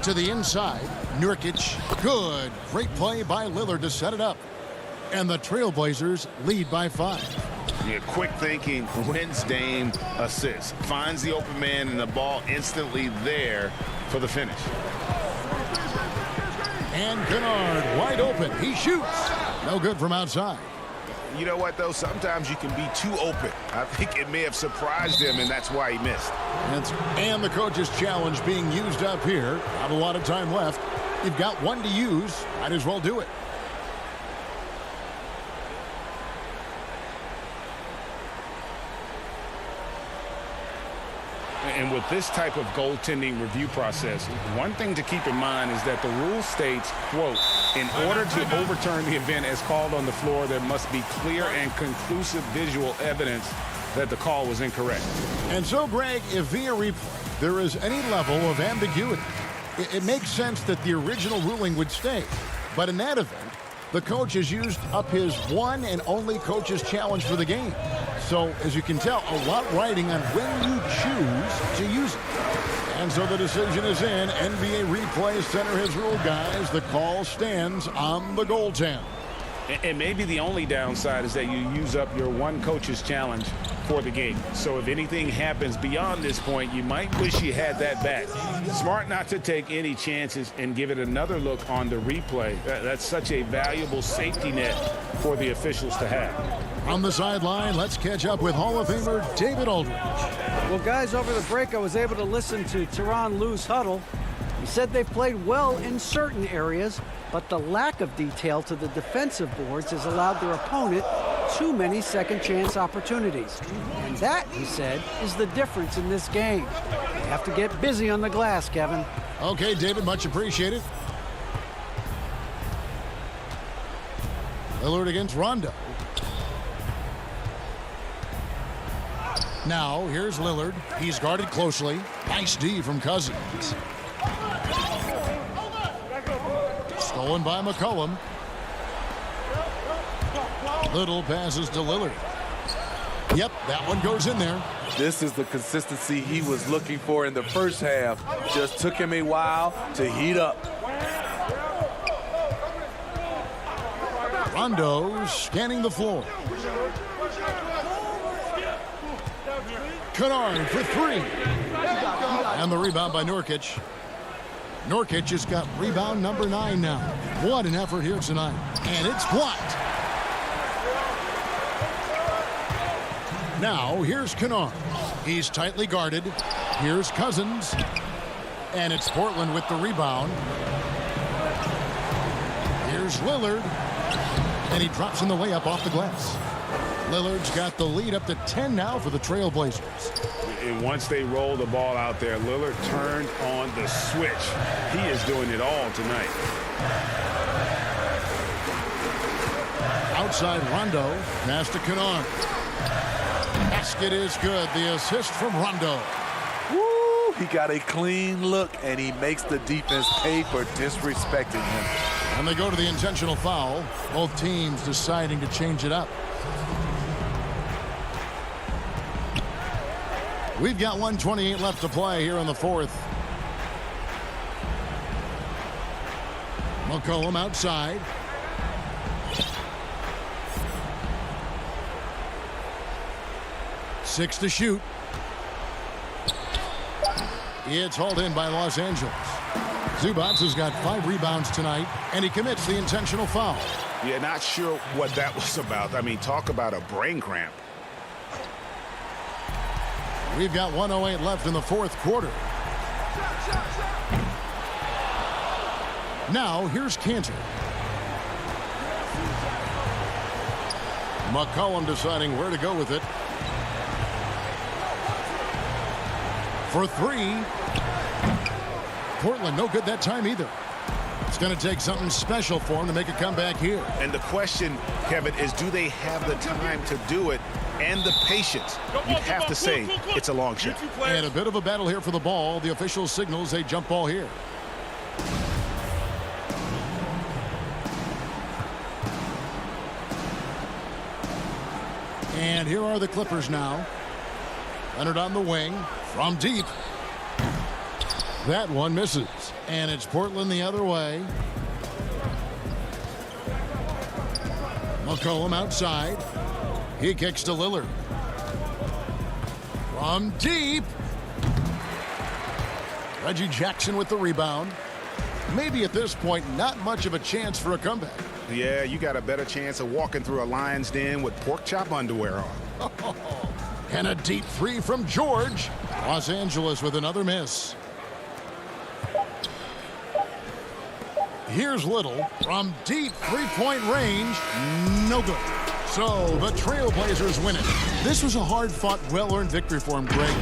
To the inside. Nurkic. Good. Great play by Lillard to set it up. And the Trailblazers lead by 5. Yeah, quick thinking wins Dame assists. Finds the open man and the ball instantly there for the finish. And Kennard wide open. He shoots. No good from outside. You know what, though? Sometimes you can be too open. I think it may have surprised him, and that's why he missed. And the coach's challenge being used up here. Not a lot of time left. You've got 1 to use. Might as well do it. And with this type of goaltending review process, one thing to keep in mind is that the rule states, quote, in order to overturn the event as called on the floor, there must be clear and conclusive visual evidence that the call was incorrect. And so, Greg, if via replay there is any level of ambiguity, it makes sense that the original ruling would stay. But in that event, the coach has used up his one and only coach's challenge for the game. So, as you can tell, a lot riding on when you choose to use it. And so the decision is in. NBA Replay Center has ruled, guys. The call stands on the goaltend. And maybe the only downside is that you use up your one coach's challenge for the game. So if anything happens beyond this point, you might wish you had that back. Smart not to take any chances and give it another look on the replay. That's such a valuable safety net for the officials to have. On the sideline, let's catch up with Hall of Famer David Aldridge. Well, guys, over the break, I was able to listen to Tyronn Lue's huddle. He said they've played well in certain areas, but the lack of detail to the defensive boards has allowed their opponent too many second-chance opportunities. And that, he said, is the difference in this game. You have to get busy on the glass, Kevin. Okay, David, much appreciated. Lillard against Rondo. Now, here's Lillard. He's guarded closely. Nice D from Cousins. Stolen by McCollum. Little passes to Lillard. Yep, that one goes in there. This is the consistency he was looking for in the first half. Just took him a while to heat up. Rondo scanning the floor. Kennard for 3. And the rebound by Nurkic. Nurkic has got rebound number 9 now. What an effort here tonight. And it's blocked. Now, here's Kennard. He's tightly guarded. Here's Cousins. And it's Portland with the rebound. Here's Lillard. And he drops in the layup off the glass. Lillard's got the lead up to 10 now for the Trailblazers. And once they roll the ball out there, Lillard turned on the switch. He is doing it all tonight. Outside Rondo. Pass to Kennard. Basket is good. The assist from Rondo. Woo! He got a clean look, and he makes the defense pay for disrespecting him. And they go to the intentional foul. Both teams deciding to change it up. We've got 1:28 left to play here in the fourth. McCollum outside. Six to shoot. It's hauled in by Los Angeles. Zubac has got 5 rebounds tonight, and he commits the intentional foul. Yeah, not sure what that was about. I mean, talk about a brain cramp. We've got 1:08 left in the fourth quarter. Now, here's Cantor. McCollum deciding where to go with it. For 3. Portland no good that time either. It's going to take something special for him to make a comeback here. And the question, Kevin, is do they have the time to do it and the patience? You'd have to say it's a long shot. And a bit of a battle here for the ball. The official signals a jump ball here. And here are the Clippers now. Leonard on the wing from deep. That one misses. And it's Portland the other way. McCollum outside. He kicks to Lillard. From deep. Reggie Jackson with the rebound. Maybe at this point, not much of a chance for a comeback. Yeah, you got a better chance of walking through a lion's den with pork chop underwear on. And a deep 3 from George. Los Angeles with another miss. Here's Little from deep 3-point range. No good. So the Trailblazers win it. This was a hard-fought, well-earned victory for him, Greg.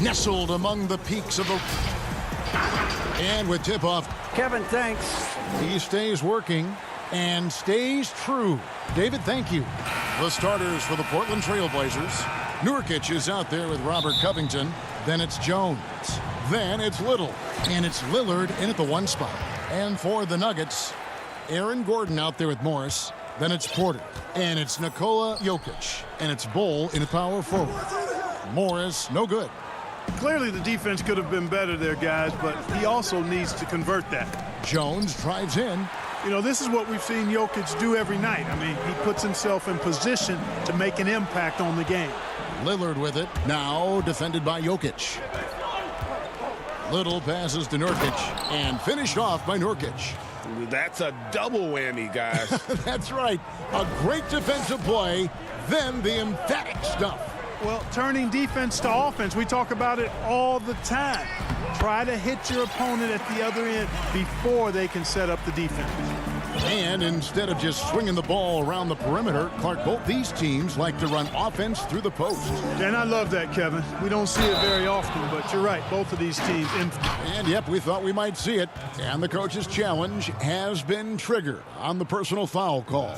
Nestled among the peaks of the... And with tip-off... Kevin, thanks. He stays working and stays true. David, thank you. The starters for the Portland Trail Blazers. Nurkic is out there with Robert Covington. Then it's Jones. Then it's Little. And it's Lillard in at the 1 spot. And for the Nuggets, Aaron Gordon out there with Morris. Then it's Porter. And it's Nikola Jokic. And it's Bull in at power forward. Morris, no good. Clearly the defense could have been better there, guys, but he also needs to convert that. Jones drives in. You know, this is what we've seen Jokic do every night. I mean, he puts himself in position to make an impact on the game. Lillard with it. Now defended by Jokic. Little passes to Nurkic and finished off by Nurkic. That's a double whammy, guys. That's right. A great defensive play, then the emphatic stuff. Well, turning defense to offense, we talk about it all the time. Try to hit your opponent at the other end before they can set up the defense. And instead of just swinging the ball around the perimeter, Clark, both these teams like to run offense through the post. And I love that, Kevin. We don't see it very often, but you're right. Both of these teams. And, yep, we thought we might see it. And the coach's challenge has been triggered on the personal foul call.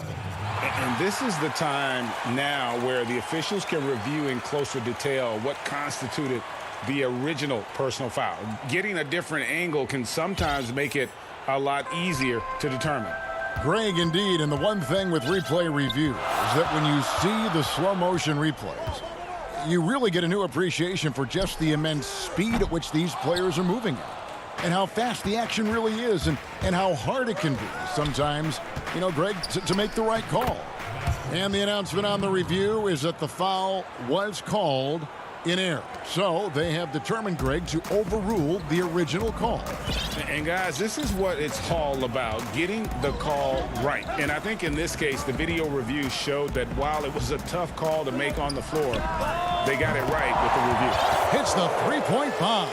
And this is the time now where the officials can review in closer detail what constituted the original personal foul. Getting a different angle can sometimes make it a lot easier to determine. Greg, indeed, and the one thing with replay review is that when you see the slow motion replays, you really get a new appreciation for just the immense speed at which these players are moving at, and how fast the action really is, and how hard it can be sometimes, you know, Greg, to make the right call. And the announcement on the review is that the foul was called in error. So they have determined, Greg, to overrule the original call. And guys, this is what it's all about, getting the call right. And I think in this case, the video review showed that while it was a tough call to make on the floor, they got it right with the review. Hits the three-point bomb.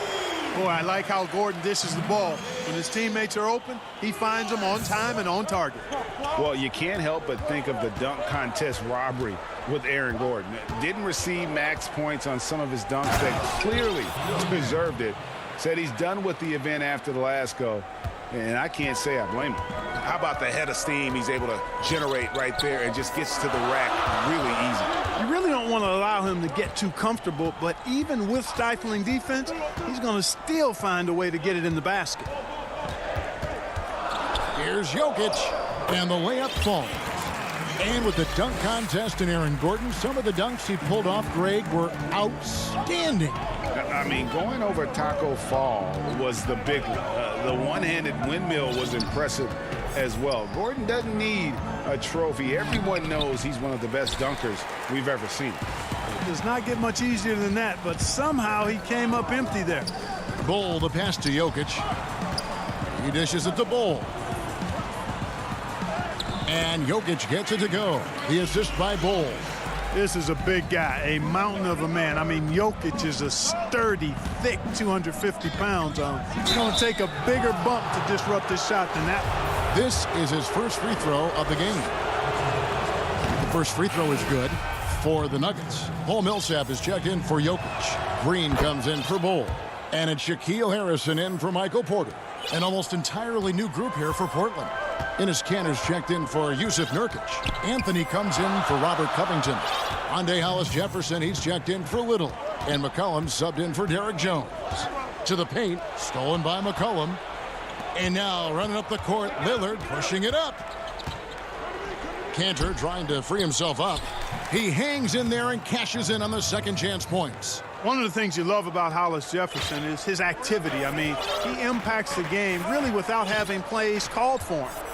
Boy, I like how Gordon dishes the ball. When his teammates are open, he finds them on time and on target. Well, you can't help but think of the dunk contest robbery with Aaron Gordon. Didn't receive max points on some of his dunks that clearly deserved it. Said he's done with the event after the last go, and I can't say I blame him. How about the head of steam he's able to generate right there and just gets to the rack really easy? You really don't want to allow him to get too comfortable, but even with stifling defense, he's going to still find a way to get it in the basket. Here's Jokic, and the layup falls. And with the dunk contest and Aaron Gordon, some of the dunks he pulled off, Greg, were outstanding. I mean, going over Taco Fall was the big one. The one-handed windmill was impressive as well. Gordon doesn't need a trophy. Everyone knows he's one of the best dunkers we've ever seen. It does not get much easier than that, but somehow he came up empty there. Bull, the pass to Jokic. He dishes it to Bull. And Jokic gets it to go. The assist by Bull. This is a big guy, a mountain of a man. I mean, Jokic is a sturdy, thick 250 pounds. He's going to take a bigger bump to disrupt this shot than that. This is his first free throw of the game. The first free throw is good for the Nuggets. Paul Millsap is checked in for Jokic. Green comes in for Bull. And it's Shaquille Harrison in for Michael Porter. An almost entirely new group here for Portland. Enes Kanter's checked in for Yusuf Nurkic. Anthony comes in for Robert Covington. Andre Hollis-Jefferson, he's checked in for Little. And McCollum subbed in for Derek Jones. To the paint, stolen by McCollum. And now running up the court, Lillard pushing it up. Kanter trying to free himself up. He hangs in there and cashes in on the second chance points. One of the things you love about Hollis-Jefferson is his activity. I mean, he impacts the game really without having plays called for him.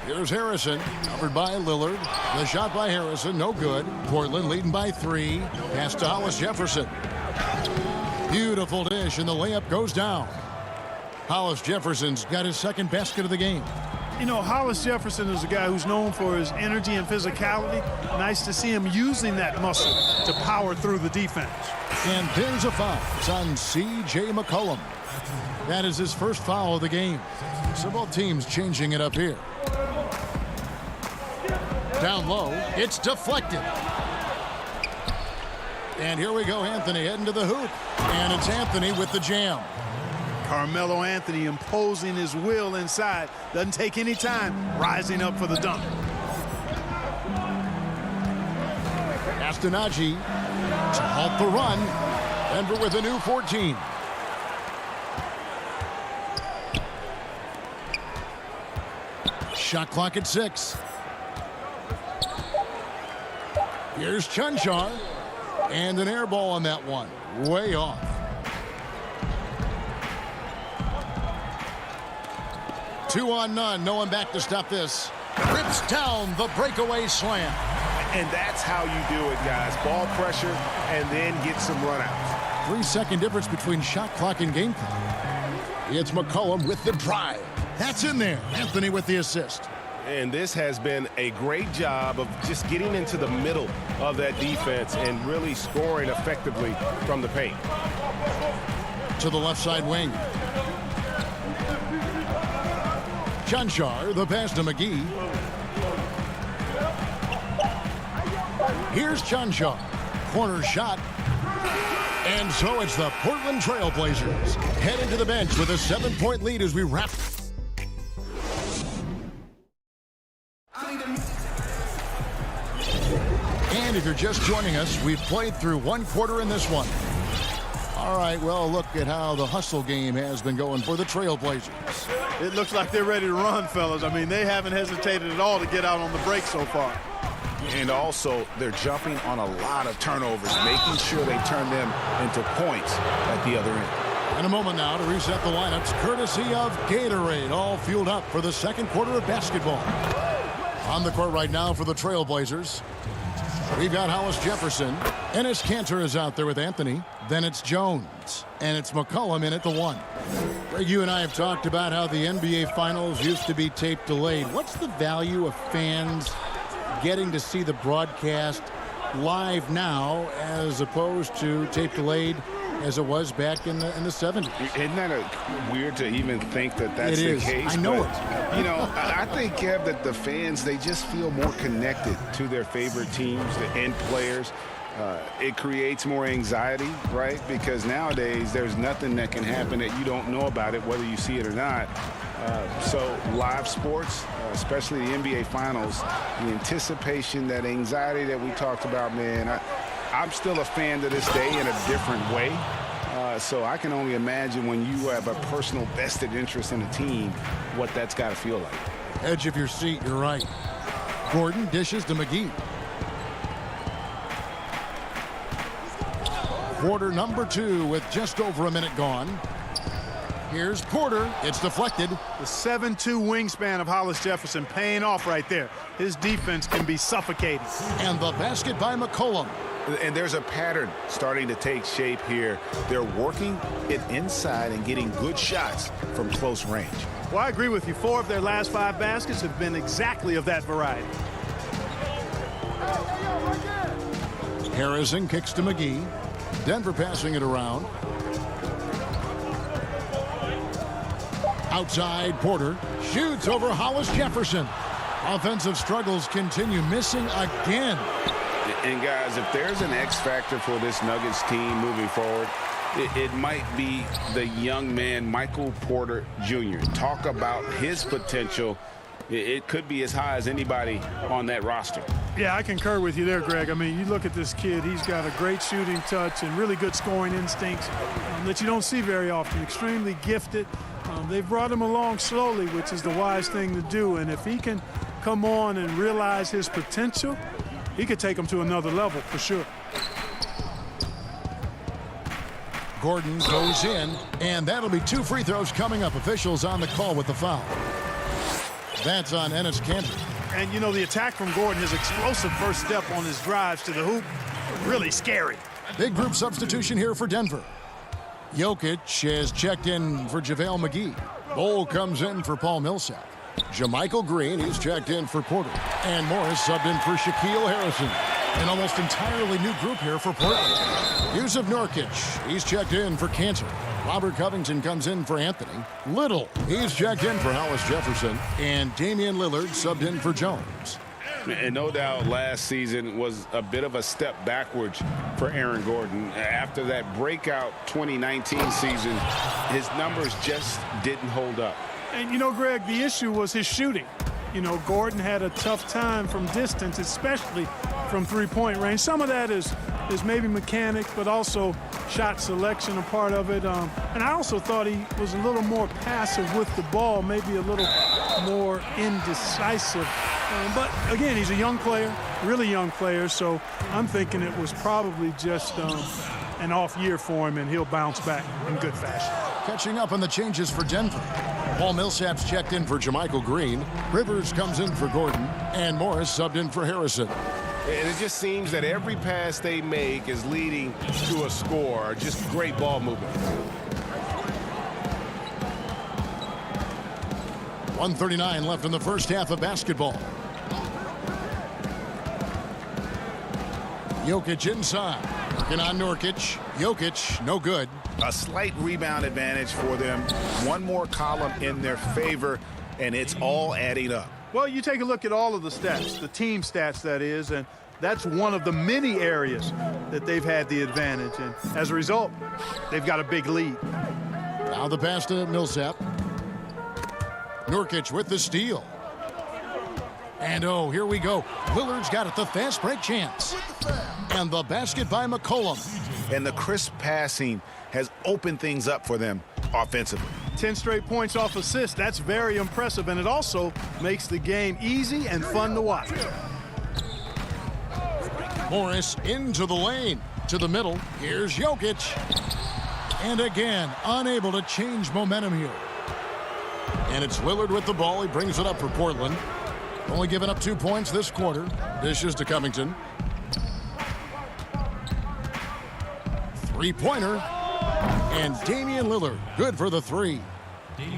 Here's Harrison, covered by Lillard. The shot by Harrison, no good. Portland leading by 3. Pass to Hollis-Jefferson. Beautiful dish, and the layup goes down. Hollis-Jefferson's got his second basket of the game. You know, Hollis-Jefferson is a guy who's known for his energy and physicality. Nice to see him using that muscle to power through the defense. And there's a foul. It's on C.J. McCollum. That is his first foul of the game. So both teams changing it up here. Down low, it's deflected. And here we go, Anthony heading to the hoop. And it's Anthony with the jam. Carmelo Anthony imposing his will inside. Doesn't take any time, rising up for the dunk. Astonagi to halt the run. Denver with a new 14. Shot clock at 6. Here's Chunchar. And an air ball on that one. Way off. Two on none. No one back to stop this. Rips down the breakaway slam. And that's how you do it, guys. Ball pressure and then get some runouts. 3-second difference between shot clock and game clock. It's McCollum with the drive. That's in there. Anthony with the assist. And this has been a great job of just getting into the middle of that defense and really scoring effectively from the paint. To the left side wing. Chanchar, the pass to McGee. Here's Chanchar. Corner shot. And so it's the Portland Trailblazers heading to the bench with a 7-point lead as we wrap. And if you're just joining us, we've played through one quarter in this one. All right, well, look at how the hustle game has been going for the Trailblazers. It looks like they're ready to run, fellas. I mean, they haven't hesitated at all to get out on the break so far. And also, they're jumping on a lot of turnovers, making sure they turn them into points at the other end. In a moment now to reset the lineups, courtesy of Gatorade, all fueled up for the second quarter of basketball. On the court right now for the Trailblazers, we've got Hollis Jefferson. Enes Kanter is out there with Anthony. Then it's Jones. And it's McCollum in at the 1. Greg, you and I have talked about how the NBA Finals used to be tape delayed. What's the value of fans getting to see the broadcast live now as opposed to tape delayed as it was back in the 70s? Isn't that weird to even think that that's the case? I know it. You know, I think, Kev, that the fans, they just feel more connected to their favorite teams, the end players. It creates more anxiety, right? Because nowadays there's nothing that can happen that you don't know about it, whether you see it or not. So live sports, especially the NBA Finals, the anticipation, that anxiety that we talked about, man, I'm still a fan to this day in a different way. So I can only imagine when you have a personal vested interest in a team, what that's got to feel like. Edge of your seat, you're right. Gordon dishes to McGee. Quarter number 2 with just over a minute gone. Here's Porter. It's deflected. The 7'2" wingspan of Hollis Jefferson paying off right there. His defense can be suffocating. And the basket by McCollum. And there's a pattern starting to take shape here. They're working it inside and getting good shots from close range. Well, I agree with you. 4 of their last 5 baskets have been exactly of that variety. Harrison kicks to McGee. Denver passing it around. Outside, Porter shoots over Hollis Jefferson. Offensive struggles continue, missing again. And guys, if there's an X factor for this Nuggets team moving forward, it might be the young man, Michael Porter Jr. Talk about his potential. It could be as high as anybody on that roster. Yeah, I concur with you there, Greg. I mean, you look at this kid, he's got a great shooting touch and really good scoring instincts that you don't see very often. Extremely gifted. They've brought him along slowly, which is the wise thing to do. And if he can come on and realize his potential, he could take him to another level for sure. Gordon goes in, and that'll be 2 free throws coming up. Officials on the call with the foul. That's on Enes Kanter. And, you know, the attack from Gordon, his explosive first step on his drives to the hoop, really scary. Big group substitution here for Denver. Jokic has checked in for JaVale McGee. Bol comes in for Paul Millsap. JaMychal Green, he's checked in for Porter. And Morris subbed in for Shaquille Harrison. An almost entirely new group here for Portland. Yusuf Nurkic, he's checked in for Kanter. Robert Covington comes in for Anthony. Little, he's checked in for Hollis Jefferson. And Damian Lillard subbed in for Jones. And no doubt last season was a bit of a step backwards for Aaron Gordon. After that breakout 2019 season, his numbers just didn't hold up. And, you know, Greg, the issue was his shooting. You know, Gordon had a tough time from distance, especially from three-point range. Some of that is maybe mechanics, but also shot selection a part of it. And I also thought he was a little more passive with the ball, maybe a little more indecisive. But, again, he's a young player, really young player, so I'm thinking it was probably just an off year for him, and he'll bounce back in good fashion. Catching up on the changes for Denver. Paul Millsap's checked in for JaMychal Green. Rivers comes in for Gordon. And Morris subbed in for Harrison. And it just seems that every pass they make is leading to a score. Just great ball movement. 1:39 left in the first half of basketball. Jokic inside. Working on Nurkic. Jokic, no good. A slight rebound advantage for them. One more column in their favor, and it's all adding up. Well, you take a look at all of the stats, the team stats, that is, and that's one of the many areas that they've had the advantage. And as a result, they've got a big lead. Now the pass to Millsap. Nurkic with the steal. And oh, here we go. Lillard's got it, the fast break chance. And the basket by McCollum. And the crisp passing has opened things up for them offensively. 10 straight points off assists. That's very impressive, and it also makes the game easy and fun to watch. Morris into the lane. To the middle. Here's Jokic. And again, unable to change momentum here. And it's Lillard with the ball. He brings it up for Portland. Only giving up 2 points this quarter. Dishes to Covington. Three-pointer. And Damian Lillard, good for the three.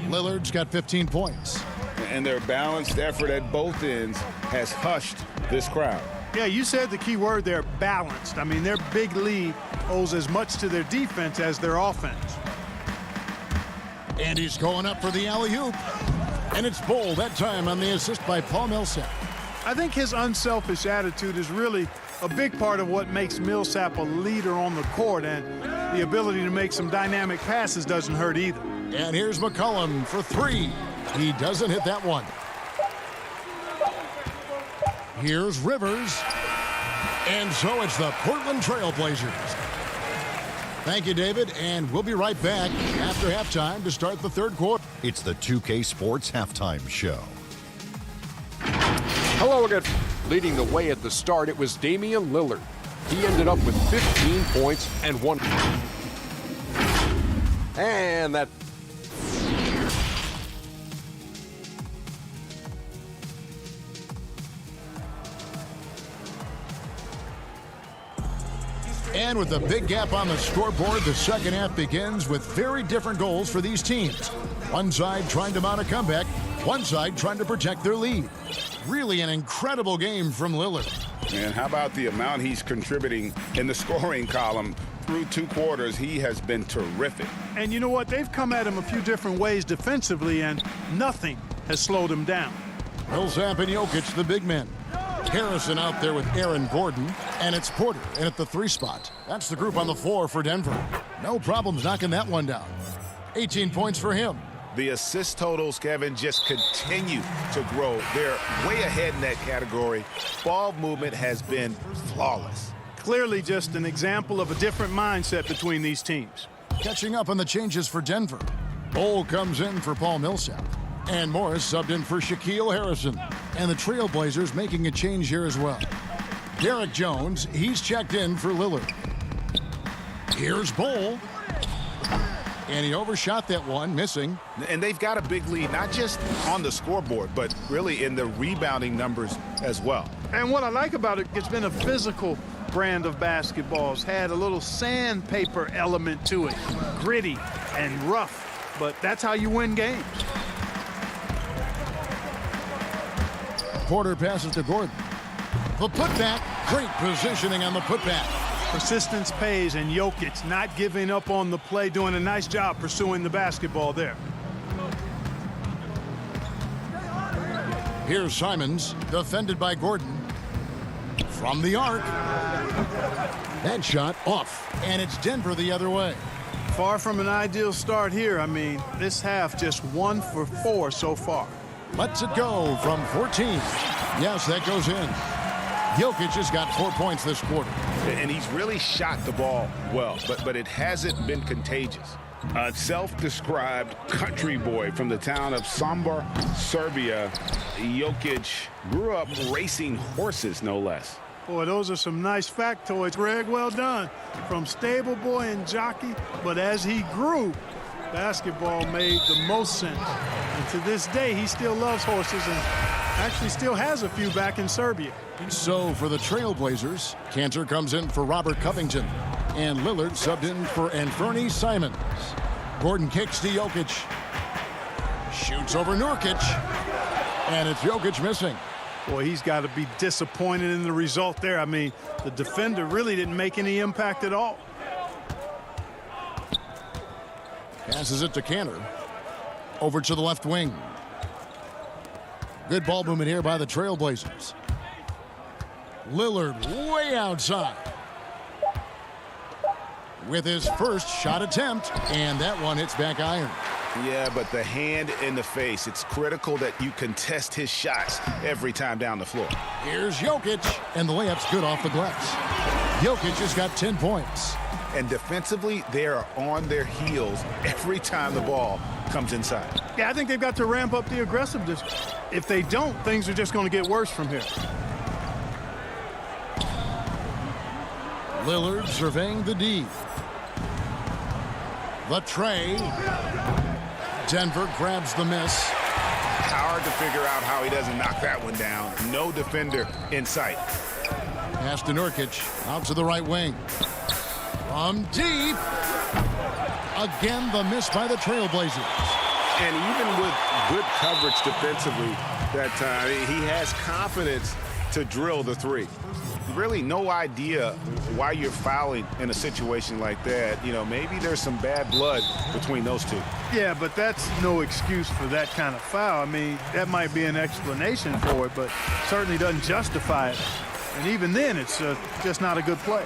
Lillard's got 15 points. And their balanced effort at both ends has hushed this crowd. Yeah, you said the key word there, balanced. I mean, their big lead owes as much to their defense as their offense. And he's going up for the alley-oop. And it's Bull that time on the assist by Paul Millsap. I think his unselfish attitude is really a big part of what makes Millsap a leader on the court, and the ability to make some dynamic passes doesn't hurt either. And here's McCollum for three. He doesn't hit that one. Here's Rivers. And so it's the Portland Trail Blazers. Thank you, David, and we'll be right back after halftime to start the third quarter. It's the 2K Sports Halftime Show. Hello again. Leading the way at the start, it was Damian Lillard. He ended up with 15 points and one. And that. And with a big gap on the scoreboard, the second half begins with very different goals for these teams. One side trying to mount a comeback, one side trying to protect their lead. Really an incredible game from Lillard. And how about the amount he's contributing in the scoring column? Through 2 quarters, he has been terrific. And you know what? They've come at him a few different ways defensively, and nothing has slowed him down. Millsap and Jokic, the big men. Harrison out there with Aaron Gordon, and it's Porter in at the 3 spot. That's the group on the floor for Denver. No problems knocking that one down. 18 points for him. The assist totals, Kevin, just continue to grow. They're way ahead in that category. Ball movement has been flawless. Clearly just an example of a different mindset between these teams. Catching up on the changes for Denver. Bull comes in for Paul Millsap. And Morris subbed in for Shaquille Harrison. And the Trailblazers making a change here as well. Derek Jones, he's checked in for Lillard. Here's Bull. And he overshot that one, missing. And they've got a big lead, not just on the scoreboard, but really in the rebounding numbers as well. And what I like about it, it's been a physical brand of basketball. It's had a little sandpaper element to it. Gritty and rough, but that's how you win games. Porter passes to Gordon. The putback, great positioning on the putback. Persistence pays, and Jokic not giving up on the play, doing a nice job pursuing the basketball there. Here's Simons, defended by Gordon. From the arc. That shot off, and it's Denver the other way. Far from an ideal start here. I mean, this half just 1 for 4 so far. Lets it go from 14. Yes, that goes in. Jokic has got 4 points this quarter. And he's really shot the ball well, but it hasn't been contagious. A self-described country boy from the town of Sombor, Serbia, Jokic grew up racing horses, no less. Boy, those are some nice factoids, Greg. Well done. From stable boy and jockey, but as he grew, basketball made the most sense. And to this day, he still loves horses and Actually still has a few back in Serbia. So for the Trailblazers, Cantor comes in for Robert Covington. And Lillard subbed in for Anthony Simons. Gordon kicks to Jokic. Shoots over Nurkic. And it's Jokic missing. Boy, he's got to be disappointed in the result there. I mean, the defender really didn't make any impact at all. Passes it to Cantor. Over to the left wing. Good ball movement here by the Trailblazers. Lillard way outside. With his first shot attempt, and that one hits back iron. Yeah, but the hand in the face, it's critical that you contest his shots every time down the floor. Here's Jokic, and the layup's good off the glass. Jokic has got 10 points. And defensively, they are on their heels every time the ball comes inside. Yeah, I think they've got to ramp up the aggressiveness. If they don't, things are just going to get worse from here. Lillard surveying the D. The tray. Denver grabs the miss. Hard to figure out how he doesn't knock that one down. No defender in sight. Pass to Nurkic. Out to the right wing. From deep. Again, the miss by the Trailblazers. And even with good coverage defensively that time, he has confidence to drill the three. Really no idea why you're fouling in a situation like that. You know, maybe there's some bad blood between those two. Yeah, but that's no excuse for that kind of foul. I mean, that might be an explanation for it, but certainly doesn't justify it. And even then, it's just not a good play.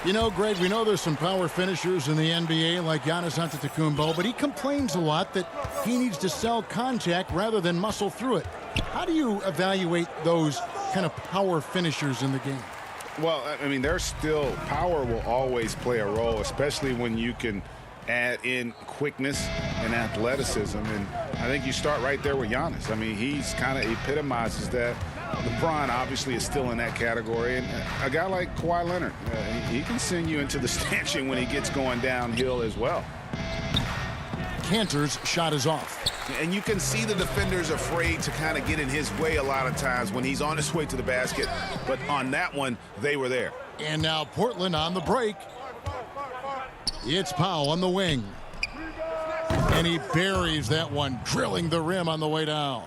You know, Greg, we know there's some power finishers in the NBA like Giannis Antetokounmpo, but he complains a lot that he needs to sell contact rather than muscle through it. How do you evaluate those kind of power finishers in the game? Well, I mean, there's still power will always play a role, especially when you can add in quickness and athleticism. And I think you start right there with Giannis. I mean, he's kind of epitomizes that. LeBron obviously is still in that category. And a guy like Kawhi Leonard, he can send you into the stanchion when he gets going downhill as well. Cantor's shot is off. And you can see the defenders afraid to kind of get in his way a lot of times when he's on his way to the basket. But on that one, they were there. And now Portland on the break. It's Powell on the wing. And he buries that one, drilling the rim on the way down.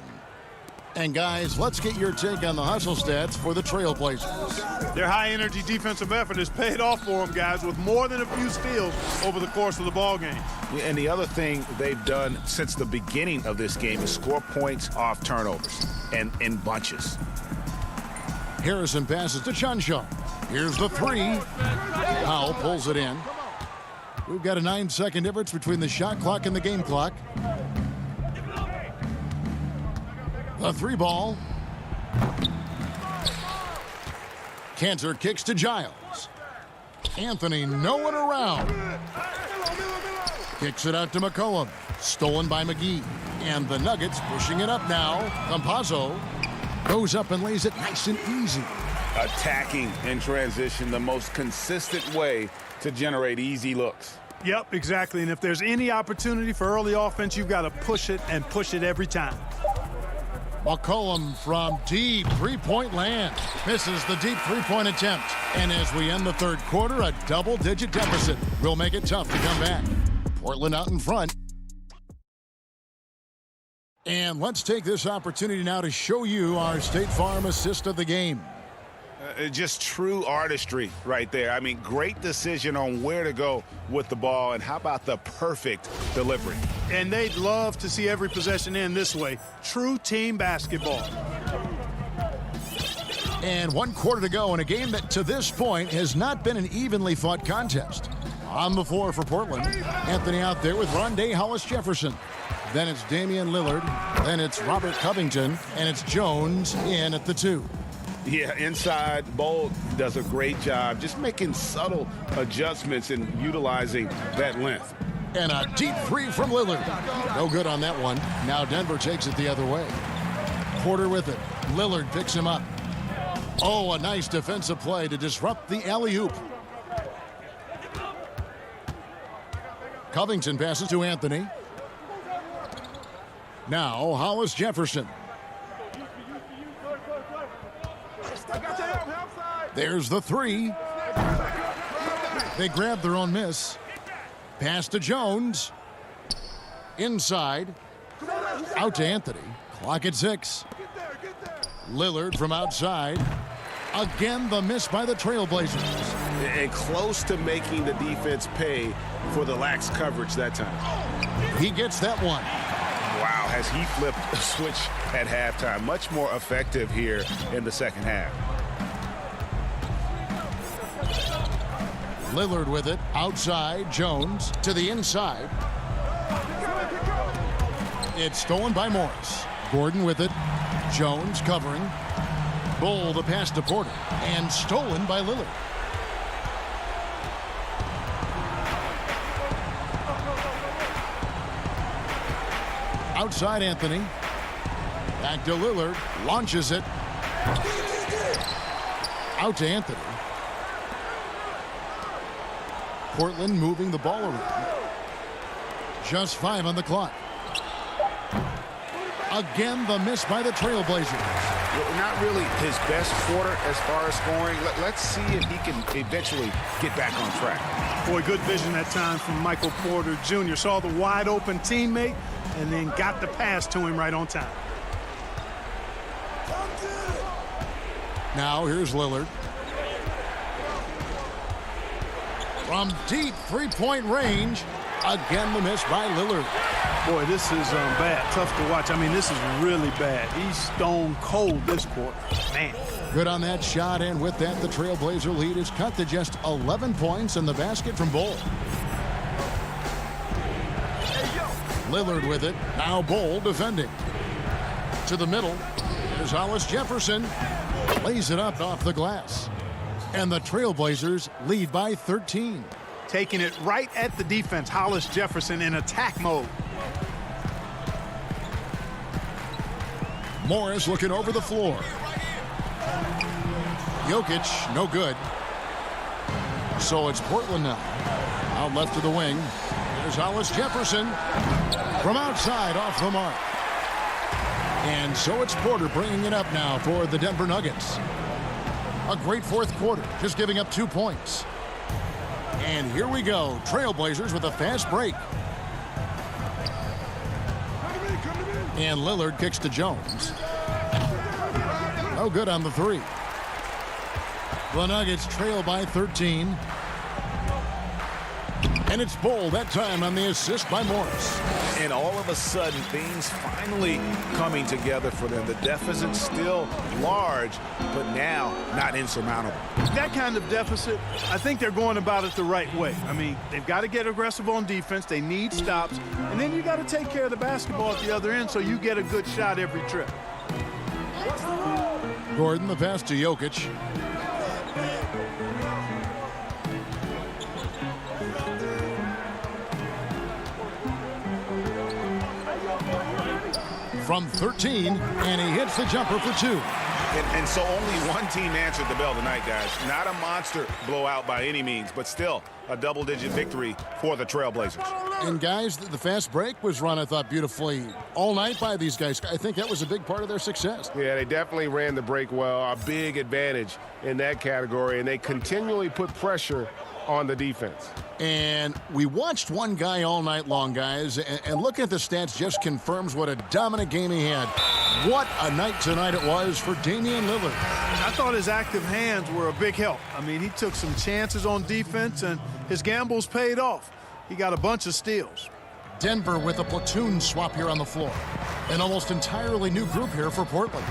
And guys, let's get your take on the hustle stats for the Trailblazers. Their high-energy defensive effort has paid off for them, guys, with more than a few steals over the course of the ball game. And the other thing they've done since the beginning of this game is score points off turnovers and in bunches. Harrison passes to Chuncho. Here's the three. Powell pulls it in. We've got a 9-second difference between the shot clock and the game clock. The three ball. Cantor kicks to Giles. Anthony, no one around. Kicks it out to McCollum. Stolen by McGee. And the Nuggets pushing it up now. Campazzo goes up and lays it nice and easy. Attacking in transition, the most consistent way to generate easy looks. Yep, exactly. And if there's any opportunity for early offense, you've got to push it and push it every time. McCollum from deep three-point land. Misses the deep three-point attempt. And as we end the third quarter, a double-digit deficit will make it tough to come back. Portland out in front. And let's take this opportunity now to show you our State Farm assist of the game. Just true artistry right there. I mean, great decision on where to go with the ball, and how about the perfect delivery? And they'd love to see every possession end this way. True team basketball. And 1 quarter to go in a game that to this point has not been an evenly fought contest. On the floor for Portland, Anthony out there with Rondé Hollis-Jefferson. Then it's Damian Lillard. Then it's Robert Covington. And it's Jones in at the 2. Yeah, inside, Bold does a great job just making subtle adjustments and utilizing that length. And a deep three from Lillard. No good on that one. Now Denver takes it the other way. Porter with it. Lillard picks him up. Oh, a nice defensive play to disrupt the alley-oop. Covington passes to Anthony. Now Hollis-Jefferson. There's the three. They grab their own miss. Pass to Jones. Inside. Out to Anthony. Clock at 6. Lillard from outside. Again, the miss by the Trailblazers. And close to making the defense pay for the lax coverage that time. He gets that one. Wow, has he flipped a switch at halftime. Much more effective here in the second half. Lillard with it. Outside. Jones to the inside. It's stolen by Morris. Gordon with it. Jones covering. Bull the pass to Porter. And stolen by Lillard. Outside Anthony. Back to Lillard. Launches it. Out to Anthony. Portland moving the ball around. Just 5 on the clock. Again, the miss by the Trailblazers. Not really his best quarter as far as scoring. Let's see if he can eventually get back on track. Boy, good vision that time from Michael Porter Jr. Saw the wide open teammate and then got the pass to him right on time. Now here's Lillard. From deep three-point range. Again, the miss by Lillard. Boy, this is bad. Tough to watch. I mean, this is really bad. He's stone cold this quarter. Man. Good on that shot, and with that, the Trailblazer lead is cut to just 11 points in the basket from Bull. Lillard with it. Now Bull defending. To the middle. There's Hollis Jefferson. Lays it up off the glass. And the Trailblazers lead by 13. Taking it right at the defense. Hollis Jefferson in attack mode. Morris looking over the floor. Jokic, no good. So it's Portland now. Out left to the wing. There's Hollis Jefferson. From outside, off the mark. And so it's Porter bringing it up now for the Denver Nuggets. A great fourth quarter, just giving up 2 points. And here we go. Trailblazers with a fast break. And Lillard kicks to Jones. No good on the three. The Nuggets trail by 13. And it's Bull that time on the assist by Morris. And all of a sudden, things finally coming together for them. The deficit still large, but now not insurmountable. That kind of deficit, I think they're going about it the right way. I mean, they've got to get aggressive on defense. They need stops. And then you got to take care of the basketball at the other end so you get a good shot every trip. Gordon, the pass to Jokic. From 13, and he hits the jumper for 2. And so only one team answered the bell tonight, guys. Not a monster blowout by any means, but still a double-digit victory for the Trailblazers. And, guys, the fast break was run, I thought, beautifully all night by these guys. I think that was a big part of their success. Yeah, they definitely ran the break well. A big advantage in that category, and they continually put pressure on the defense. And we watched one guy all night long, guys, and looking at the stats just confirms what a dominant game he had. What a night tonight it was for Damian Lillard. I thought his active hands were a big help. I mean, he took some chances on defense, and his gambles paid off. He got a bunch of steals. Denver with a platoon swap here on the floor. An almost entirely new group here for Portland.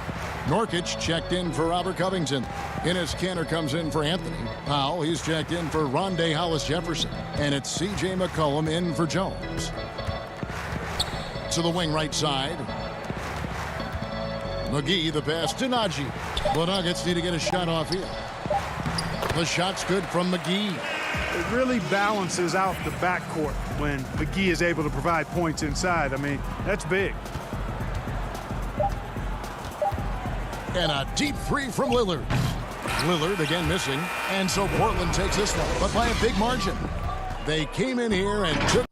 Nurkic checked in for Robert Covington. Enes Kanter comes in for Anthony. Powell, he's checked in for Rondé Hollis Jefferson. And it's C.J. McCollum in for Jones. To the wing right side. McGee, the pass to Najee. The Nuggets need to get a shot off here. The shot's good from McGee. It really balances out the backcourt when McGee is able to provide points inside. I mean, that's big. And a deep three from Lillard. Lillard again missing. And so Portland takes this one, but by a big margin. They came in here and took